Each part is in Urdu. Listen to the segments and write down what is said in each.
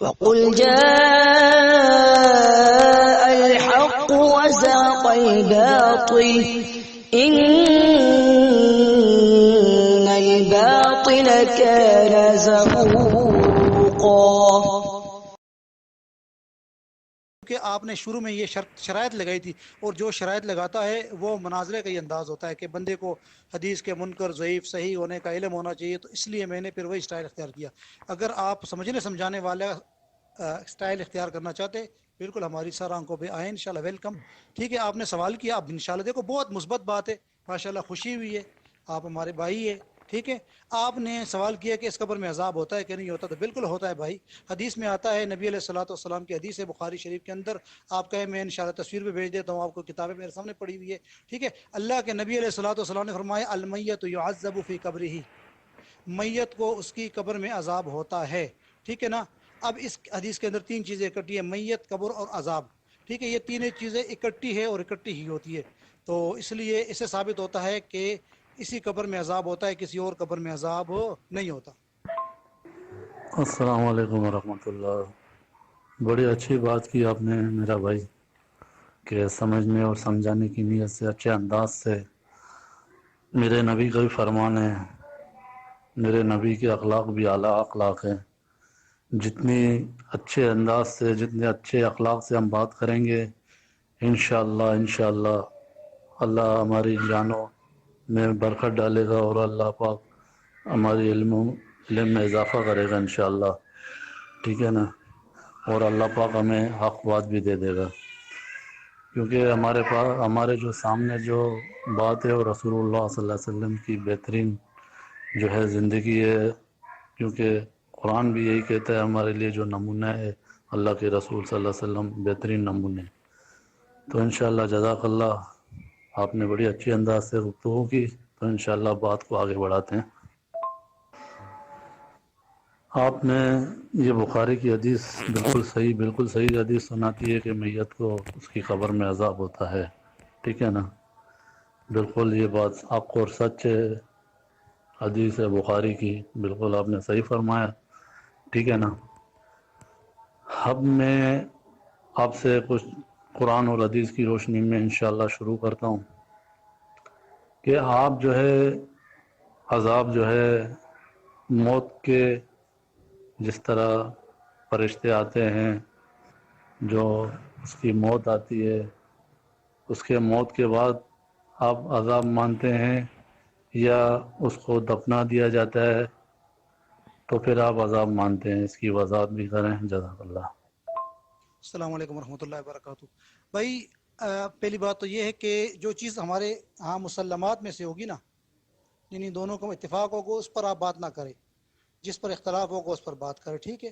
وقل جاء الحق وزهق الباطل إن الباطل كان زهوقا۔ کہ آپ نے شروع میں یہ شرائط لگائی تھی، اور جو شرائط لگاتا ہے وہ مناظرے کا یہ انداز ہوتا ہے کہ بندے کو حدیث کے منکر ضعیف صحیح ہونے کا علم ہونا چاہیے، تو اس لیے میں نے پھر وہی سٹائل اختیار کیا۔ اگر آپ سمجھنے سمجھانے والا سٹائل اختیار کرنا چاہتے بالکل ہماری سر آنکھوں پہ آئیں انشاءاللہ، ویلکم۔ ٹھیک ہے، آپ نے سوال کیا، اب انشاءاللہ دیکھو بہت مثبت بات ہے، ماشاءاللہ خوشی ہوئی ہے، آپ ہمارے بھائی ہے۔ ٹھیک ہے، آپ نے سوال کیا کہ اس قبر میں عذاب ہوتا ہے کہ نہیں ہوتا، تو بالکل ہوتا ہے بھائی، حدیث میں آتا ہے، نبی علیہ الصلوۃ والسلام کی حدیث ہے بخاری شریف کے اندر، آپ کہیں میں انشاءاللہ تصویر پہ بھیج دیتا ہوں آپ کو، کتابیں میرے سامنے پڑی ہوئی ہے۔ ٹھیک ہے، اللہ کے نبی علیہ الصلوۃ والسلام نے فرمایا المیت یعذب فی قبرہ، میت کو اس کی قبر میں عذاب ہوتا ہے۔ ٹھیک ہے نا، اب اس حدیث کے اندر تین چیزیں اکٹھی ہیں، میت، قبر اور عذاب۔ ٹھیک ہے، یہ تینوں چیزیں اکٹھی ہے اور اکٹھی ہی ہوتی ہے، تو اس لیے اس سے ثابت ہوتا ہے کہ اسی قبر میں عذاب ہوتا ہے، کسی اور قبر میں عذاب نہیں ہوتا۔ السلام علیکم ورحمۃ اللہ۔ بڑی اچھی بات کی آپ نے میرا بھائی، کہ سمجھنے اور سمجھانے کی نیت سے اچھے انداز سے، میرے نبی کا بھی فرمان ہے، میرے نبی کے اخلاق بھی اعلیٰ اخلاق ہیں، جتنی اچھے انداز سے، جتنے اچھے اخلاق سے ہم بات کریں گے، انشاءاللہ اللہ ہماری جانوں میں برکت ڈالے گا، اور اللہ پاک ہماری علم میں اضافہ کرے گا انشاءاللہ۔ ٹھیک ہے نا، اور اللہ پاک ہمیں حق بات بھی دے دے گا، کیونکہ ہمارے جو سامنے جو بات ہے وہ رسول اللہ صلی اللہ علیہ وسلم کی بہترین جو ہے زندگی ہے، کیونکہ قرآن بھی یہی کہتا ہے ہمارے لیے جو نمونہ ہے اللہ کے رسول صلی اللہ علیہ وسلم بہترین نمونے۔ تو انشاءاللہ جزاک اللہ، آپ نے بڑی اچھی انداز سے گفتگو کی، تو انشاءاللہ بات کو آگے بڑھاتے ہیں۔ آپ نے یہ بخاری کی حدیث بالکل صحیح حدیث سناتی ہے کہ میت کو اس کی قبر میں عذاب ہوتا ہے۔ ٹھیک ہے نا، بالکل یہ بات آپ کو اور سچ ہے، حدیث ہے بخاری کی، بالکل آپ نے صحیح فرمایا۔ ٹھیک ہے نا، اب میں آپ سے کچھ قرآن اور حدیث کی روشنی میں انشاءاللہ شروع کرتا ہوں کہ آپ جو ہے عذاب جو ہے موت کے، جس طرح فرشتے آتے ہیں، جو اس کی موت آتی ہے، اس کے موت کے بعد آپ عذاب مانتے ہیں یا اس کو دفنا دیا جاتا ہے، تو پھر آپ عذاب مانتے ہیں؟ اس کی وضاحت بھی کریں، جزاک اللہ۔ السلام علیکم ورحمۃ اللہ وبرکاتہ۔ بھائی پہلی بات تو یہ ہے کہ جو چیز ہمارے ہاں مسلمات میں سے ہوگی نا، یعنی دونوں کو اتفاق ہوگا، اس پر آپ بات نہ کریں، جس پر اختلاف ہوگا اس پر بات کریں۔ ٹھیک ہے،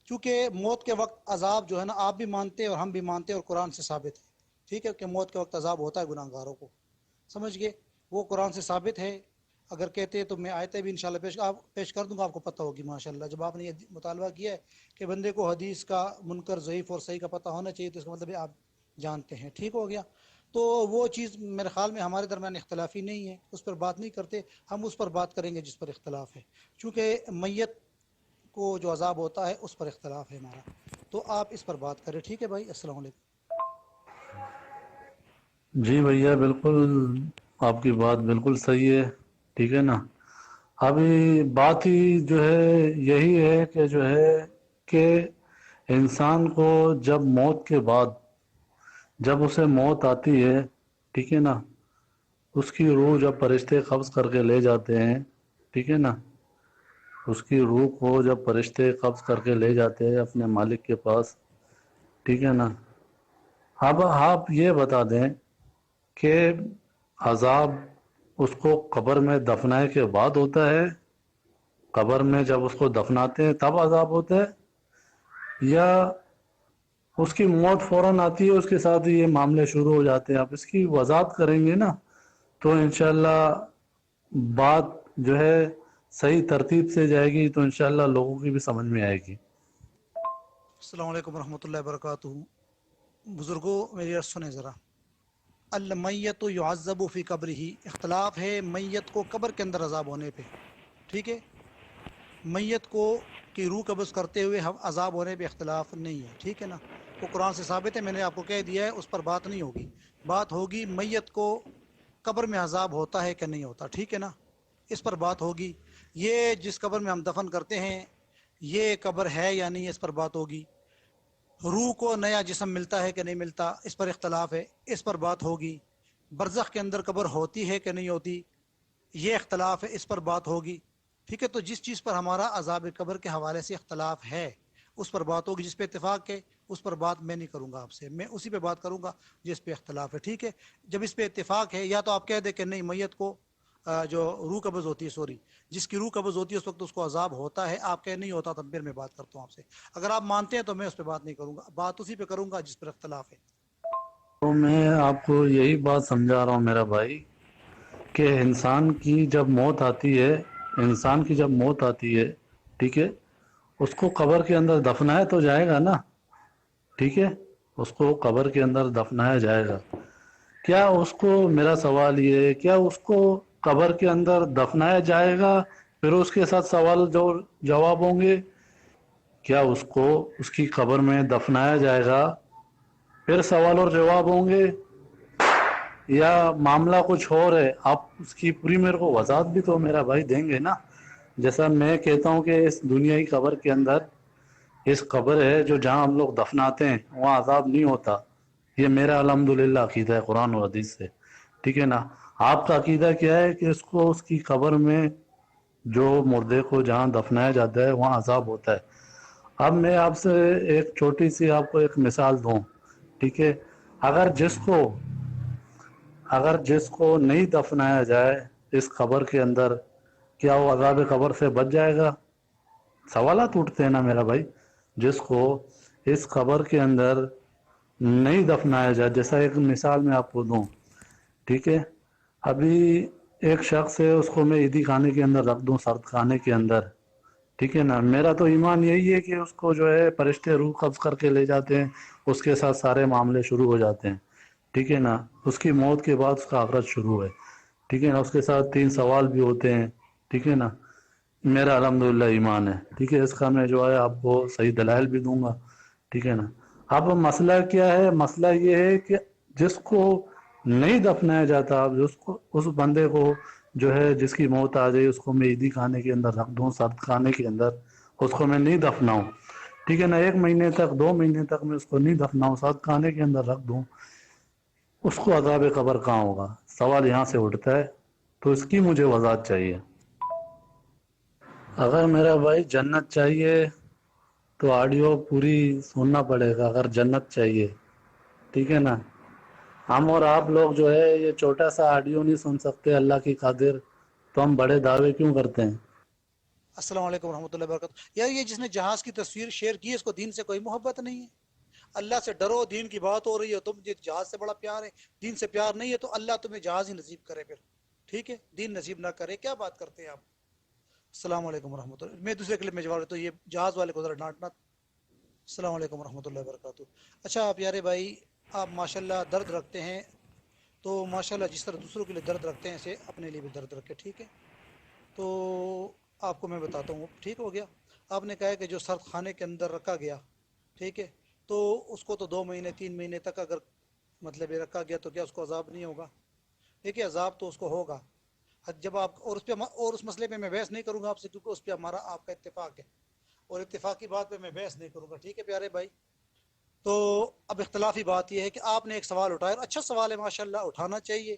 کیونکہ موت کے وقت عذاب جو ہے نا آپ بھی مانتے ہیں اور ہم بھی مانتے ہیں، اور قرآن سے ثابت ہے۔ ٹھیک ہے، کہ موت کے وقت عذاب ہوتا ہے گناہگاروں کو، سمجھ گئے، وہ قرآن سے ثابت ہے۔ اگر کہتے ہیں تو میں آیتیں بھی انشاءاللہ پیش کر دوں گا، آپ کو پتہ ہوگی ماشاءاللہ۔ جب آپ نے یہ مطالبہ کیا ہے کہ بندے کو حدیث کا منکر ضعیف اور صحیح کا پتہ ہونا چاہیے، تو اس کا مطلب ہے آپ جانتے ہیں۔ ٹھیک ہو گیا، تو وہ چیز میرے خیال میں ہمارے درمیان اختلافی نہیں ہے، اس پر بات نہیں کرتے، ہم اس پر بات کریں گے جس پر اختلاف ہے، چونکہ میت کو جو عذاب ہوتا ہے اس پر اختلاف ہے ہمارا، تو آپ اس پر بات کریں۔ ٹھیک ہے بھائی، السلام علیکم۔ جی بھیا، بالکل آپ کی بات بالکل صحیح ہے۔ ٹھیک ہے نا، ابھی بات ہی جو ہے یہی ہے کہ جو ہے کہ انسان کو جب موت کے بعد جب اسے موت آتی ہے، ٹھیک ہے نا، اس کی روح جب فرشتے قبض کر کے لے جاتے ہیں، ٹھیک ہے نا، اس کی روح کو جب فرشتے قبض کر کے لے جاتے ہیں اپنے مالک کے پاس، ٹھیک ہے نا، اب آپ یہ بتا دیں کہ عذاب اس کو قبر میں دفنائے کے بعد ہوتا ہے، قبر میں جب اس کو دفناتے ہیں تب عذاب ہوتا ہے، یا اس کی موت فوراً آتی ہے اس کے ساتھ یہ معاملے شروع ہو جاتے ہیں؟ آپ اس کی وضاحت کریں گے نا، تو انشاءاللہ بات جو ہے صحیح ترتیب سے جائے گی، تو انشاءاللہ لوگوں کی بھی سمجھ میں آئے گی۔ السلام علیکم ورحمۃ اللہ وبرکاتہ۔ بزرگوں میری عرض سنیں ذرا، المیت یعذب فی قبرہ، اختلاف ہے میت کو قبر کے اندر عذاب ہونے پہ۔ ٹھیک ہے، میت کو کی روح قبض کرتے ہوئے ہم عذاب ہونے پہ اختلاف نہیں ہے، ٹھیک ہے نا، وہ قرآن سے ثابت ہے، میں نے آپ کو کہہ دیا ہے، اس پر بات نہیں ہوگی. بات ہوگی میت کو قبر میں عذاب ہوتا ہے کہ نہیں ہوتا، ٹھیک ہے نا، اس پر بات ہوگی. یہ جس قبر میں ہم دفن کرتے ہیں یہ قبر ہے یا نہیں، اس پر بات ہوگی. روح کو نیا جسم ملتا ہے کہ نہیں ملتا، اس پر اختلاف ہے، اس پر بات ہوگی. برزخ کے اندر قبر ہوتی ہے کہ نہیں ہوتی، یہ اختلاف ہے، اس پر بات ہوگی. ٹھیک ہے، تو جس چیز پر ہمارا عذاب قبر کے حوالے سے اختلاف ہے اس پر بات ہوگی. جس پہ اتفاق ہے اس پر بات میں نہیں کروں گا آپ سے، میں اسی پہ بات کروں گا جس پہ اختلاف ہے. ٹھیک ہے، جب اس پہ اتفاق ہے یا تو آپ کہہ دیں کہ نہیں میت کو جو روح قبض ہوتی ہے، سوری، جس کی روح قبض ہوتی ہے اس وقت اس کو عذاب ہوتا ہے، آپ کہہ نہیں ہوتا تب پھر میں بات کرتا ہوں آپ سے. اگر آپ مانتے ہیں تو میں اس پہ بات نہیں کروں گا، بات اسی پہ کروں گا جس پر اختلاف ہے. تو میں آپ کو یہی بات سمجھا رہا ہوں میرا بھائی کہ انسان کی جب موت آتی ہے، انسان کی جب موت آتی ہے، ٹھیک ہے، اس کو قبر کے اندر دفنایا تو جائے گا نا، ٹھیک ہے، اس کو قبر کے اندر دفنایا جائے گا. کیا اس کو، میرا سوال یہ ہے، کیا اس کو قبر کے اندر دفنایا جائے گا پھر اس کے ساتھ سوال جو جواب ہوں گے؟ کیا اس کو اس کی قبر میں دفنایا جائے گا پھر سوال اور جواب ہوں گے، یا معاملہ کچھ اور ہے؟ آپ اس کی پوری میرے کو وضاحت بھی تو میرا بھائی دیں گے نا. جیسا میں کہتا ہوں کہ اس دنیائی قبر کے اندر اس قبر ہے جو جہاں ہم لوگ دفناتے ہیں وہاں عذاب نہیں ہوتا، یہ میرا الحمدللہ عقیدہ ہے قرآن و حدیث سے، ٹھیک ہے نا. آپ کا عقیدہ کیا ہے کہ اس کو اس کی قبر میں جو مردے کو جہاں دفنایا جاتا ہے وہاں عذاب ہوتا ہے. اب میں آپ سے ایک چھوٹی سی آپ کو ایک مثال دوں، ٹھیک ہے، اگر جس کو نہیں دفنایا جائے اس قبر کے اندر، کیا وہ عذاب قبر سے بچ جائے گا؟ سوالات اٹھتے ہیں نا میرا بھائی. جس کو اس قبر کے اندر نہیں دفنایا جائے، جیسا ایک مثال میں آپ کو دوں، ٹھیک ہے، ابھی ایک شخص ہے، اس کو میں عیدی خانے کے اندر رکھ دوں، سرد خانے کے اندر، ٹھیک ہے نا، میرا تو ایمان یہی ہے کہ اس کو جو ہے فرشتے روح قبض کر کے لے جاتے ہیں، اس کے ساتھ سارے معاملے شروع ہو جاتے ہیں، ٹھیک ہے نا. اس کی موت کے بعد اس کا آخرت شروع ہے، ٹھیک ہے نا. اس کے ساتھ 3 سوال بھی ہوتے ہیں، ٹھیک ہے نا. میرا الحمدللہ ایمان ہے، ٹھیک ہے، اس کا میں جو ہے آپ کو صحیح دلائل بھی دوں گا، ٹھیک ہے نا. اب مسئلہ کیا ہے؟ مسئلہ یہ ہے کہ جس کو نہیں دفنایا جاتا، اب اس بندے کو جو ہے جس کی موت آ جائے اس کو میں عیدی خانے کے اندر رکھ دوں، سرد خانے کے اندر، اس کو میں نہیں دفناؤں، ٹھیک ہے نا، 1 مہینے تک 2 مہینے تک میں اس کو نہیں دفناؤں، سرد خانے کے اندر رکھ دوں، اس کو عذاب قبر کہاں ہوگا؟ سوال یہاں سے اٹھتا ہے. تو اس کی مجھے وضاحت چاہیے. اگر میرا بھائی جنت چاہیے تو آڈیو پوری سننا پڑے گا، اگر جنت چاہیے، ٹھیک ہے نا. ہم اور آپ لوگ جو ہے یہ چھوٹا سا آڈیو نہیں سن سکتے اللہ کی خاطر، تو ہم بڑے دعوے کیوں کرتے ہیں؟ السلام علیکم ورحمۃ اللہ وبرکاتہ. یار یہ جس نے جہاز کی تصویر شیئر کی ہے اس کو دین سے کوئی محبت نہیں ہے. اللہ سے ڈرو، دین کی بات ہو رہی ہے، تم جہاز سے بڑا پیار ہے، دین سے پیار نہیں ہے تو اللہ تمہیں جہاز ہی نصیب کرے پھر، ٹھیک ہے، دین نصیب نہ کرے. کیا بات کرتے ہیں آپ؟ السلام علیکم ورحمۃ اللہ. میں دوسرے کلپ میں جواب دیتا ہوں، یہ جہاز والے کو ذرا ڈانٹنا. السلام علیکم ورحمۃ اللہ وبرکاتہ. اچھا آپ پیارے بھائی، آپ ماشاءاللہ درد رکھتے ہیں، تو ماشاءاللہ جس طرح دوسروں کے لیے درد رکھتے ہیں ایسے اپنے لیے بھی درد رکھے، ٹھیک ہے. تو آپ کو میں بتاتا ہوں، ٹھیک ہو گیا. آپ نے کہا کہ جو سرد خانے کے اندر رکھا گیا، ٹھیک ہے، تو اس کو تو 2 مہینے 3 مہینے تک اگر مطلب یہ رکھا گیا تو کیا اس کو عذاب نہیں ہوگا؟ دیکھیے عذاب تو اس کو ہوگا جب آپ، اور اس پہ اور اس مسئلے پہ میں بحث نہیں کروں گا آپ سے، کیونکہ اس پہ ہمارا آپ کا اتفاق ہے، اور اتفاقی بات پہ میں بحث نہیں کروں گا، ٹھیک ہے پیارے بھائی. تو اب اختلافی بات یہ ہے کہ آپ نے ایک سوال اٹھایا، اچھا سوال ہے ماشاءاللہ، اٹھانا چاہیے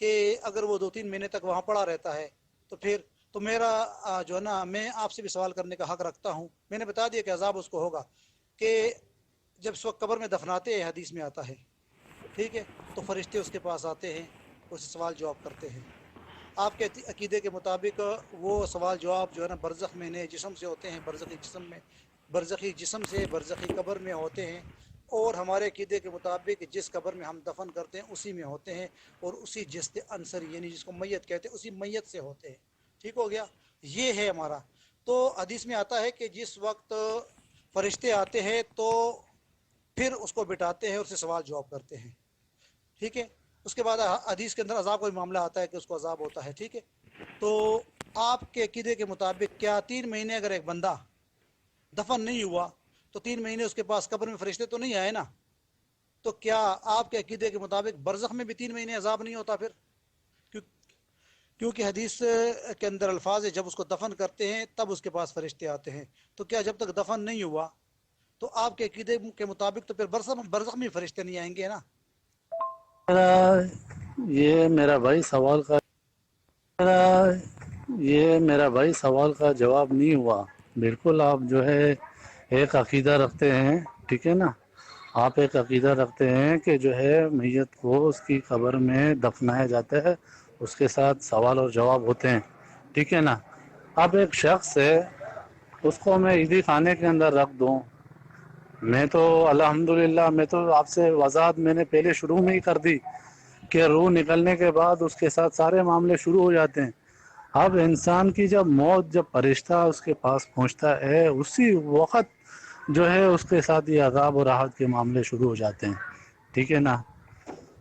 کہ اگر وہ 2-3 مہینے تک وہاں پڑا رہتا ہے تو پھر تو میرا جو ہے نا، میں آپ سے بھی سوال کرنے کا حق رکھتا ہوں. میں نے بتا دیا کہ عذاب اس کو ہوگا کہ جب اس وقت قبر میں دفناتے ہیں، حدیث میں آتا ہے، ٹھیک ہے، تو فرشتے اس کے پاس آتے ہیں، اس سے سوال جواب کرتے ہیں. آپ کے عقیدے کے مطابق وہ سوال جواب جو ہے نا برزخ میں نئے جسم سے ہوتے ہیں، برزخی جسم میں، برزخی جسم سے برزخی قبر میں ہوتے ہیں، اور ہمارے عقیدے کے مطابق جس قبر میں ہم دفن کرتے ہیں اسی میں ہوتے ہیں، اور اسی جسد عنصر یعنی جس کو میت کہتے ہیں اسی میت سے ہوتے ہیں. ٹھیک ہو گیا، یہ ہے ہمارا. تو حدیث میں آتا ہے کہ جس وقت فرشتے آتے ہیں تو پھر اس کو بٹھاتے ہیں اور اس سے سوال جواب کرتے ہیں، ٹھیک ہے. اس کے بعد حدیث کے اندر عذاب کا معاملہ آتا ہے کہ اس کو عذاب ہوتا ہے، ٹھیک ہے. تو آپ کے عقیدے کے مطابق کیا 3 مہینے اگر ایک بندہ دفن نہیں ہوا تو 3 مہینے اس کے پاس قبر میں فرشتے تو نہیں آئے نا؟ تو کیا آپ کے عقیدے کے مطابق برزخ میں بھی 3 مہینے عذاب نہیں ہوتا پھر؟ کیونکہ حدیث کے اندر الفاظ ہے جب اس کو دفن کرتے ہیں تب اس کے پاس فرشتے آتے ہیں. تو کیا جب تک دفن نہیں ہوا تو آپ کے عقیدے کے مطابق تو پھر برزخ میں فرشتے نہیں آئیں گے نا؟ یہ میرا بھائی سوال کا یہ میرا بھائی سوال کا جواب نہیں ہوا. بالکل آپ جو ہے ایک عقیدہ رکھتے ہیں، ٹھیک ہے نا، آپ ایک عقیدہ رکھتے ہیں کہ جو ہے میت کو اس کی قبر میں دفنایا جاتا ہے، اس کے ساتھ سوال اور جواب ہوتے ہیں، ٹھیک ہے نا. اب ایک شخص ہے، اس کو میں عیدی خانے کے اندر رکھ دوں، میں تو الحمدللہ میں تو آپ سے وضاحت میں نے پہلے شروع میں ہی کر دی کہ روح نکلنے کے بعد اس کے ساتھ سارے معاملے شروع ہو جاتے ہیں. اب انسان کی جب موت، جب فرشتہ اس کے پاس پہنچتا ہے، اسی وقت جو ہے اس کے ساتھ یہ عذاب و راحت کے معاملے شروع ہو جاتے ہیں، ٹھیک ہے نا.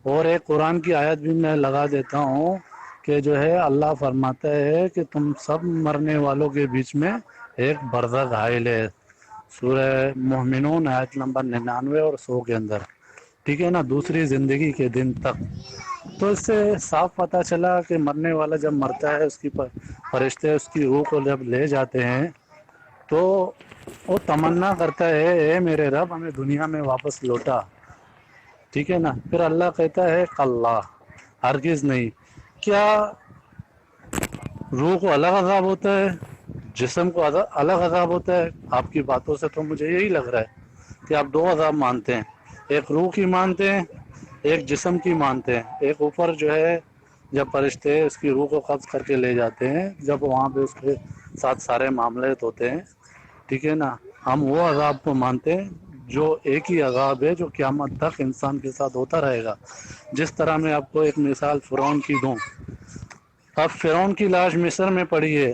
اور ایک قرآن کی آیت بھی میں لگا دیتا ہوں کہ جو ہے اللہ فرماتا ہے کہ تم سب مرنے والوں کے بیچ میں ایک برزخ حائل ہے، سورہ مومنون آیت نمبر 99 اور 100 کے اندر، ٹھیک ہے نا، دوسری زندگی کے دن تک. تو اس سے صاف پتہ چلا کہ مرنے والا جب مرتا ہے، اس کی فرشتے اس کی روح کو جب لے جاتے ہیں تو وہ تمنا کرتا ہے اے میرے رب ہمیں دنیا میں واپس لوٹا، ٹھیک ہے نا. پھر اللہ کہتا ہے کاللہ، ہرگز نہیں. کیا روح کو الگ عذاب ہوتا ہے، جسم کو الگ عذاب ہوتا ہے؟ آپ کی باتوں سے تو مجھے یہی لگ رہا ہے کہ آپ 2 عذاب مانتے ہیں، ایک روح کی مانتے ہیں، ایک جسم کی مانتے ہیں. ایک اوپر جو ہے جب فرشتے اس کی روح کو قبض کر کے لے جاتے ہیں، جب وہاں پہ اس کے ساتھ سارے معاملات ہوتے ہیں، ٹھیک ہے نا، ہم وہ عذاب کو مانتے ہیں جو ایک ہی عذاب ہے جو قیامت تک انسان کے ساتھ ہوتا رہے گا. جس طرح میں آپ کو ایک مثال فرعون کی دوں. اب فرعون کی لاش مصر میں پڑی ہے،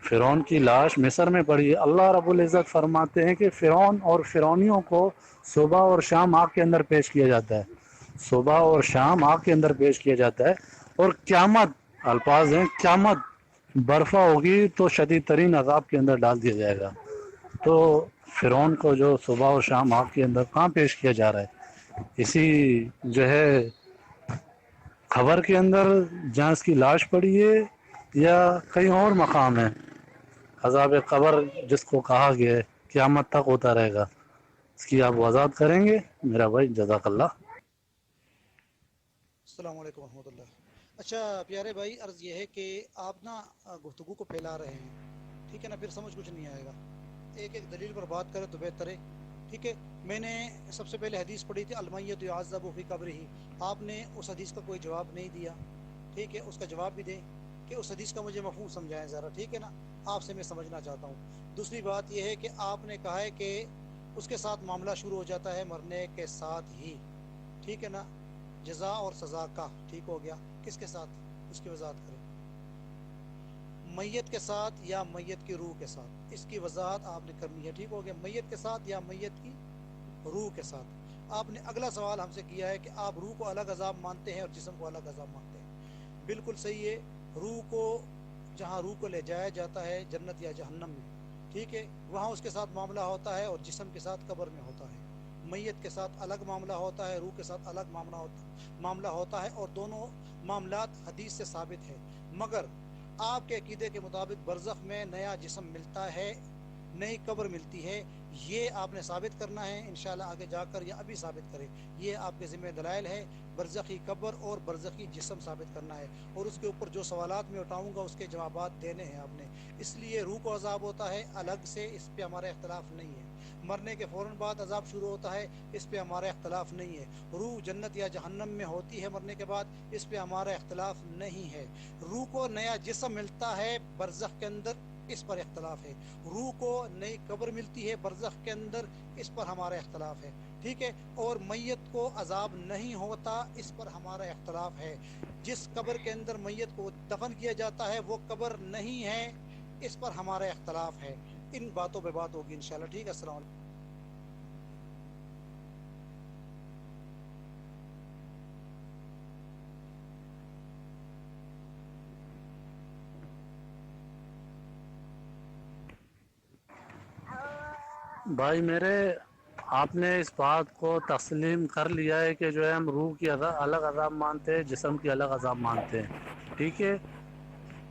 فرعون کی لاش مصر میں پڑی ہے. اللہ رب العزت فرماتے ہیں کہ فرعون اور فرعونیوں کو صبح اور شام آگ کے اندر پیش کیا جاتا ہے، صبح اور شام آگ کے اندر پیش کیا جاتا ہے. اور قیامت، الفاظ ہیں قیامت برفا ہوگی تو شدید ترین عذاب کے اندر ڈال دیا جائے گا. تو فرعون کو جو صبح اور شام آگ کے اندر کہاں پیش کیا جا رہا ہے؟ اسی جو ہے خبر کے اندر جہاں اس کی لاش پڑی ہے، یا کہیں اور مقام ہے؟ عذاب قبر جس کو کہا گیا ہے قیامت تک ہوتا رہے گا، اس کی آپ وضاحت کریں گے میرا بھائی؟ جزاک اللہ. السلام علیکم ورحمۃ اللہ. اچھا پیارے بھائی، عرض یہ ہے کہ آپ نا گفتگو کو پھیلا رہے ہیں، ٹھیک ہے نا، پھر سمجھ کچھ نہیں آئے گا. ایک ایک دلیل پر بات کریں تو بہتر ہے، ٹھیک ہے. میں نے سب سے پہلے حدیث پڑھی تھی المیت یعذب فی قبرہ، آپ نے اس حدیث کا کوئی جواب نہیں دیا، ٹھیک ہے. اس کا جواب بھی دیں کہ اس حدیث کا مجھے مفہوم سمجھائیں ذرا، ٹھیک ہے نا، آپ سے میں سمجھنا چاہتا ہوں. دوسری بات یہ ہے کہ آپ نے کہا ہے کہ اس کے ساتھ معاملہ شروع ہو جاتا ہے مرنے کے ساتھ ہی، ٹھیک ہے نا، جزا اور سزا کا، ٹھیک ہو گیا. کس کے ساتھ؟ اس کی وضاحت کریں. میت کے ساتھ یا میت کی روح کے ساتھ؟ اس کی وضاحت آپ نے کرنی ہے، ٹھیک ہو گیا. میت کے ساتھ یا میت کی روح کے ساتھ. آپ نے اگلا سوال ہم سے کیا ہے کہ آپ روح کو الگ عذاب مانتے ہیں اور جسم کو الگ عذاب مانتے ہیں. بالکل صحیح ہے. روح کو جہاں روح کو لے جایا جاتا ہے جنت یا جہنم میں، ٹھیک ہے، وہاں اس کے ساتھ معاملہ ہوتا ہے اور جسم کے ساتھ قبر میں ہوتا ہے. میت کے ساتھ الگ معاملہ ہوتا ہے، روح کے ساتھ الگ معاملہ ہوتا ہے، اور دونوں معاملات حدیث سے ثابت ہے. مگر آپ کے عقیدے کے مطابق برزخ میں نیا جسم ملتا ہے، نئی قبر ملتی ہے. یہ آپ نے ثابت کرنا ہے انشاءاللہ آگے جا کر، یا ابھی ثابت کریں، یہ آپ کے ذمہ دلائل ہے. برزخی قبر اور برزخی جسم ثابت کرنا ہے، اور اس کے اوپر جو سوالات میں اٹھاؤں گا اس کے جوابات دینے ہیں آپ نے. اس لیے روح کو عذاب ہوتا ہے الگ سے، اس پہ ہمارا اختلاف نہیں ہے. مرنے کے فوراً بعد عذاب شروع ہوتا ہے، اس پہ ہمارا اختلاف نہیں ہے. روح جنت یا جہنم میں ہوتی ہے مرنے کے بعد، اس پہ ہمارا اختلاف نہیں ہے. روح کو نیا جسم ملتا ہے برزخ کے اندر، اس پر اختلاف ہے. روح کو نئی قبر ملتی ہے برزخ کے اندر، اس پر ہمارا اختلاف ہے، ٹھیک ہے. اور میت کو عذاب نہیں ہوتا، اس پر ہمارا اختلاف ہے. جس قبر کے اندر میت کو دفن کیا جاتا ہے وہ قبر نہیں ہے، اس پر ہمارا اختلاف ہے. ان باتوں پہ بات ہوگی انشاءاللہ، ٹھیک ہے. السلام علیکم. بھائی میرے، آپ نے اس بات کو تسلیم کر لیا ہے کہ جو ہے ہم روح کی الگ عذاب مانتے ہیں، جسم کی الگ عذاب مانتے ہیں، ٹھیک ہے؟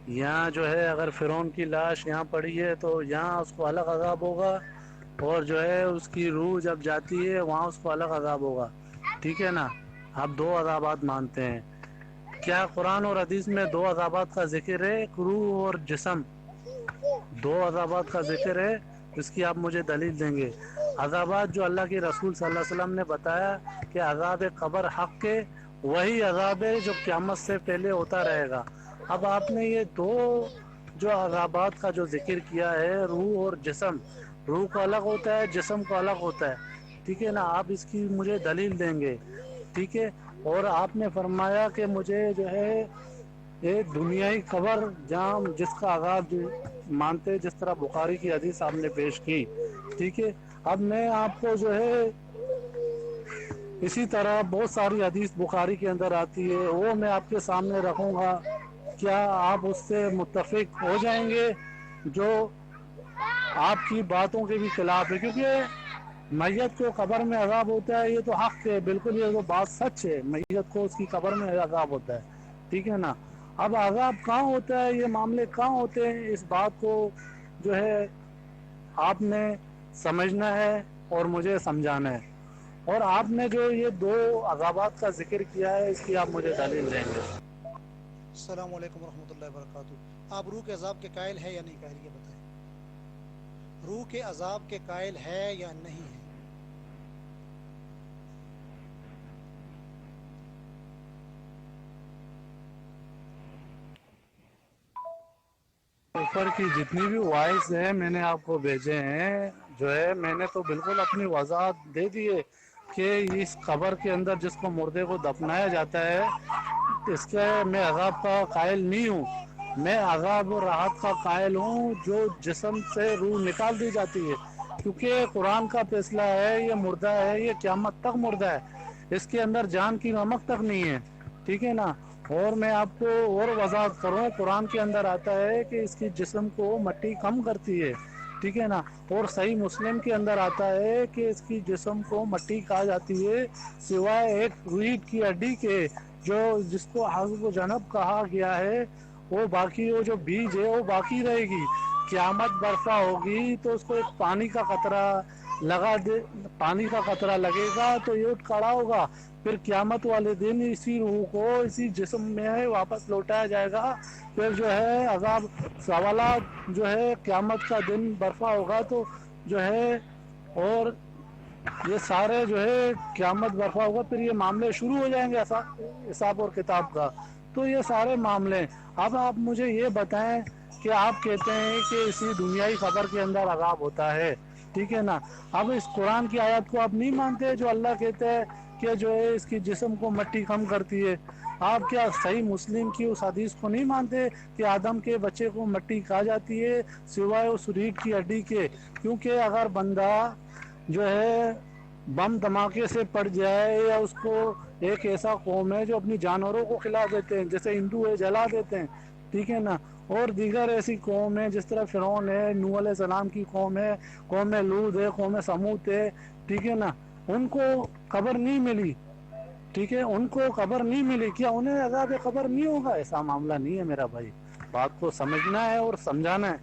یہاں جو ہے اگر فرعون کی لاش یہاں پڑی ہے تو یہاں اس کو الگ عذاب ہوگا، اور جو ہے اس کی روح جب جاتی ہے وہاں اس کو الگ عذاب ہوگا، ٹھیک ہے نا؟ آپ دو عذابات مانتے ہیں، کیا قرآن اور حدیث میں دو عذابات کا ذکر ہے؟ ایک روح اور جسم، دو عذابات کا ذکر ہے، اس کی آپ مجھے دلیل دیں گے؟ عذابات جو اللہ کے رسول صلی اللہ علیہ وسلم نے بتایا کہ عذاب قبر حق کے، وہی عذاب ہے جو قیامت سے پہلے ہوتا رہے گا۔ اب آپ نے یہ دو جو عذابات کا جو ذکر کیا ہے، روح اور جسم، روح کو الگ ہوتا ہے، جسم کو الگ ہوتا ہے، ٹھیک ہے نا؟ آپ اس کی مجھے دلیل دیں گے، ٹھیک ہے؟ اور آپ نے فرمایا کہ مجھے جو ہے ایک دنیائی خبر جہاں جس کا عذاب مانتے، جس طرح بخاری کی حدیث آپ نے پیش کی، ٹھیک ہے؟ اب میں آپ کو جو ہے اسی طرح بہت ساری حدیث بخاری کے اندر آتی ہے، وہ میں آپ کے سامنے رکھوں گا، کیا آپ اس سے متفق ہو جائیں گے جو آپ کی باتوں کے بھی خلاف ہے؟ کیونکہ میت کو قبر میں عذاب ہوتا ہے، یہ تو حق ہے، بالکل یہ تو بات سچ ہے، میت کو اس کی قبر میں عذاب ہوتا ہے، ٹھیک ہے نا؟ اب عذاب کہاں ہوتا ہے، یہ معاملے کہاں ہوتے ہیں، اس بات کو جو ہے آپ نے سمجھنا ہے اور مجھے سمجھانا ہے، اور آپ نے جو یہ دو عذابات کا ذکر کیا ہے اس کی آپ مجھے دلیل دیں گے؟ السلام علیکم ورحمۃ اللہ وبرکاتہ۔ آپ روح کے عذاب کے قائل ہے یا نہیں قائل، یہ بتائیں، روح کے عذاب کے قائل ہے یا نہیں ہے؟ اوپر کی جتنی بھی وائس ہے میں نے آپ کو بھیجے ہیں، جو ہے میں نے تو بالکل اپنی وضاحت دے دی ہے کہ اس قبر کے اندر جس کو مردے کو دفنایا جاتا ہے، اس کے میں عذاب کا قائل نہیں ہوں، میں عذاب و راحت کا قائل ہوں جو جسم سے روح نکال دی جاتی ہے، کیونکہ قرآن کا فیصلہ ہے یہ مردہ ہے، یہ قیامت تک مردہ ہے، اس کے اندر جان کی نمک تک نہیں ہے، ٹھیک ہے نا؟ اور میں آپ کو اور وضاحت کروں، قرآن کے اندر آتا ہے کہ اس کی جسم کو مٹی کم کرتی ہے، ٹھیک ہے نا؟ اور صحیح مسلم کے اندر آتا ہے کہ اس کی جسم کو مٹی کہا جاتی ہے سوائے ایک ریڑھ کی ہڈی کے، جو جس کو حضب جنب کہا گیا ہے، وہ باقی، وہ جو بیج ہے وہ باقی رہے گی، قیامت برپا ہوگی تو اس کو ایک پانی کا قطرہ لگا دے، پانی کا قطرہ لگے گا تو یہ اٹھ کھڑا ہوگا، پھر قیامت والے دن اسی روح کو اسی جسم میں واپس لوٹایا جائے گا، پھر جو ہے عذاب سوالات جو ہے قیامت کا دن برپا ہوگا تو جو ہے، اور یہ سارے جو ہے قیامت برپا ہوگا، پھر یہ معاملے شروع ہو جائیں گے حساب اور کتاب کا، تو یہ سارے معاملے۔ اب آپ مجھے یہ بتائیں کہ آپ کہتے ہیں کہ اسی دنیائی خبر کے اندر عذاب ہوتا ہے، ٹھیک ہے نا؟ اب اس قرآن کی آیات کو آپ نہیں مانتے جو اللہ کہتے ہیں کہ جو ہے اس کی جسم کو مٹی کم کرتی ہے؟ آپ کیا صحیح مسلم کی اس حدیث کو نہیں مانتے کہ آدم کے بچے کو مٹی کہا جاتی ہے سوائے اس ریڑھ کی ہڈی کے؟ کیونکہ اگر بندہ جو ہے بم دھماکے سے پڑ جائے، یا اس کو ایک ایسا قوم ہے جو اپنی جانوروں کو کھلا دیتے ہیں، جیسے ہندو ہے جلا دیتے ہیں، ٹھیک ہے نا؟ اور دیگر ایسی قوم ہے جس طرح فرعون ہے، نوح علیہ السلام کی قوم ہے، قوم لوط ہے، قوم سموت ہے، ٹھیک ہے نا؟ ان کو قبر نہیں ملی، ٹھیک ہے، ان کو قبر نہیں ملی، کیا انہیں عذاب قبر نہیں ہوگا؟ ایسا معاملہ نہیں ہے میرا بھائی، بات کو سمجھنا ہے اور سمجھانا ہے،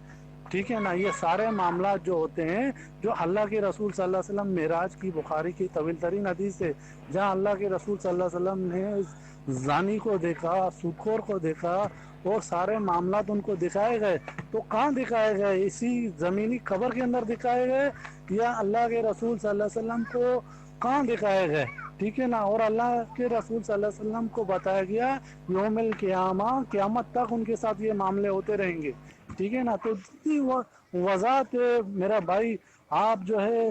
ٹھیک ہے نا؟ یہ سارے معاملات جو ہوتے ہیں، جو اللہ کے رسول صلی اللہ علیہ وسلم معراج کی بخاری کی طویل ترین حدیث ہے، جہاں اللہ کے رسول صلی اللہ علیہ وسلم نے زانی کو دیکھا، سودخور کو دیکھا، اور سارے معاملات ان کو دکھائے گئے، تو کہاں دکھائے گئے؟ اسی زمینی قبر کے اندر دکھائے گئے، یا اللہ کے رسول صلی اللہ علیہ وسلم کو کہاں دکھائے گئے؟ ٹھیک ہے نا؟ اور اللہ کے رسول صلی اللہ علیہ وسلم کو بتایا گیا یوم القیامہ، قیامت تک ان کے ساتھ یہ معاملے ہوتے رہیں گے، ٹھیک ہے نا؟ تو جتنی وضاحت میرا بھائی، آپ جو ہے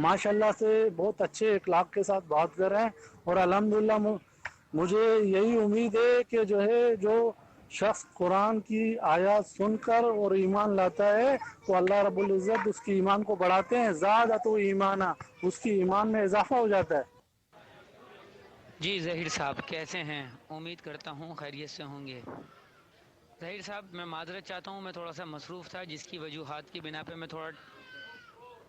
ماشاء اللہ سے بہت اچھے اخلاق کے ساتھ بات کر رہے ہیں، اور الحمدللہ مجھے یہی امید ہے کہ جو ہے جو شخص قرآن کی آیات سن کر اور ایمان لاتا ہے تو اللہ رب العزت اس کی ایمان کو بڑھاتے ہیں، زادۃ ایمانا، اس کی ایمان میں اضافہ ہو جاتا ہے۔ جی ظہیر صاحب کیسے ہیں؟ امید کرتا ہوں خیریت سے ہوں گے۔ ظہیر صاحب میں معذرت چاہتا ہوں، میں تھوڑا سا مصروف تھا، جس کی وجوہات کی بنا پہ میں تھوڑا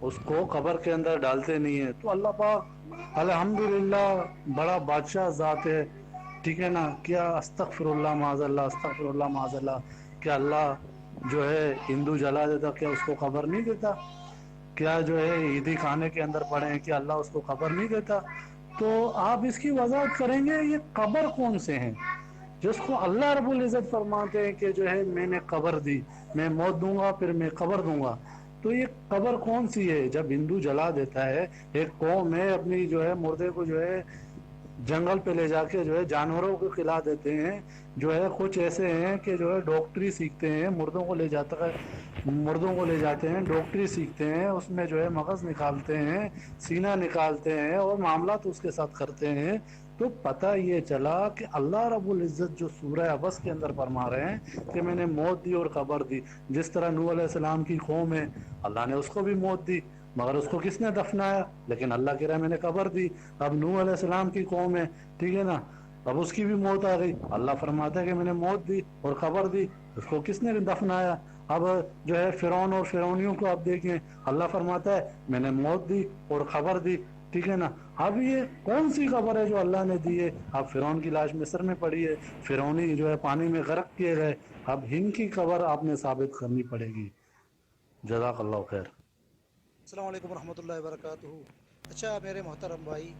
اس کو قبر کے اندر ڈالتے نہیں ہیں. تو اللہ پاک الحمدللہ بڑا بادشاہ ذات ہے, ٹھیک ہے نا. کیا استغفر اللہ معاذ اللہ, استغفر اللہ معاذ اللہ, کیا اللہ جو ہے ہندو جلا دیتا, کیا اس کو خبر نہیں دیتا؟ کیا جو ہے عیدی خانے کے اندر پڑے ہیں, کیا اللہ اس کو خبر نہیں دیتا؟ تو آپ اس کی وضاحت کریں گے یہ قبر کون سے ہیں جس کو اللہ رب العزت فرماتے ہیں کہ جو ہے میں نے قبر دی, میں موت دوں گا پھر میں قبر دوں گا. تو یہ قبر کون سی ہے؟ جب ہندو جلا دیتا ہے, ایک قوم ہے اپنی جو ہے مردے کو جو ہے جنگل پہ لے جا کے جو ہے جانوروں کو کھلا دیتے ہیں, جو ہے کچھ ایسے ہیں کہ جو ہے ڈاکٹری سیکھتے ہیں, مردوں کو لے جاتے ہیں ڈاکٹری سیکھتے ہیں, اس میں جو ہے مغز نکالتے ہیں, سینہ نکالتے ہیں اور معاملات اس کے ساتھ کرتے ہیں. تو پتہ یہ چلا کہ اللہ رب العزت جو سورہ عبس کے اندر فرما رہے ہیں کہ میں نے موت دی اور قبر دی. جس طرح نوح علیہ السلام کی قوم ہے, اللہ نے اس کو بھی موت دی مگر اس کو کس نے دفنایا؟ لیکن اللہ کہہ رہا ہے میں نے قبر دی. اب نوح علیہ السلام کی قوم ہے, ٹھیک ہے نا, اب اس کی بھی موت آ گئی, اللہ فرماتا ہے کہ میں نے موت دی اور قبر دی, اس کو کس نے دفنایا؟ اب جو ہے فرعون اور فرعونیوں کو آپ دیکھیں, اللہ فرماتا ہے میں نے موت دی اور قبر دی, ٹھیک ہے نا. اب یہ کون سی خبر ہے جو اللہ نے دی ہے؟ اب فرعون کی لاش مصر میں پڑی ہے, فرعونی جو ہے پانی میں غرق کیے گئے, اب ان کی خبر آپ نے ثابت کرنی پڑے گی. جزاک اللہ خیر. السلام علیکم ورحمۃ اللہ وبرکاتہ. اچھا میرے محترم بھائی,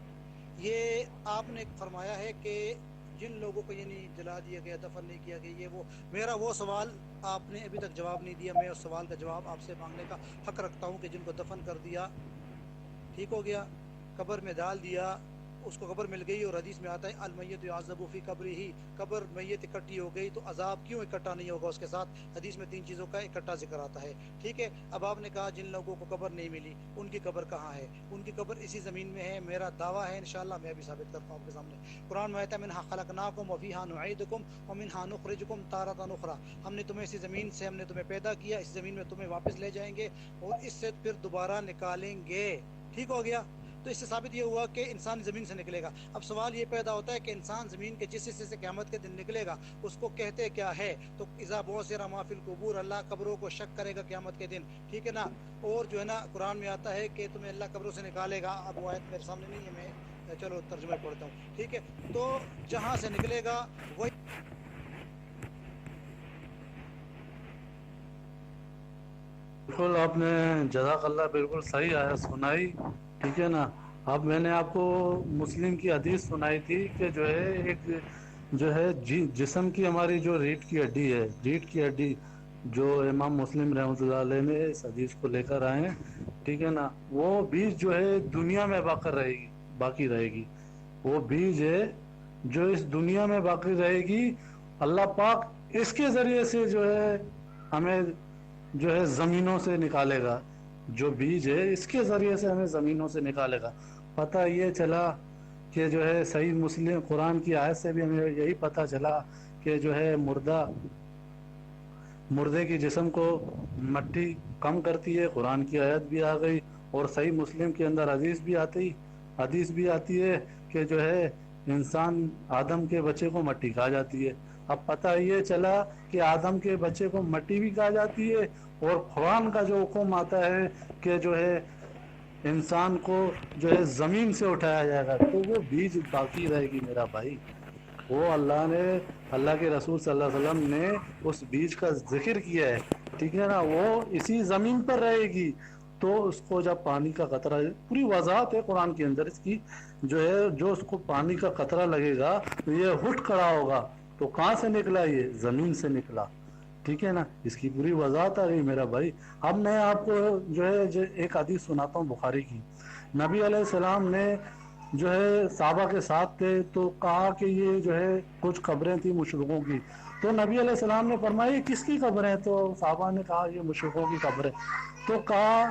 یہ آپ نے فرمایا ہے کہ جن لوگوں کو یعنی جلا دیا گیا, دفن نہیں کیا گیا, یہ وہ میرا وہ سوال آپ نے ابھی تک جواب نہیں دیا. میں اس سوال کا جواب آپ سے مانگنے کا حق رکھتا ہوں کہ جن کو دفن کر دیا, ٹھیک ہو گیا, قبر میں ڈال دیا, اس کو قبر مل گئی, اور حدیث میں آتا ہے المیت یعذب فی قبرہ, قبر میت اکٹھی ہو گئی تو عذاب کیوں اکٹھا نہیں ہوگا اس کے ساتھ؟ حدیث میں 3 چیزوں کا اکٹھا ذکر آتا ہے, ٹھیک ہے. اب آپ نے کہا جن لوگوں کو قبر نہیں ملی ان کی قبر کہاں ہے؟ ان کی قبر اسی زمین میں ہے. میرا دعویٰ ہے انشاءاللہ میں بھی ثابت کرتا ہوں آپ کے سامنے. قرآن میں آتا ہے منہا خلقناکم وفیہا نعیدکم ومنہا نخرجکم تارۃ اخری, ہم نے تمہیں اسی زمین سے ہم نے تمہیں پیدا کیا, اس زمین میں تمہیں واپس لے جائیں گے اور اس سے پھر دوبارہ نکالیں گے, ٹھیک ہو گیا. تو اس سے ثابت یہ ہوا کہ انسان زمین سے نکلے گا. اب سوال یہ پیدا ہوتا ہے کہ انسان زمین کے جس حصے سے قیامت کے دن نکلے گا اس کو کہتے کیا ہے؟ تو اذا بعثر ما فی القبور, اللہ قبروں کو شک کرے گا قیامت کے دن, ٹھیک ہے نا. اور جو ہے نا قرآن میں آتا ہے کہ تمہیں اللہ قبروں سے نکالے گا. اب وہ آیت میرے سامنے نہیں ہے, میں چلو ترجمہ پڑھتا ہوں, ٹھیک ہے. تو جہاں سے نکلے گا وہی بالکل آپ نے جزاک اللہ بالکل صحیح آیا سنائی, ٹھیک ہے نا. اب میں نے آپ کو مسلم کی حدیث سنائی تھی کہ جو ہے ایک جو ہے جسم کی ہماری جو ریڑھ کی ہڈی ہے, ریڑھ کی ہڈی جو امام مسلم رحمۃ اللہ علیہ نے اس حدیث کو لے کر آئے ہیں, ٹھیک ہے نا, وہ بیج جو ہے دنیا میں باقی رہے گی. وہ بیج ہے جو اس دنیا میں باقی رہے گی. اللہ پاک اس کے ذریعے سے جو ہے ہمیں جو ہے زمینوں سے نکالے گا, جو بیج ہے اس کے ذریعے سے ہمیں زمینوں سے نکالے گا. پتہ یہ چلا کہ جو ہے صحیح مسلم قرآن کی آیت سے بھی ہمیں یہی پتہ چلا کہ جو ہے مردے کی جسم کو مٹی کم کرتی ہے, قرآن کی آیت بھی آ گئی. اور صحیح مسلم کے اندر حدیث بھی آتی ہے کہ جو ہے انسان آدم کے بچے کو مٹی کہا جاتی ہے. اب پتہ یہ چلا کہ آدم کے بچے کو مٹی بھی کہا جاتی ہے, اور قرآن کا جو حکم آتا ہے کہ جو ہے انسان کو جو ہے زمین سے اٹھایا جائے گا, تو وہ بیج باقی رہے گی میرا بھائی. وہ اللہ کے رسول صلی اللہ علیہ وسلم نے اس بیج کا ذکر کیا ہے, ٹھیک ہے نا. وہ اسی زمین پر رہے گی. تو اس کو جب پانی کا قطرہ, پوری وضاحت ہے قرآن کے اندر اس کی, جو ہے جو اس کو پانی کا قطرہ لگے گا تو یہ اٹھ کھڑا ہوگا. تو کہاں سے نکلا؟ یہ زمین سے نکلا, ٹھیک ہے نا. اس کی پوری وضاحت آ گئی میرا بھائی. اب میں آپ کو جو ہے ایک حدیث سناتا ہوں بخاری کی. نبی علیہ السلام نے جو ہے صحابہ کے ساتھ تھے, تو کہا کہ یہ جو ہے کچھ قبریں تھیں مشرکوں کی. تو نبی علیہ السلام نے فرمایا یہ کس کی قبریں؟ تو صحابہ نے کہا یہ مشرکوں کی قبریں. تو کہا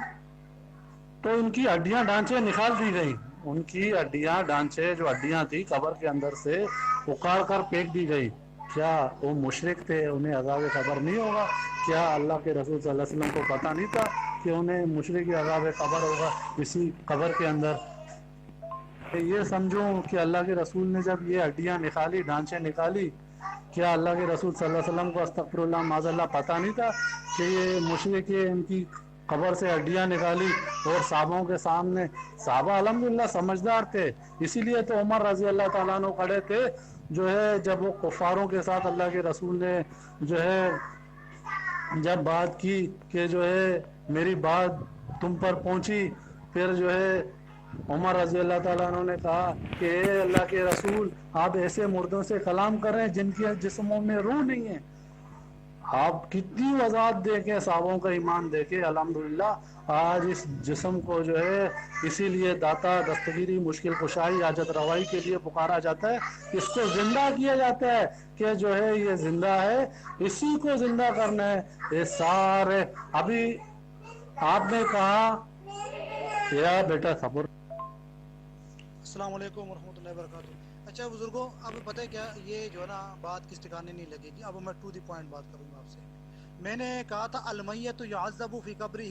تو ان کی ہڈیاں ڈھانچے نکال دی گئی. ان کی ہڈیاں ڈھانچے جو ہڈیاں تھی قبر کے اندر سے اکاڑ کر پھینک دی گئی. کیا وہ مشرک تھے؟ انہیں عذاب قبر نہیں ہوگا؟ کیا اللہ کے رسول صلی اللہ علیہ وسلم کو پتہ نہیں تھا کہ انہیں مشرک عذاب قبر ہوگا اسی قبر کے اندر؟ یہ سمجھو کہ اللہ کے رسول نے جب یہ ہڈیاں نکالی, ڈھانچے نکالی, کیا اللہ کے رسول صلی اللہ علیہ وسلم کو استغفر اللہ معاذ اللہ پتہ نہیں تھا کہ یہ مشرک ان کی قبر سے ہڈیاں نکالی اور صحابوں کے سامنے. صحابہ الحمدللہ سمجھدار تھے, اسی لیے تو عمر رضی اللہ تعالیٰ عنہ کھڑے تھے جو ہے جب وہ کفاروں کے ساتھ اللہ کے رسول نے جو ہے جب بات کی کہ جو ہے میری بات تم پر پہنچی, پھر جو ہے عمر رضی اللہ تعالیٰ عنہ نے کہا کہ اے اللہ کے رسول آپ ایسے مردوں سے کلام کر رہے ہیں جن کے جسموں میں روح نہیں ہے. آپ کتنی وضاحت دیکھیں, صحابوں کا ایمان دیکھیں. الحمدللہ آج اس جسم کو جو ہے اسی لیے داتا دستگیری مشکل کشائی حاجت روائی کے لیے پکارا جاتا ہے, اس کو زندہ کیا جاتا ہے کہ جو ہے یہ زندہ ہے, اسی کو زندہ کرنا ہے. یہ سارے ابھی آپ نے کہا یا بیٹا صبر. السلام علیکم ورحمۃ اللہ وبرکاتہ. اچھا بزرگوں, اب پتہ ہے کیا, یہ جو ہے نا بات کس ٹھکانے نہیں لگے گی. اب میں ٹو دی پوائنٹ بات کروں گا آپ سے. میں نے کہا تھا المیت یعذب فی قبرہ,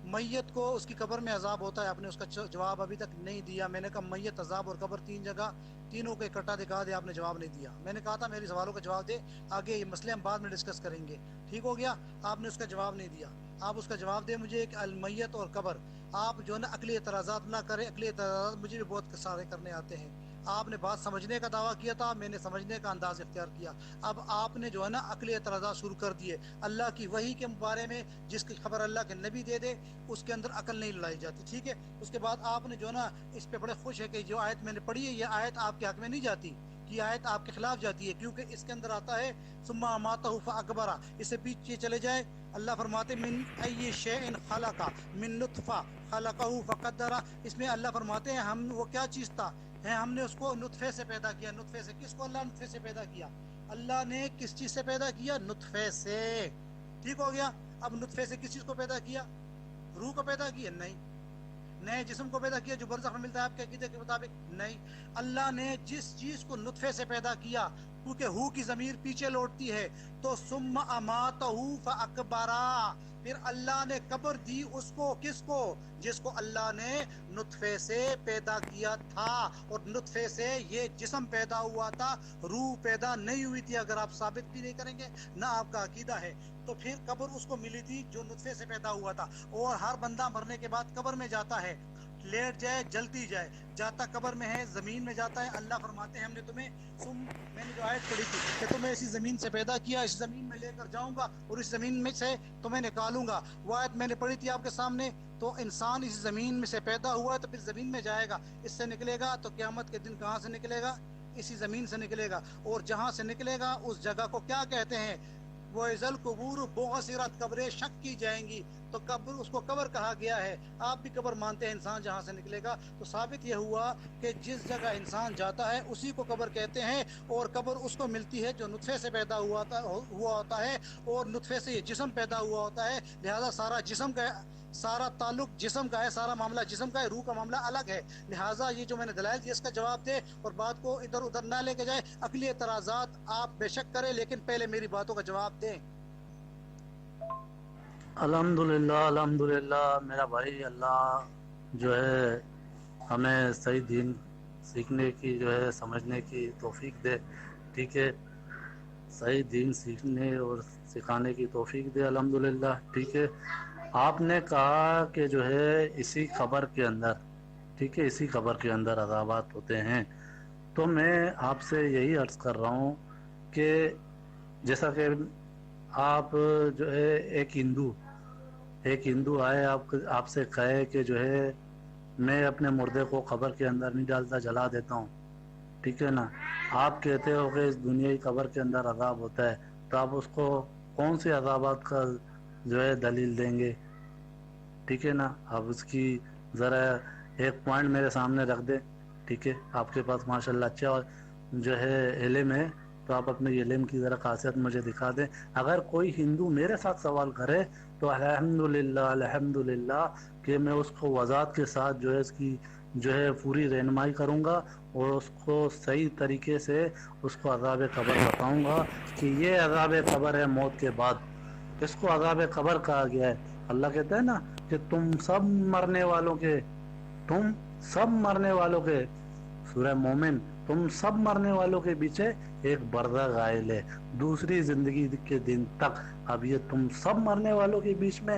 میت کو اس کی قبر میں عذاب ہوتا ہے. آپ نے اس کا جواب ابھی تک نہیں دیا. میں نے کہا میت, عذاب اور قبر تین جگہ, تینوں کو اکٹھا دکھا دے. آپ نے جواب نہیں دیا. میں نے کہا تھا میری سوالوں کا جواب دے, آگے یہ مسئلے ہم بعد میں ڈسکس کریں گے. ٹھیک ہو گیا. آپ نے اس کا جواب نہیں دیا. آپ اس کا جواب دیں مجھے کہ المیت اور قبر. آپ جو ہے نا عقلی اعتراضات نہ کریں. عقلی اعتراضات مجھے بھی بہت سارے کرنے آتے ہیں. آپ نے بات سمجھنے کا دعویٰ کیا تھا, میں نے سمجھنے کا انداز اختیار کیا. اب آپ نے جو ہے نا عقلی اعتراضات شروع کر دیے. اللہ کی وحی کے بارے میں جس کی خبر اللہ کے نبی دے دے اس کے اندر عقل نہیں لائی جاتی. ٹھیک ہے. اس کے بعد آپ نے جو ہے نا اس پہ بڑے خوش ہے کہ جو آیت میں نے پڑھی ہے یہ آیت آپ کے حق میں نہیں جاتی, یہ آیت آپ کے خلاف جاتی ہے, کیونکہ اس کے اندر آتا ہے ثم اماتہ فاکبرہ. اس سے پیچھے چلے جائے, اللہ فرماتے من ای شیء خلق من نطفہ خلقہ فقدرہ. اس میں اللہ فرماتے ہیں ہم وہ کیا چیز تھا ہے, ہم نے اس کو نطفے سے پیدا کیا. نطفے سے کس کو اللہ نطفے سے پیدا کیا؟ اللہ نے کس چیز سے پیدا کیا؟ نطفے سے. ٹھیک ہو گیا. اب نطفے سے کس چیز کو پیدا کیا؟ روح کو پیدا کیا؟ نہیں. نئے جسم کو پیدا کیا جو برزخ میں ملتا ہے آپ کے عقیدے کے مطابق؟ نہیں. اللہ نے جس چیز کو نطفے سے پیدا کیا, کیونکہ ہو کی ضمیر پیچھے لوٹتی ہے, تو ثم اماتہ فاکبرہ, پھر اللہ نے قبر دی اس کو. کس کو؟ جس کو اللہ نے نطفے سے پیدا کیا تھا. اور نطفے سے یہ جسم پیدا ہوا تھا, روح پیدا نہیں ہوئی تھی. اگر آپ ثابت بھی نہیں کریں گے نہ آپ کا عقیدہ ہے, تو پھر قبر اس کو ملی تھی جو نطفے سے پیدا ہوا تھا. اور ہر بندہ مرنے کے بعد قبر میں جاتا ہے, لیٹ جائے جلتی جائے, جاتا قبر میں ہے, زمین میں جاتا ہے. اللہ فرماتے ہیں ہم نے تمہیں میں نے جو آیت پڑھی تھی کہ تمہیں اسی زمین سے پیدا کیا, اس زمین میں لے کر جاؤں گا اور اس زمین میں سے تمہیں نکالوں گا. وہ آیت میں نے پڑھی تھی آپ کے سامنے. تو انسان اس زمین میں سے پیدا ہوا ہے تو پھر زمین میں جائے گا, اس سے نکلے گا تو قیامت کے دن کہاں سے نکلے گا؟ اسی زمین سے نکلے گا. اور جہاں سے نکلے گا اس جگہ کو کیا کہتے ہیں؟ وہ ازل قبور بعثرت, قبریں شک کی جائیں گی. تو قبر, اس کو قبر کہا گیا ہے. آپ بھی قبر مانتے ہیں انسان جہاں سے نکلے گا. تو ثابت یہ ہوا کہ جس جگہ انسان جاتا ہے اسی کو قبر کہتے ہیں. اور قبر اس کو ملتی ہے جو نطفے سے پیدا ہوا ہوتا ہے, اور نطفے سے یہ جسم پیدا ہوا ہوتا ہے. لہذا سارا جسم کا, سارا تعلق جسم کا ہے, سارا معاملہ جسم کا ہے, روح کا معاملہ الگ ہے. لہٰذا یہ جو میں نے دلائل دیا اس کا جواب دے, اور بات کو ادھر ادھر نہ لے کے جائے. عقلی اعتراضات آپ بے شک کریں, لیکن پہلے میری باتوں کا جواب دیں. الحمدللہ الحمدللہ میرا بھائی, اللہ جو ہے ہمیں صحیح دین سیکھنے کی جو ہے سمجھنے کی توفیق دے. ٹھیک ہے, صحیح دین سیکھنے اور سکھانے کی توفیق دے. الحمدللہ. ٹھیک ہے. آپ نے کہا کہ جو ہے اسی قبر کے اندر, ٹھیک ہے, اسی قبر کے اندر عذابات ہوتے ہیں. تو میں آپ سے یہی عرض کر رہا ہوں کہ جیسا کہ آپ جو ہے ایک ہندو آئے آپ سے کہے کہ جو ہے میں اپنے مردے کو قبر کے اندر نہیں ڈالتا, جلا دیتا ہوں. ٹھیک ہے نا. آپ کہتے ہو کہ اس دنیائی قبر کے اندر عذاب ہوتا ہے, تو آپ اس کو کون سے عذابات کا جو ہے دلیل دیں گے؟ ٹھیک ہے نا. آپ اس کی ذرا ایک پوائنٹ میرے سامنے رکھ دیں. ٹھیک ہے. آپ کے پاس ماشاءاللہ اچھا جو ہے علم ہے, تو آپ اپنے علم کی ذرا خاصیت مجھے دکھا دیں. اگر کوئی ہندو میرے ساتھ سوال کرے تو الحمدللہ کہ میں اس کو وضاحت کے ساتھ جو ہے اس کی جو ہے پوری رہنمائی کروں گا, اور اس کو صحیح طریقے سے اس کو عذاب قبر بتاؤں گا کہ یہ عذاب قبر ہے موت کے بعد. اس کو عذاب قبر کہا گیا ہے. اللہ کہتا ہے نا کہ تم سب مرنے والوں کے سورہ مومن, تم سب مرنے والوں کے پیچھے ایک بردہ غائل ہے دوسری زندگی کے دن تک. اب یہ تم سب مرنے والوں کے بیچ میں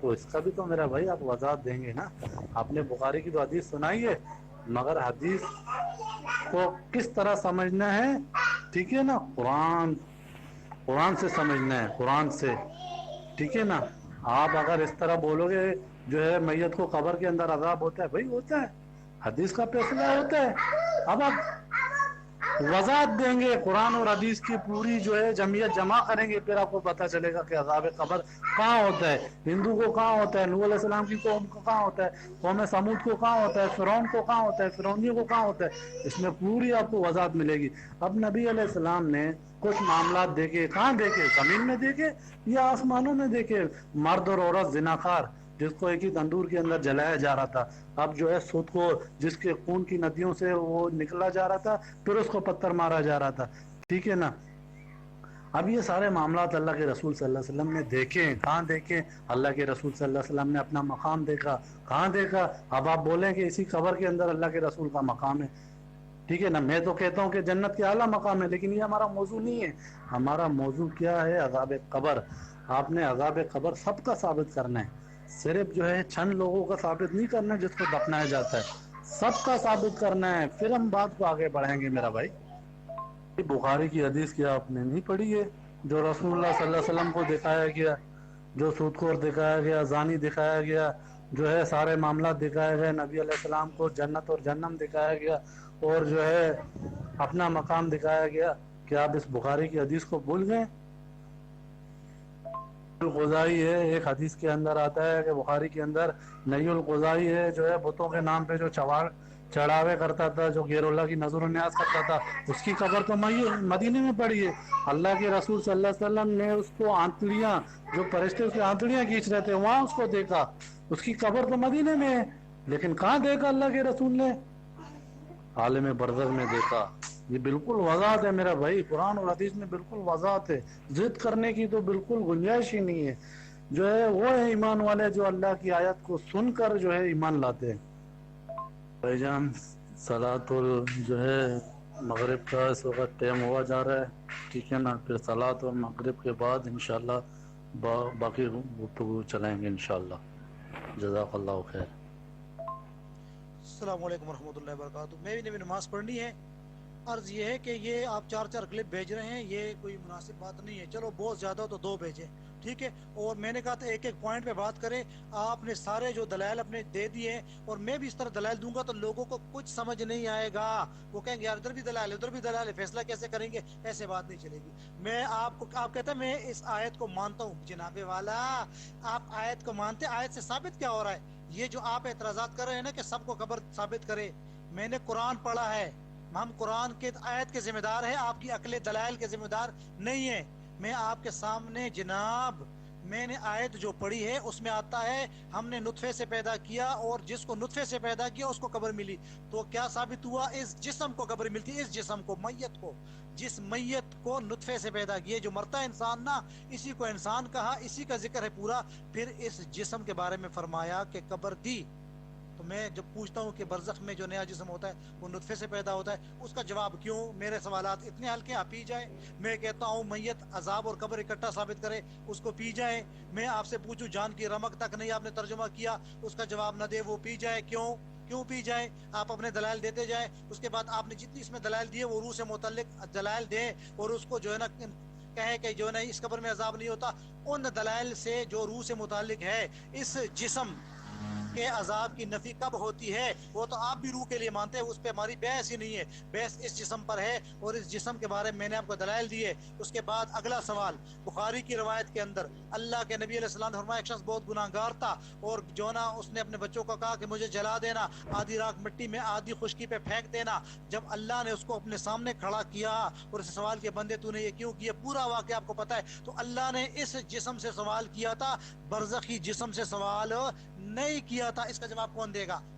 تو اس کا بھی تو میرا بھائی آپ وضاحت دیں گے نا. آپ نے بخاری کی تو حدیث سنائی ہے، مگر حدیث کو کس طرح سمجھنا ہے، ٹھیک ہے نا، قرآن سے سمجھنا ہے، قرآن سے، ٹھیک ہے نا. آپ اگر اس طرح بولو گے جو ہے میت کو قبر کے اندر عذاب ہوتا ہے، بھائی ہوتا ہے، حدیث کا فیصلہ ہوتا ہے. اب آپ وضاحت دیں گے قرآن اور حدیث کی پوری جو ہے جمعیت جمع کریں گے، پھر آپ کو پتہ چلے گا کہ عذاب قبر کہاں ہوتا ہے، ہندو کو کہاں ہوتا ہے، نوح علیہ السلام کی قوم کو کہاں ہوتا ہے، قوم سمود کو کہاں ہوتا ہے، فرعون کو کہاں ہوتا ہے، فرعونیوں کو کہاں ہوتا ہے. اس میں پوری آپ کو وضاحت ملے گی. اب نبی علیہ السلام نے کچھ معاملات دیکھے، کہاں دیکھے، زمین میں دیکھے یا آسمانوں میں دیکھے. مرد اور عورت زناخار جس کو ایک ہی تندور کے اندر جلایا جا رہا تھا، اب جو ہے سود کو جس کے خون کی ندیوں سے وہ نکلا جا رہا تھا، پھر اس کو پتھر مارا جا رہا تھا، ٹھیک ہے نا. اب یہ سارے معاملات اللہ کے رسول صلی اللہ علیہ وسلم نے دیکھے. کہاں دیکھے؟ اللہ کے رسول صلی اللہ علیہ وسلم نے اپنا مقام دیکھا. کہاں دیکھا؟ اب آپ بولیں کہ اسی قبر کے اندر اللہ کے رسول کا مقام ہے، ٹھیک ہے نا. میں تو کہتا ہوں کہ جنت کے اعلیٰ مقام ہے، لیکن یہ ہمارا موضوع نہیں ہے. ہمارا موضوع کیا ہے؟ عذاب قبر. آپ نے عذاب قبر سب کا ثابت کرنا ہے، صرف جو ہے چند لوگوں کا ثابت نہیں کرنا ہے جس کو دفنایا جاتا ہے، سب کا ثابت کرنا ہے، پھر ہم بات کو آگے بڑھائیں گے میرا بھائی. بخاری کی حدیث کیا آپ نے نہیں پڑھی ہے؟ جو رسول اللہ صلی اللہ علیہ وسلم کو دکھایا گیا، جو سودخور دکھایا گیا، زانی دکھایا گیا، جو ہے سارے معاملات دکھائے گئے، نبی علیہ السلام کو جنت اور جہنم دکھایا گیا، اور جو ہے اپنا مقام دکھایا گیا. کہ آپ اس بخاری کی حدیث کو بھول گئے؟ القضائی ہے، ایک حدیث کے اندر آتا ہے کہ بخاری کے اندر نئی القضائی ہے جو ہے بتوں کے نام پہ جو چڑھاوے کرتا تھا، جو غیر اللہ کی نظر و نیاز کرتا تھا، اس کی قبر تو مدینے میں پڑی ہے. اللہ کے رسول صلی اللہ علیہ وسلم نے اس کو آنتڑیاں، جو فرشتے اس کی آنتڑیاں کھینچ رہے تھے، وہاں اس کو دیکھا. اس کی قبر تو مدینے میں ہے، لیکن کہاں دیکھا اللہ کے رسول نے؟ عالم برزخ میں دیکھا. یہ بالکل وضاحت ہے میرا بھائی، قرآن اور حدیث میں بالکل وضاحت ہے. ضد کرنے کی تو بالکل گنجائش ہی نہیں ہے. جو ہے وہ ہے ایمان والے جو اللہ کی آیت کو سن کر جو ہے ایمان لاتے ہیں. بھائی جان صلاۃ جو ہے مغرب کا اس وقت ٹائم ہوا جا رہا ہے، ٹھیک ہے نا. پھر صلاۃ اور مغرب کے بعد انشاءاللہ باقی گفتگو چلائیں گے انشاءاللہ. جزاک اللہ خیر. السلام علیکم ورحمۃ اللہ وبرکاتہ. میں بھی نماز پڑھنی ہے. عرض یہ ہے کہ یہ آپ 4 کلپ بھیج رہے ہیں، یہ کوئی مناسب بات نہیں ہے. چلو بہت زیادہ ہو تو 2 بھیجیں، ٹھیک ہے. اور میں نے کہا تھا ایک پوائنٹ پہ بات کریں. آپ نے سارے جو دلائل اپنے دے دیے، اور میں بھی اس طرح دلائل دوں گا تو لوگوں کو کچھ سمجھ نہیں آئے گا. وہ کہیں گے یار ادھر بھی دلائل ادھر بھی دلائل، فیصلہ کیسے کریں گے؟ ایسے بات نہیں چلے گی. میں آپ کہتے ہیں میں اس آیت کو مانتا ہوں. جناب والا آپ آیت کو مانتے، آیت سے ثابت کیا ہو رہا ہے؟ یہ جو آپ اعتراضات کر رہے ہیں نا کہ سب کو قبر ثابت کرے، میں نے قرآن پڑھا ہے. ہم قرآن کے آیت کے ذمہ دار ہیں، آپ کی عقل دلائل کے ذمہ دار نہیں ہیں. میں آپ کے سامنے جناب، میں نے آیت جو پڑھی ہے اس میں آتا ہے ہم نے نطفے سے پیدا کیا، اور جس کو نطفے سے پیدا کیا اس کو قبر ملی. تو کیا ثابت ہوا؟ اس جسم کو قبر ملتی، اس جسم کو، میت کو، جس میت کو نطفے سے پیدا کیا، جو مرتا ہے انسان نا، اسی کو انسان کہا، اسی کا ذکر ہے پورا. پھر اس جسم کے بارے میں فرمایا کہ قبر دی. تو میں جب پوچھتا ہوں کہ برزخ میں جو نیا جسم ہوتا ہے وہ نطفے سے پیدا ہوتا ہے، اس کا جواب کیوں؟ میرے سوالات اتنے ہلکے، آپ پی جائیں. میں کہتا ہوں میت عذاب اور قبر اکٹھا ثابت کرے، اس کو پی جائیں. میں آپ سے پوچھوں جان کی رمق تک نہیں آپ نے ترجمہ کیا، اس کا جواب نہ دے، وہ پی جائے. کیوں پی جائیں؟ آپ اپنے دلائل دیتے جائیں. اس کے بعد آپ نے جتنی اس میں دلائل دیے وہ روح سے متعلق دلائل دیں، اور اس کو جو ہے نا کہیں کہ جو ہے نا اس قبر میں عذاب نہیں ہوتا. ان دلائل سے جو روح سے متعلق ہے، اس جسم کے عذاب کی نفی کب ہوتی ہے؟ وہ تو آپ بھی روح کے لیے مانتے ہیں، اس پہ ہماری بحث ہی نہیں ہے. بحث اس جسم پر ہے، اور اس جسم کے بارے میں نے آپ کو دلائل دیے. اس کے بعد اگلا سوال، بخاری کی روایت کے اندر اللہ کے نبی علیہ السلام نے فرمایا ایک شخص بہت گناہگار تھا، اور جو نا اس نے اپنے بچوں کو کہا کہ مجھے جلا دینا، آدھی راکھ مٹی میں آدھی خشکی پہ پھینک دینا. جب اللہ نے اس کو اپنے سامنے کھڑا کیا اور اس سوال کے بندے تو نے یہ کیوں کیا، پورا واقعہ آپ کو پتا ہے. تو اللہ نے اس جسم سے سوال کیا تھا، برزخی جسم سے سوال نہیں کیا تھا. اس کا جواب کون دے گا؟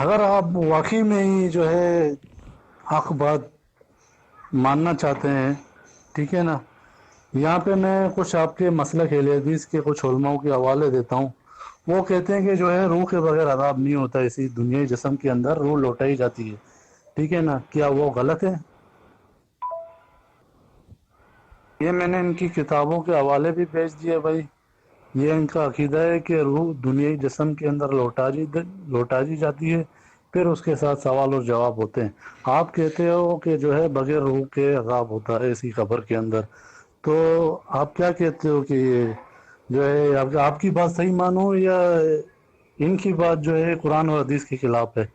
اگر آپ واقعی میں ہی جو ہے حق بات ماننا چاہتے ہیں، ٹھیک ہے نا، یہاں پہ میں کچھ آپ کے مسلک اہل حدیث کے کچھ علماء کے حوالے دیتا ہوں. وہ کہتے ہیں کہ جو ہے روح کے بغیر عذاب نہیں ہوتا اسی دنیا جسم کے اندر، روح لوٹائی جاتی ہے، ٹھیک ہے نا. کیا وہ غلط ہے؟ یہ میں نے ان کی کتابوں کے حوالے بھی بھیج دیے بھائی. یہ ان کا عقیدہ ہے کہ روح دنیائی جسم کے اندر لوٹا دی جاتی ہے، پھر اس کے ساتھ سوال اور جواب ہوتے ہیں. آپ کہتے ہو کہ جو ہے بغیر روح کے عذاب ہوتا ہے اسی قبر کے اندر، تو آپ کیا کہتے ہو کہ یہ جو ہے آپ کی بات صحیح مانو یا ان کی بات جو ہے قرآن اور حدیث کے خلاف ہے؟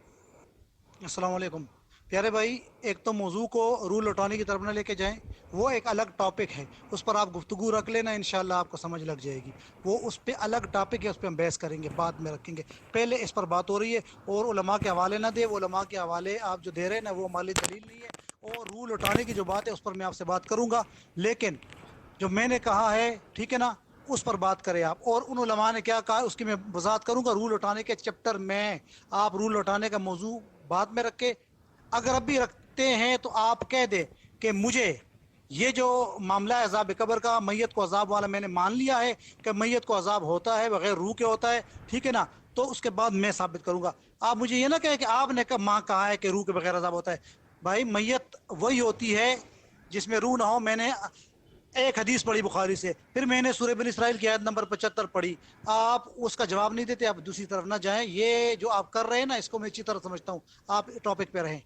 السلام علیکم پیارے بھائی. ایک تو موضوع کو روح لوٹانے کی طرف نہ لے کے جائیں، وہ ایک الگ ٹاپک ہے، اس پر آپ گفتگو رکھ لینا، انشاءاللہ آپ کو سمجھ لگ جائے گی. وہ اس پہ الگ ٹاپک ہے، اس پہ ہم بحث کریں گے، بعد میں رکھیں گے. پہلے اس پر بات ہو رہی ہے، اور علماء کے حوالے نہ دے. وہ علماء کے حوالے آپ جو دے رہے ہیں نا وہ مالی دلیل نہیں ہے. اور روح لوٹانے کی جو بات ہے اس پر میں آپ سے بات کروں گا، لیکن جو میں نے کہا ہے ٹھیک ہے نا اس پر بات کریں آپ. اور ان علماء نے کیا کہا اس کی میں وضاحت کروں گا روح لوٹانے کے چیپٹر میں. آپ روح لوٹانے کا موضوع بعد میں رکھے، اگر اب بھی رکھتے ہیں تو آپ کہہ دیں کہ مجھے یہ جو معاملہ ہے عذاب قبر کا، میت کو عذاب والا، میں نے مان لیا ہے کہ میت کو عذاب ہوتا ہے بغیر روح کے ہوتا ہے، ٹھیک ہے نا. تو اس کے بعد میں ثابت کروں گا. آپ مجھے یہ نہ کہیں کہ آپ نے ماں کہا ہے کہ روح کے بغیر عذاب ہوتا ہے. بھائی میت وہی ہوتی ہے جس میں روح نہ ہو. میں نے ایک حدیث پڑھی بخاری سے، پھر میں نے سورہ بنی اسرائیل کی آیت نمبر 75 پڑھی. آپ اس کا جواب نہیں دیتے، آپ دوسری طرف نہ جائیں. یہ جو آپ کر رہے ہیں نا اس کو میں اچھی طرح سمجھتا ہوں. آپ ٹاپک پہ رہیں.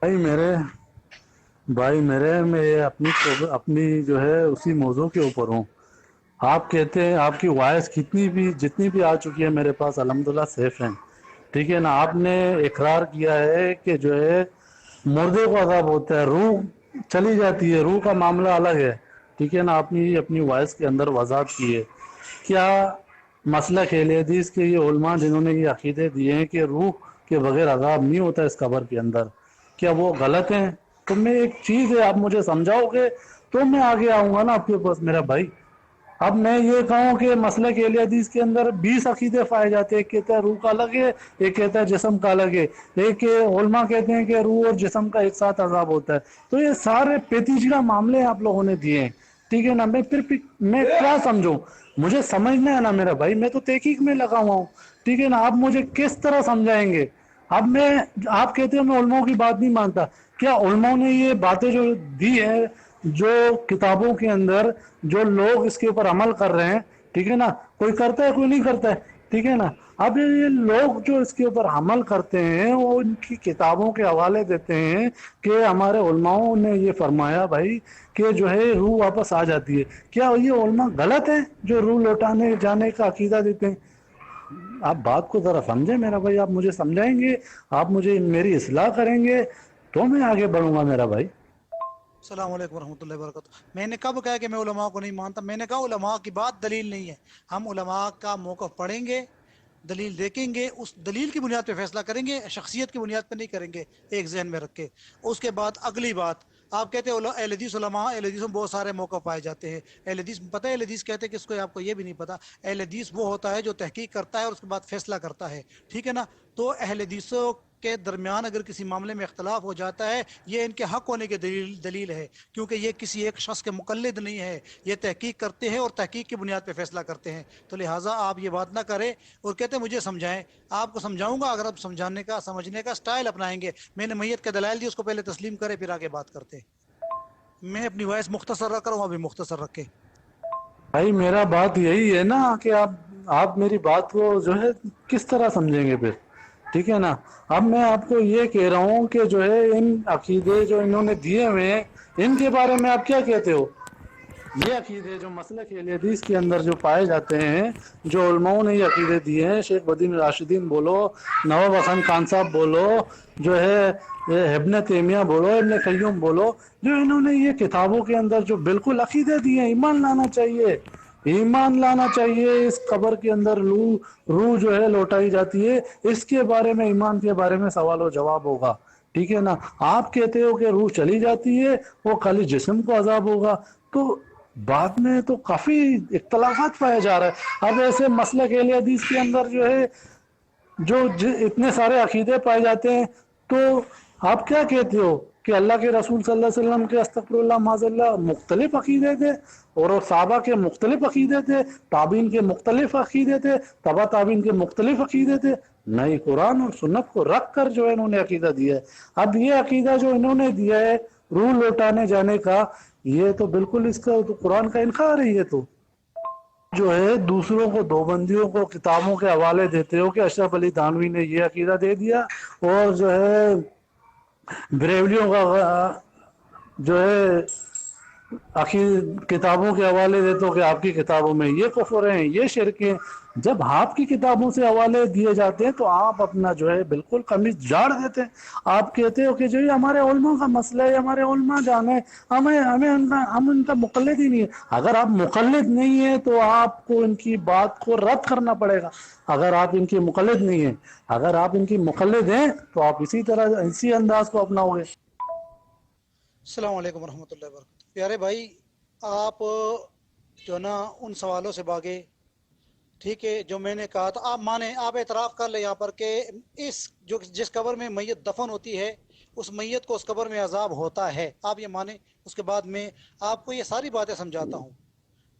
بھائی میرے میں اپنی جو ہے اسی موضوع کے اوپر ہوں. آپ کہتے ہیں آپ کی وائس جتنی بھی آ چکی ہے میرے پاس الحمدللہ سیف ہیں، ٹھیک ہے نا. آپ نے اقرار کیا ہے کہ جو ہے مردے کو عذاب ہوتا ہے، روح چلی جاتی ہے، روح کا معاملہ الگ ہے، ٹھیک ہے نا. آپ نے اپنی وائس کے اندر وضاحت کی ہے. کیا مسلک اہل حدیث کے یہ علماء جنہوں نے یہ عقیدے دیے ہیں کہ روح کے بغیر عذاب نہیں ہوتا اس قبر کے اندر، کیا وہ غلط ہیں؟ تو میں ایک چیز ہے، آپ مجھے سمجھاؤ گے تو میں آگے آؤں گا نا آپ کے پاس میرا بھائی. اب میں یہ کہوں کہ مسلک اہل حدیث کے اندر 20 عقیدے پائے جاتے ہیں. ایک کہتا ہے روح کا الگ ہے، ایک کہتا ہے جسم کا الگ ہے، ایک علماء کہتے ہیں کہ روح اور جسم کا ایک ساتھ عذاب ہوتا ہے. تو یہ سارے پیچیدہ معاملے آپ لوگوں نے دیے ہیں، ٹھیک ہے نا. میں کیا سمجھوں؟ مجھے سمجھنا ہے نا میرا بھائی، میں تو تحقیق میں لگا ہوا ہوں، ٹھیک ہے نا. آپ مجھے کس طرح سمجھائیں گے؟ اب آپ کہتے ہیں میں علماء کی بات نہیں مانتا. کیا علماء نے یہ باتیں جو دی ہیں، جو کتابوں کے اندر جو لوگ اس کے اوپر عمل کر رہے ہیں، ٹھیک ہے نا، کوئی کرتا ہے کوئی نہیں کرتا ہے، ٹھیک ہے نا. اب یہ لوگ جو اس کے اوپر عمل کرتے ہیں وہ ان کی کتابوں کے حوالے دیتے ہیں کہ ہمارے علماؤں نے یہ فرمایا بھائی کہ جو ہے روح واپس آ جاتی ہے. کیا یہ علماء غلط ہیں جو روح لوٹانے جانے کا عقیدہ دیتے ہیں؟ آپ بات کو ذرا سمجھیں میرا بھائی. آپ مجھے سمجھائیں گے، آپ مجھے میری اصلاح کریں گے تو میں آگے بڑھوں گا میرا بھائی. السلام علیکم ورحمۃ اللہ وبرکاتہ. میں نے کب کہا کہ میں علماء کو نہیں مانتا؟ میں نے کہا علماء کی بات دلیل نہیں ہے. ہم علماء کا موقف پڑھیں گے، دلیل دیکھیں گے، اس دلیل کی بنیاد پہ فیصلہ کریں گے، شخصیت کی بنیاد پہ نہیں کریں گے. ایک ذہن میں رکھ کے اس کے بعد اگلی بات، آپ کہتے ہیں اہل حدیث علماء، اہل حدیث میں بہت سارے موقف پائے جاتے ہیں. اہل حدیث پتہ ہے اہل حدیث کہتے ہیں کس کو؟ آپ کو یہ بھی نہیں پتا. اہل حدیث وہ ہوتا ہے جو تحقیق کرتا ہے اور اس کے بعد فیصلہ کرتا ہے، ٹھیک ہے نا. تو اہل حدیثوں کے درمیان اگر کسی معاملے میں اختلاف ہو جاتا ہے، یہ ان کے حق ہونے کی دلیل ہے، کیونکہ یہ کسی ایک شخص کے مقلد نہیں ہے، یہ تحقیق کرتے ہیں اور تحقیق کی بنیاد پہ فیصلہ کرتے ہیں. تو لہٰذا آپ یہ بات نہ کریں اور کہتے ہیں مجھے سمجھائیں. آپ کو سمجھاؤں گا اگر آپ سمجھنے کا سٹائل اپنائیں گے. میں نے میت کے دلائل دی، اس کو پہلے تسلیم کرے پھر آگے بات کرتے. میں اپنی وائس مختصر رکھ رہا ہوں، ابھی مختصر رکھے. بھائی میرا بات یہی ہے نا کہ آپ میری بات کو جو ہے کس طرح سمجھیں گے پھر، ٹھیک ہے نا. اب میں آپ کو یہ کہہ رہا ہوں کہ جو ہے ان عقیدے جو انہوں نے دیے ہوئے ہیں ان کے بارے میں آپ کیا کہتے ہو؟ یہ عقیدے جو مسلک اہل حدیث کے اندر جو پائے جاتے ہیں، جو علماؤں نے یہ عقیدے دیے ہیں، شیخ بدین راشدین بولو، نواب حسن خان صاحب بولو، جو ہے ابن تیمیہ بولو، ابن قیم بولو، جو انہوں نے یہ کتابوں کے اندر جو بالکل عقیدے دیے ہیں، ایمان لانا چاہیے، ایمان لانا چاہیے. اس قبر کے اندر روح جو ہے لوٹائی جاتی ہے، اس کے بارے میں، ایمان کے بارے میں سوال و جواب ہوگا، ٹھیک ہے نا. آپ کہتے ہو کہ روح چلی جاتی ہے، وہ خالی جسم کو عذاب ہوگا. تو بعد میں تو کافی اختلافات پایا جا رہا ہے. اب ایسے مسلک اہل حدیث کے اندر جو ہے جو اتنے سارے عقیدے پائے جاتے ہیں، تو آپ کیا کہتے ہو کہ اللہ کے رسول صلی اللہ علیہ وسلم کے استغفر اللہ معاذ اللہ مختلف عقیدے تھے، اور صحابہ کے مختلف عقیدے تھے، تابعین کے مختلف عقیدے تھے، تبا تابعین کے مختلف عقیدے تھے؟ نہیں، قرآن اور سنت کو رکھ کر جو ہے انہوں نے عقیدہ دیا ہے۔ اب یہ عقیدہ جو انہوں نے دیا ہے روح لوٹانے جانے کا، یہ تو بالکل اس کا تو قرآن کا انکار ہے۔ یہ تو جو ہے دوسروں کو، دیوبندیوں کو کتابوں کے حوالے دیتے ہو کہ اشرف علی تھانوی نے یہ عقیدہ دے دیا، اور جو ہے بریلویوں کا جو ہے کتابوں کے حوالے دیتے ہو کہ آپ کی کتابوں میں یہ کفر ہیں، یہ شرک ہیں۔ جب آپ کی کتابوں سے حوالے دیے جاتے ہیں تو آپ اپنا جو ہے بالکل قمیص جھاڑ دیتے ہیں۔ آپ کہتے ہو کہ جو یہ ہمارے علماء کا مسئلہ ہے، ہمارے علماء جانے، ہم ان کا مقلد ہی نہیں ہے۔ اگر آپ مقلد نہیں ہیں تو آپ کو ان کی بات کو رد کرنا پڑے گا۔ اگر آپ ان کی مقلد نہیں ہیں، اگر آپ ان کی مقلد ہیں تو آپ اسی طرح اسی انداز کو اپناؤ گے۔ السلام علیکم ورحمۃ اللہ وبرکاتہ۔ پیارے بھائی، آپ جو نا ان سوالوں سے بھاگے، ٹھیک ہے، جو میں نے کہا تھا آپ مانیں، آپ اعتراف کر لیں یہاں پر کہ جس قبر میں میت دفن ہوتی ہے اس میت کو اس قبر میں عذاب ہوتا ہے، آپ یہ مانیں۔ اس کے بعد میں آپ کو یہ ساری باتیں سمجھاتا ہوں،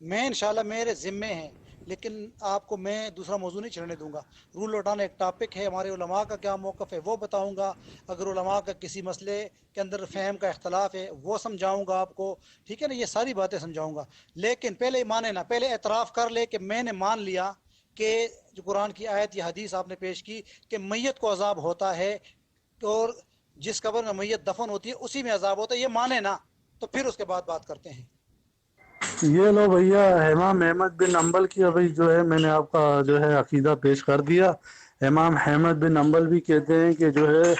میں انشاءاللہ میرے ذمے ہیں، لیکن آپ کو میں دوسرا موضوع نہیں چھڑنے دوں گا۔ روح لوٹانا ایک ٹاپک ہے، ہمارے علماء کا کیا موقف ہے وہ بتاؤں گا، اگر علماء کا کسی مسئلے کے اندر فہم کا اختلاف ہے وہ سمجھاؤں گا آپ کو، ٹھیک ہے نا، یہ ساری باتیں سمجھاؤں گا۔ لیکن پہلے مانے نا، پہلے اعتراف کر لے کہ میں نے مان لیا کہ جو قرآن کی آیت یا حدیث آپ نے پیش کی کہ میت کو عذاب ہوتا ہے، اور جس قبر میں میت دفن ہوتی ہے اسی میں عذاب ہوتا ہے، یہ مانے نا، تو پھر اس کے بعد بات کرتے ہیں۔ یہ لو بھیا، امام احمد بن حنبل کی ابھی جو ہے میں نے آپ کا جو ہے عقیدہ پیش کر دیا۔ امام احمد بن حنبل بھی کہتے ہیں کہ جو ہے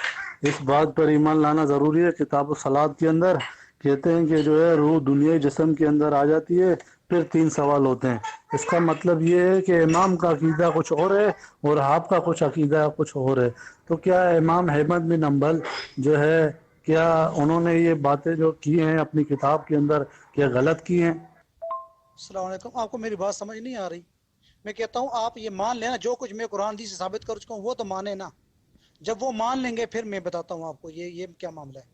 اس بات پر ایمان لانا ضروری ہے۔ کتاب الصلاۃ کے اندر کہتے ہیں کہ جو ہے روح دنیا جسم کے اندر آ جاتی ہے، پھر 3 سوال ہوتے ہیں۔ اس کا مطلب یہ ہے کہ امام کا عقیدہ کچھ اور ہے اور آپ کا کچھ عقیدہ کچھ اور ہے۔ تو کیا امام احمد بن حنبل جو ہے، کیا انہوں نے یہ باتیں جو کی ہیں اپنی کتاب کے اندر کیا غلط کی ہیں؟ السلام علیکم، آپ کو میری بات سمجھ نہیں آ رہی؟ میں کہتا ہوں آپ یہ مان لینا، جو کچھ میں قرآن حدیث سے ثابت کر چکا ہوں وہ تو مانے نا۔ جب وہ مان لیں گے پھر میں بتاتا ہوں آپ کو یہ کیا معاملہ ہے،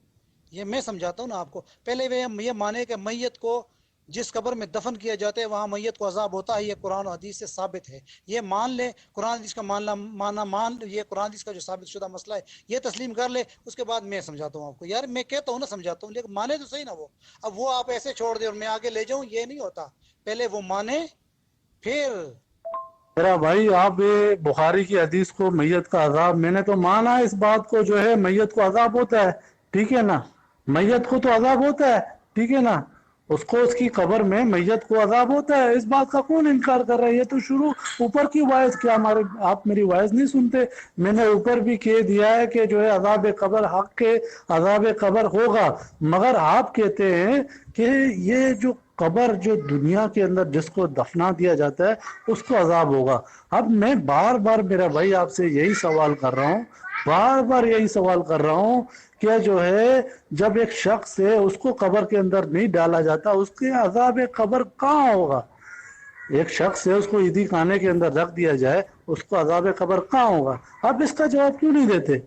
یہ میں سمجھاتا ہوں نا آپ کو۔ پہلے یہ مانے کہ میت کو جس قبر میں دفن کیا جاتا ہے وہاں میت کو عذاب ہوتا ہے، یہ قرآن و حدیث سے ثابت ہے، یہ مان لے۔ قرآن حدیث کا یہ قرآن حدیث کا جو ثابت شدہ مسئلہ ہے یہ تسلیم کر لے، اس کے بعد میں سمجھاتا ہوں آپ کو۔ یار میں کہتا ہوں نا سمجھاتا ہوں، لیکن مانے تو صحیح نا وہ۔ اب وہ آپ ایسے چھوڑ دیں اور میں آگے لے جاؤں، یہ نہیں ہوتا، پہلے وہ مانے پھر۔ میرا بھائی، آپ بخاری کی حدیث کو میت کا عذاب، میں نے تو مانا اس بات کو جو ہے میت کو عذاب ہوتا ہے، ٹھیک ہے نا، میت کو تو عذاب ہوتا ہے، ٹھیک ہے نا، اس کو اس کی قبر میں میت کو عذاب ہوتا ہے، اس بات کا کون انکار کر رہا ہے؟ یہ تو شروع اوپر کی وائز، کیا آپ میری وائز نہیں سنتے؟ میں نے اوپر بھی کہہ دیا ہے کہ جو ہے عذاب قبر حق کے عذاب قبر ہوگا، مگر آپ کہتے ہیں کہ یہ جو قبر جو دنیا کے اندر جس کو دفنا دیا جاتا ہے اس کو عذاب ہوگا۔ اب میں بار بار میرا بھائی آپ سے یہی سوال کر رہا ہوں، بار بار یہی سوال کر رہا ہوں کہ جو ہے جب ایک شخص ہے اس کو قبر کے اندر نہیں ڈالا جاتا، اس کے عذاب قبر کہاں ہوگا؟ ایک شخص ہے اس کو عیدی خانے کے اندر رکھ دیا جائے، اس کو عذاب قبر کہاں ہوگا؟ آپ اس کا جواب کیوں نہیں دیتے؟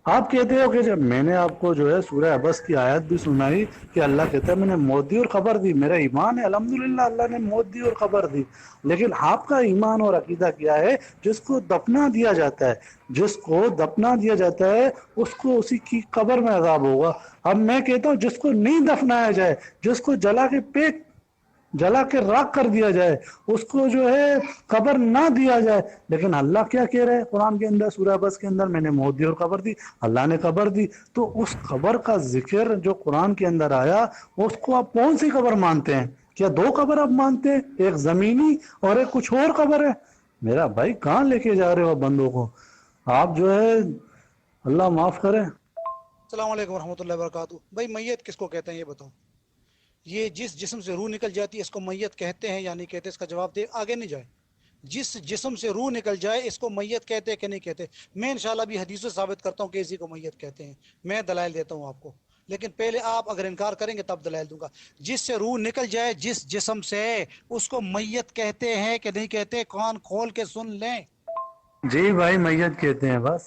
آپ کہتے ہو کہ جب میں نے آپ کو جو ہے سورہ عبس کی آیت بھی سنائی کہ اللہ کہتا ہے میں نے موت دی اور خبر دی، میرا ایمان ہے الحمدللہ اللہ نے موت دی اور خبر دی، لیکن آپ کا ایمان اور عقیدہ کیا ہے؟ جس کو دفنا دیا جاتا ہے، جس کو دفنا دیا جاتا ہے اس کو اسی کی قبر میں عذاب ہوگا۔ اب میں کہتا ہوں جس کو نہیں دفنایا جائے، جس کو جلا کے راکھ کر دیا جائے، اس کو جو ہے قبر نہ دیا جائے، لیکن اللہ کیا کہہ رہے ہیں قرآن کے اندر سورہ بس کے اندر؟ میں نے موت دی اور قبر دی، اللہ نے قبر دی۔ تو اس قبر کا ذکر جو قرآن کے اندر آیا اس کو آپ کون سی قبر مانتے ہیں؟ کیا 2 قبر آپ مانتے ہیں، ایک زمینی اور ایک کچھ اور قبر ہے؟ میرا بھائی کہاں لے کے جا رہے ہو بندوں کو آپ؟ جو ہے اللہ معاف کرے۔ السلام علیکم ورحمۃ اللہ وبرکاتہ۔ بھائی میت کس کو کہتے ہیں یہ بتاؤ؟ یہ جس جسم سے روح نکل جاتی ہے اس کو میت کہتے ہیں یا نہیں کہتے؟ اس کا جواب دے، آگے نہیں جائے۔ جس جسم سے روح نکل جائے اس کو میت کہتے ہیں کہ نہیں کہتے؟ میں انشاءاللہ بھی حدیثوں سے ثابت کرتا ہوں کہ اسی کو میت کہتے ہیں، میں دلائل دیتا ہوں آپ کو، لیکن پہلے آپ اگر انکار کریں گے تب دلائل دوں گا۔ جس سے روح نکل جائے جس جسم سے، اس کو میت کہتے ہیں کہ نہیں کہتے؟ کان کھول کے سن لیں، جی بھائی میت کہتے ہیں، بس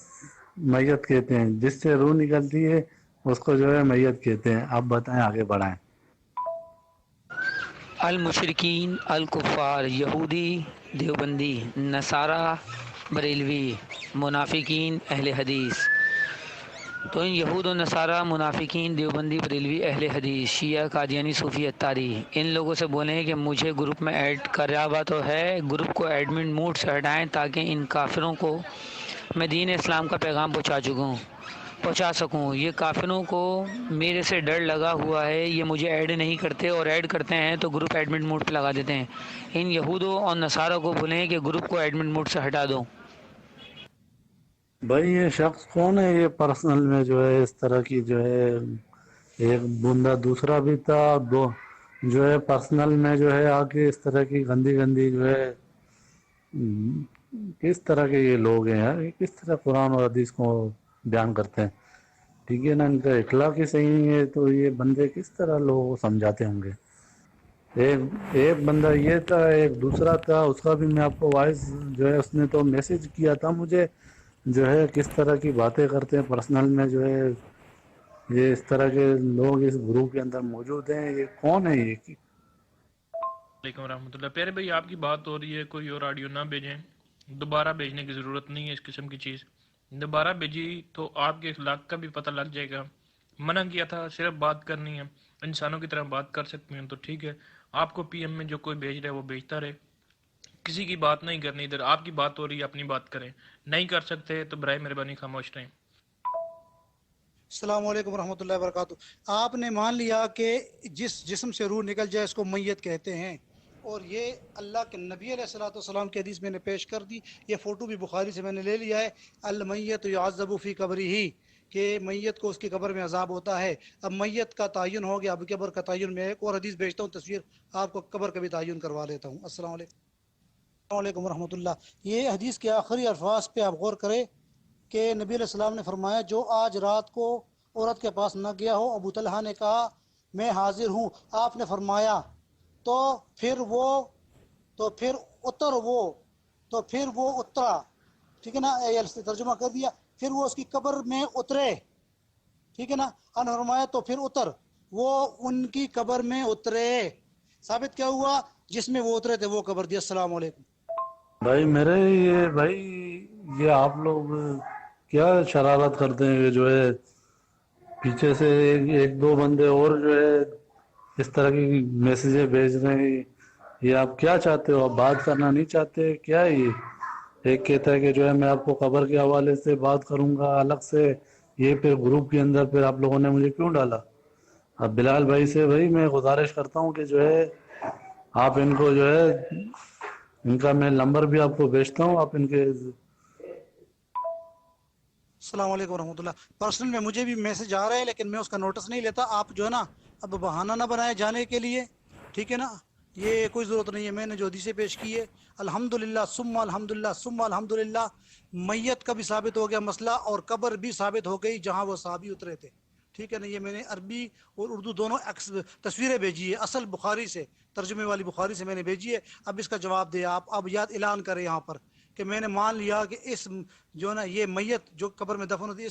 میت کہتے ہیں، جس سے روح نکلتی ہے اس کو جو ہے میت کہتے ہیں. آپ بتائیں، آگے بڑھائیں. المشرکین، الکفار، یہودی، دیوبندی، نصارہ، بریلوی، منافقین، اہل حدیث. تو ان یہود و نصارہ، منافقین، دیوبندی، بریلوی، اہل حدیث، شیعہ، قادیانی، صوفی، اتاری، ان لوگوں سے بولیں کہ مجھے گروپ میں ایڈ کرا ہوا تو ہے، گروپ کو ایڈمن موڈ سے ہٹائیں تاکہ ان کافروں کو میں دین اسلام کا پیغام پہنچا سکوں. یہ کافروں کو میرے سے ڈر لگا ہوا ہے، یہ مجھے ایڈ نہیں کرتے، اور ایڈ کرتے ہیں تو گروپ ایڈمن موڈ پہ لگا دیتے ہیں. ان یہودوں اور نصاروں کو بولیں کہ گروپ کو ایڈمن موڈ سے ہٹا دو. بھائی یہ شخص کون ہے؟ یہ پرسنل میں جو ہے اس طرح کی جو ہے ایک بندہ دوسرا بھی تھا، دو جو ہے پرسنل میں جو ہے آ کے اس طرح کی گندی گندی جو ہے کس طرح کے یہ لوگ ہیں یار، یہ کس طرح قرآن اور حدیث کو بیان کرتے ہیں. ٹھیک ہے نا، ان کا اخلاق ہی صحیح نہیں ہے تو یہ بندے کس طرح لوگوں کو سمجھاتے ہوں گے. ایک بندہ یہ تھا، ایک دوسرا تھا، اس کا بھی میں آپ کو وائس جو ہے اس نے تو میسج کیا تھا مجھے، جو ہے کس طرح کی باتیں کرتے ہیں پرسنل میں. جو ہے یہ اس طرح کے لوگ اس گروپ کے اندر موجود ہیں. یہ کون ہے یہ؟ علیکم ورحمۃ اللہ. پیارے بھائی آپ کی بات ہو رہی ہے، کوئی اور آڈیو نہ بھیجیں، دوبارہ بھیجنے کی ضرورت نہیں ہے. اس قسم کی چیز دوبارہ بھیجی تو آپ کے اخلاق کا بھی پتہ لگ جائے گا. منع کیا تھا صرف بات کرنی ہے، انسانوں کی طرح بات کر سکتے ہیں تو ٹھیک ہے. آپ کو پی ایم میں جو کوئی بھیج رہا ہے وہ بھیجتا رہے، کسی کی بات نہیں کرنی. ادھر آپ کی بات ہو رہی ہے، اپنی بات کریں. نہیں کر سکتے تو برائے مہربانی خاموش رہیں. السلام علیکم ورحمۃ اللہ وبرکاتہ. آپ نے مان لیا کہ جس جسم سے روح نکل جائے اس کو میت کہتے ہیں، اور یہ اللہ کے نبی علیہ الصلوۃ والسلام کی حدیث میں نے پیش کر دی. یہ فوٹو بھی بخاری سے میں نے لے لیا ہے. المیت یعذب فی قبرہ، کہ میت کو اس کی قبر میں عذاب ہوتا ہے. اب میت کا تعین ہو گیا، اب قبر کا تعین میں ایک اور حدیث بھیجتا ہوں، تصویر آپ کو قبر کا بھی تعین کروا لیتا ہوں. السلام علیکم ورحمۃ اللہ. یہ حدیث کے آخری الفاظ پہ آپ غور کریں کہ نبی علیہ السلام نے فرمایا جو آج رات کو عورت کے پاس نہ گیا ہو. ابو طلحہ نے کہا میں حاضر ہوں. آپ نے فرمایا تو پھر وہ اترا. ٹھیک ہے نا، ترجمہ کر دیا. پھر وہ اس کی قبر میں اترے. ٹھیک ہے نا، ان فرمایا تو پھر وہ ان کی قبر میں اترے. ثابت کیا ہوا؟ جس میں وہ اترے تھے وہ قبر دی. السلام علیکم. بھائی یہ آپ لوگ کیا شرارت کرتے ہیں کہ جو ہے پیچھے سے ایک دو بندے اور جو ہے اس طرح کی میسیجیں بھیج رہے ہیں. یہ آپ کیا چاہتے ہو؟ آپ بات کرنا نہیں چاہتے کیا؟ یہ ایک کہتا ہے کہ جو ہے میں آپ کو خبر کے حوالے سے بات کروں گا الگ سے. یہ پھر گروپ کے اندر پھر آپ لوگوں نے مجھے کیوں ڈالا؟ اب بلال بھائی سے بھائی میں گزارش کرتا ہوں کہ جو ہے آپ ان کو جو ہے ان کا میں نمبر بھی آپ کو بھیجتا ہوں. آپ ان کے السلام علیکم ورحمۃ اللہ. پرسنل میں مجھے بھی میسج آ رہا ہے لیکن میں اس کا نوٹس نہیں لیتا. آپ جو ہے نا اب بہانہ نہ بنائے جانے کے لیے. ٹھیک ہے نا، یہ کوئی ضرورت نہیں ہے. میں نے جو حدیثیں پیش کی ہے الحمدللہ ثم الحمدللہ ثم الحمدللہ، میت کا بھی ثابت ہو گیا مسئلہ اور قبر بھی ثابت ہو گئی جہاں وہ صحابی اترے تھے. ٹھیک ہے نا، یہ میں نے عربی اور اردو دونوں تصویریں بھیجی ہے، اصل بخاری سے، ترجمے والی بخاری سے میں نے بھیجی ہے. اب اس کا جواب دے آپ. اب یاد اعلان کریں یہاں پر کہ میں نے مان لیا کہ اس جو نا یہ میت جو قبر میں دفن ہوتی ہے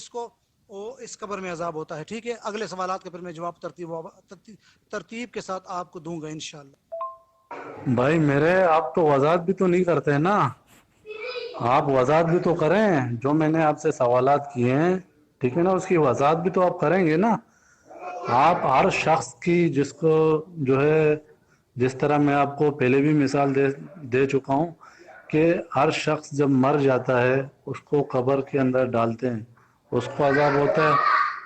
اس قبر میں عذاب ہوتا ہے. ٹھیک ہے، اگلے سوالات کے پھر میں جواب ترتیب کے ساتھ آپ کو دوں گا انشاءاللہ. بھائی میرے آپ تو وضاحت بھی تو نہیں کرتے نا. آپ وضاحت بھی تو کریں. جو میں نے آپ سے سوالات کیے ہیں ٹھیک ہے نا، اس کی وضاحت بھی تو آپ کریں گے نا. آپ ہر شخص کی جس کو جو ہے جس طرح میں آپ کو پہلے بھی مثال دے چکا ہوں کہ ہر شخص جب مر جاتا ہے اس کو قبر کے اندر ڈالتے ہیں، اس کو عذاب ہوتا ہے.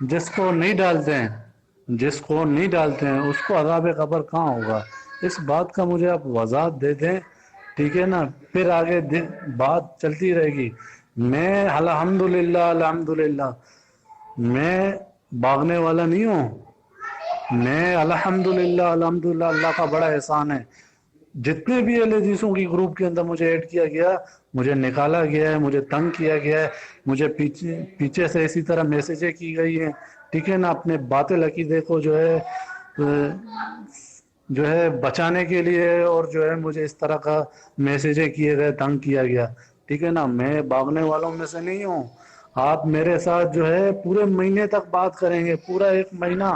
جس کو نہیں ڈالتے ہیں اس کو عذاب قبر کہاں ہوگا؟ اس بات کا مجھے آپ وضاحت دے دیں. ٹھیک ہے نا، پھر آگے بات چلتی رہے گی. میں الحمدللہ میں بھاگنے والا نہیں ہوں. میں الحمدللہ اللہ کا بڑا احسان ہے. جتنے بھی اہل حدیثوں کی گروپ کے اندر مجھے ایڈ کیا گیا، مجھے نکالا گیا ہے، مجھے تنگ کیا گیا ہے، مجھے پیچھے سے اسی طرح میسیجیں کی گئی ہیں. ٹھیک ہے نا، اپنے باطل عقیدے کو جو ہے بچانے کے لیے، اور جو ہے مجھے اس طرح کا میسیجیں کیے گئے، تنگ کیا گیا. ٹھیک ہے نا, میں بھاگنے والوں میں سے نہیں ہوں. آپ میرے ساتھ جو ہے پورے مہینے تک بات کریں گے, پورا 1 مہینہ,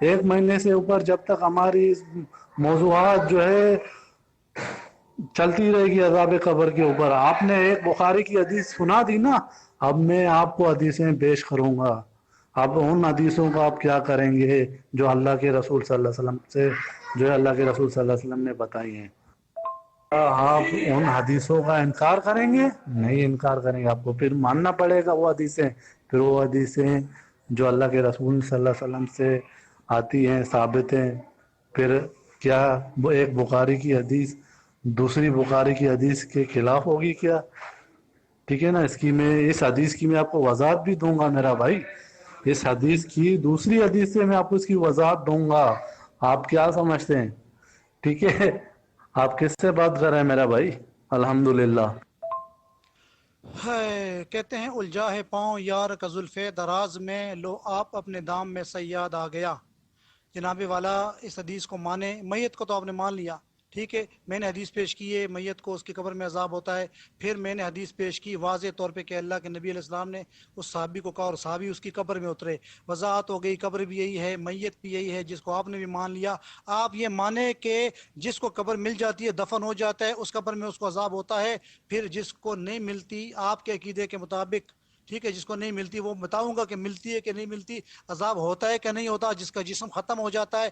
1 مہینے سے اوپر, جب تک ہماری موضوعات جو ہے چلتی رہے گی عذاب قبر کے اوپر. آپ نے ایک بخاری کی حدیث سنا دی نا, اب میں آپ کو حدیثیں پیش کروں گا. اب ان حدیثوں کا آپ کیا کریں گے جو اللہ کے رسول صلی اللہ علیہ وسلم سے, جو ہے اللہ کے رسول صلی اللہ علیہ وسلم نے بتائی ہیں. آپ ان حدیثوں کا انکار کریں گے؟ نہیں انکار کریں گے, آپ کو پھر ماننا پڑے گا وہ حدیثیں. پھر وہ حدیثیں جو اللہ کے رسول صلی اللہ علیہ وسلم سے آتی ہیں, ثابت ہیں, پھر کیا وہ ایک بخاری کی حدیث دوسری بخاری کی حدیث کے خلاف ہوگی کیا؟ ٹھیک ہے نا, اس حدیث کی میں آپ کو وضاحت بھی دوں گا میرا بھائی. اس حدیث کی دوسری حدیث سے میں آپ کو اس کی وضاحت دوں گا. آپ کیا سمجھتے ہیں؟ ٹھیک ہے, آپ کس سے بات کر رہے ہیں میرا بھائی؟ الحمدللہ. ہے کہتے ہیں الجا ہے پاؤں یار کا زلف دراز میں, لو آپ اپنے دام میں صیاد آ گیا. جناب والا اس حدیث کو مانے. میت کو تو آپ نے مان لیا, ٹھیک ہے, میں نے حدیث پیش کی ہے میت کو اس کی قبر میں عذاب ہوتا ہے. پھر میں نے حدیث پیش کی واضح طور پہ کہ اللہ کے نبی علیہ السلام نے اس صحابی کو کہا اور صحابی اس کی قبر میں اترے. وضاحت ہو گئی, قبر بھی یہی ہے, میت بھی یہی ہے, جس کو آپ نے بھی مان لیا. آپ یہ مانے کہ جس کو قبر مل جاتی ہے دفن ہو جاتا ہے, اس قبر میں اس کو عذاب ہوتا ہے. پھر جس کو نہیں ملتی آپ کے عقیدے کے مطابق, ٹھیک ہے, جس کو نہیں ملتی وہ بتاؤں گا کہ ملتی ہے کہ نہیں ملتی, عذاب ہوتا ہے کہ نہیں ہوتا. جس کا جسم ختم ہو جاتا ہے,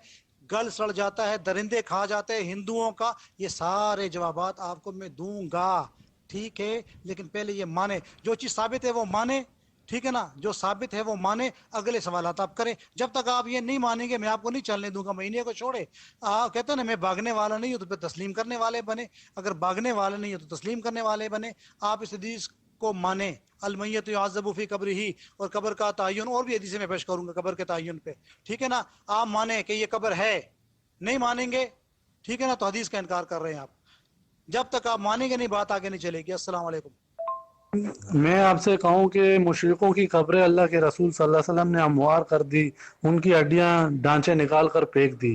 گل سڑ جاتا ہے, درندے کھا جاتے ہیں ہندوؤں کا, یہ سارے جوابات آپ کو میں دوں گا, ٹھیک ہے. لیکن پہلے یہ مانے, جو چیز ثابت ہے وہ مانے, ٹھیک ہے نا, جو ثابت ہے وہ مانے. اگلے سوالات آپ کریں. جب تک آپ یہ نہیں مانیں گے میں آپ کو نہیں چلنے دوں گا. مہینے کو چھوڑے, کہتے ہیں نا میں بھاگنے والا نہیں ہوں تو پھر تسلیم کرنے والے بنے. اگر بھاگنے والے نہیں ہو تو تسلیم کرنے والے بنے. آپ اس حدیث کو مانے, المیت یعذب فی قبرہ, اور قبر کا تعین اور بھی حدیثیں میں پیش کروں گا قبر کے تعین پہ, ٹھیک ہے نا. آپ مانیں کہ یہ قبر ہے, نہیں مانیں گے, ٹھیک ہے نا, تو حدیث کا انکار کر رہے ہیں آپ. جب تک آپ مانیں گے نہیں بات آگے نہیں چلے گی. السلام علیکم. میں آپ سے کہوں کہ مشرکوں کی قبریں اللہ کے رسول صلی اللہ علیہ وسلم نے ہموار کر دی, ان کی ہڈیاں ڈھانچے نکال کر پھینک دی,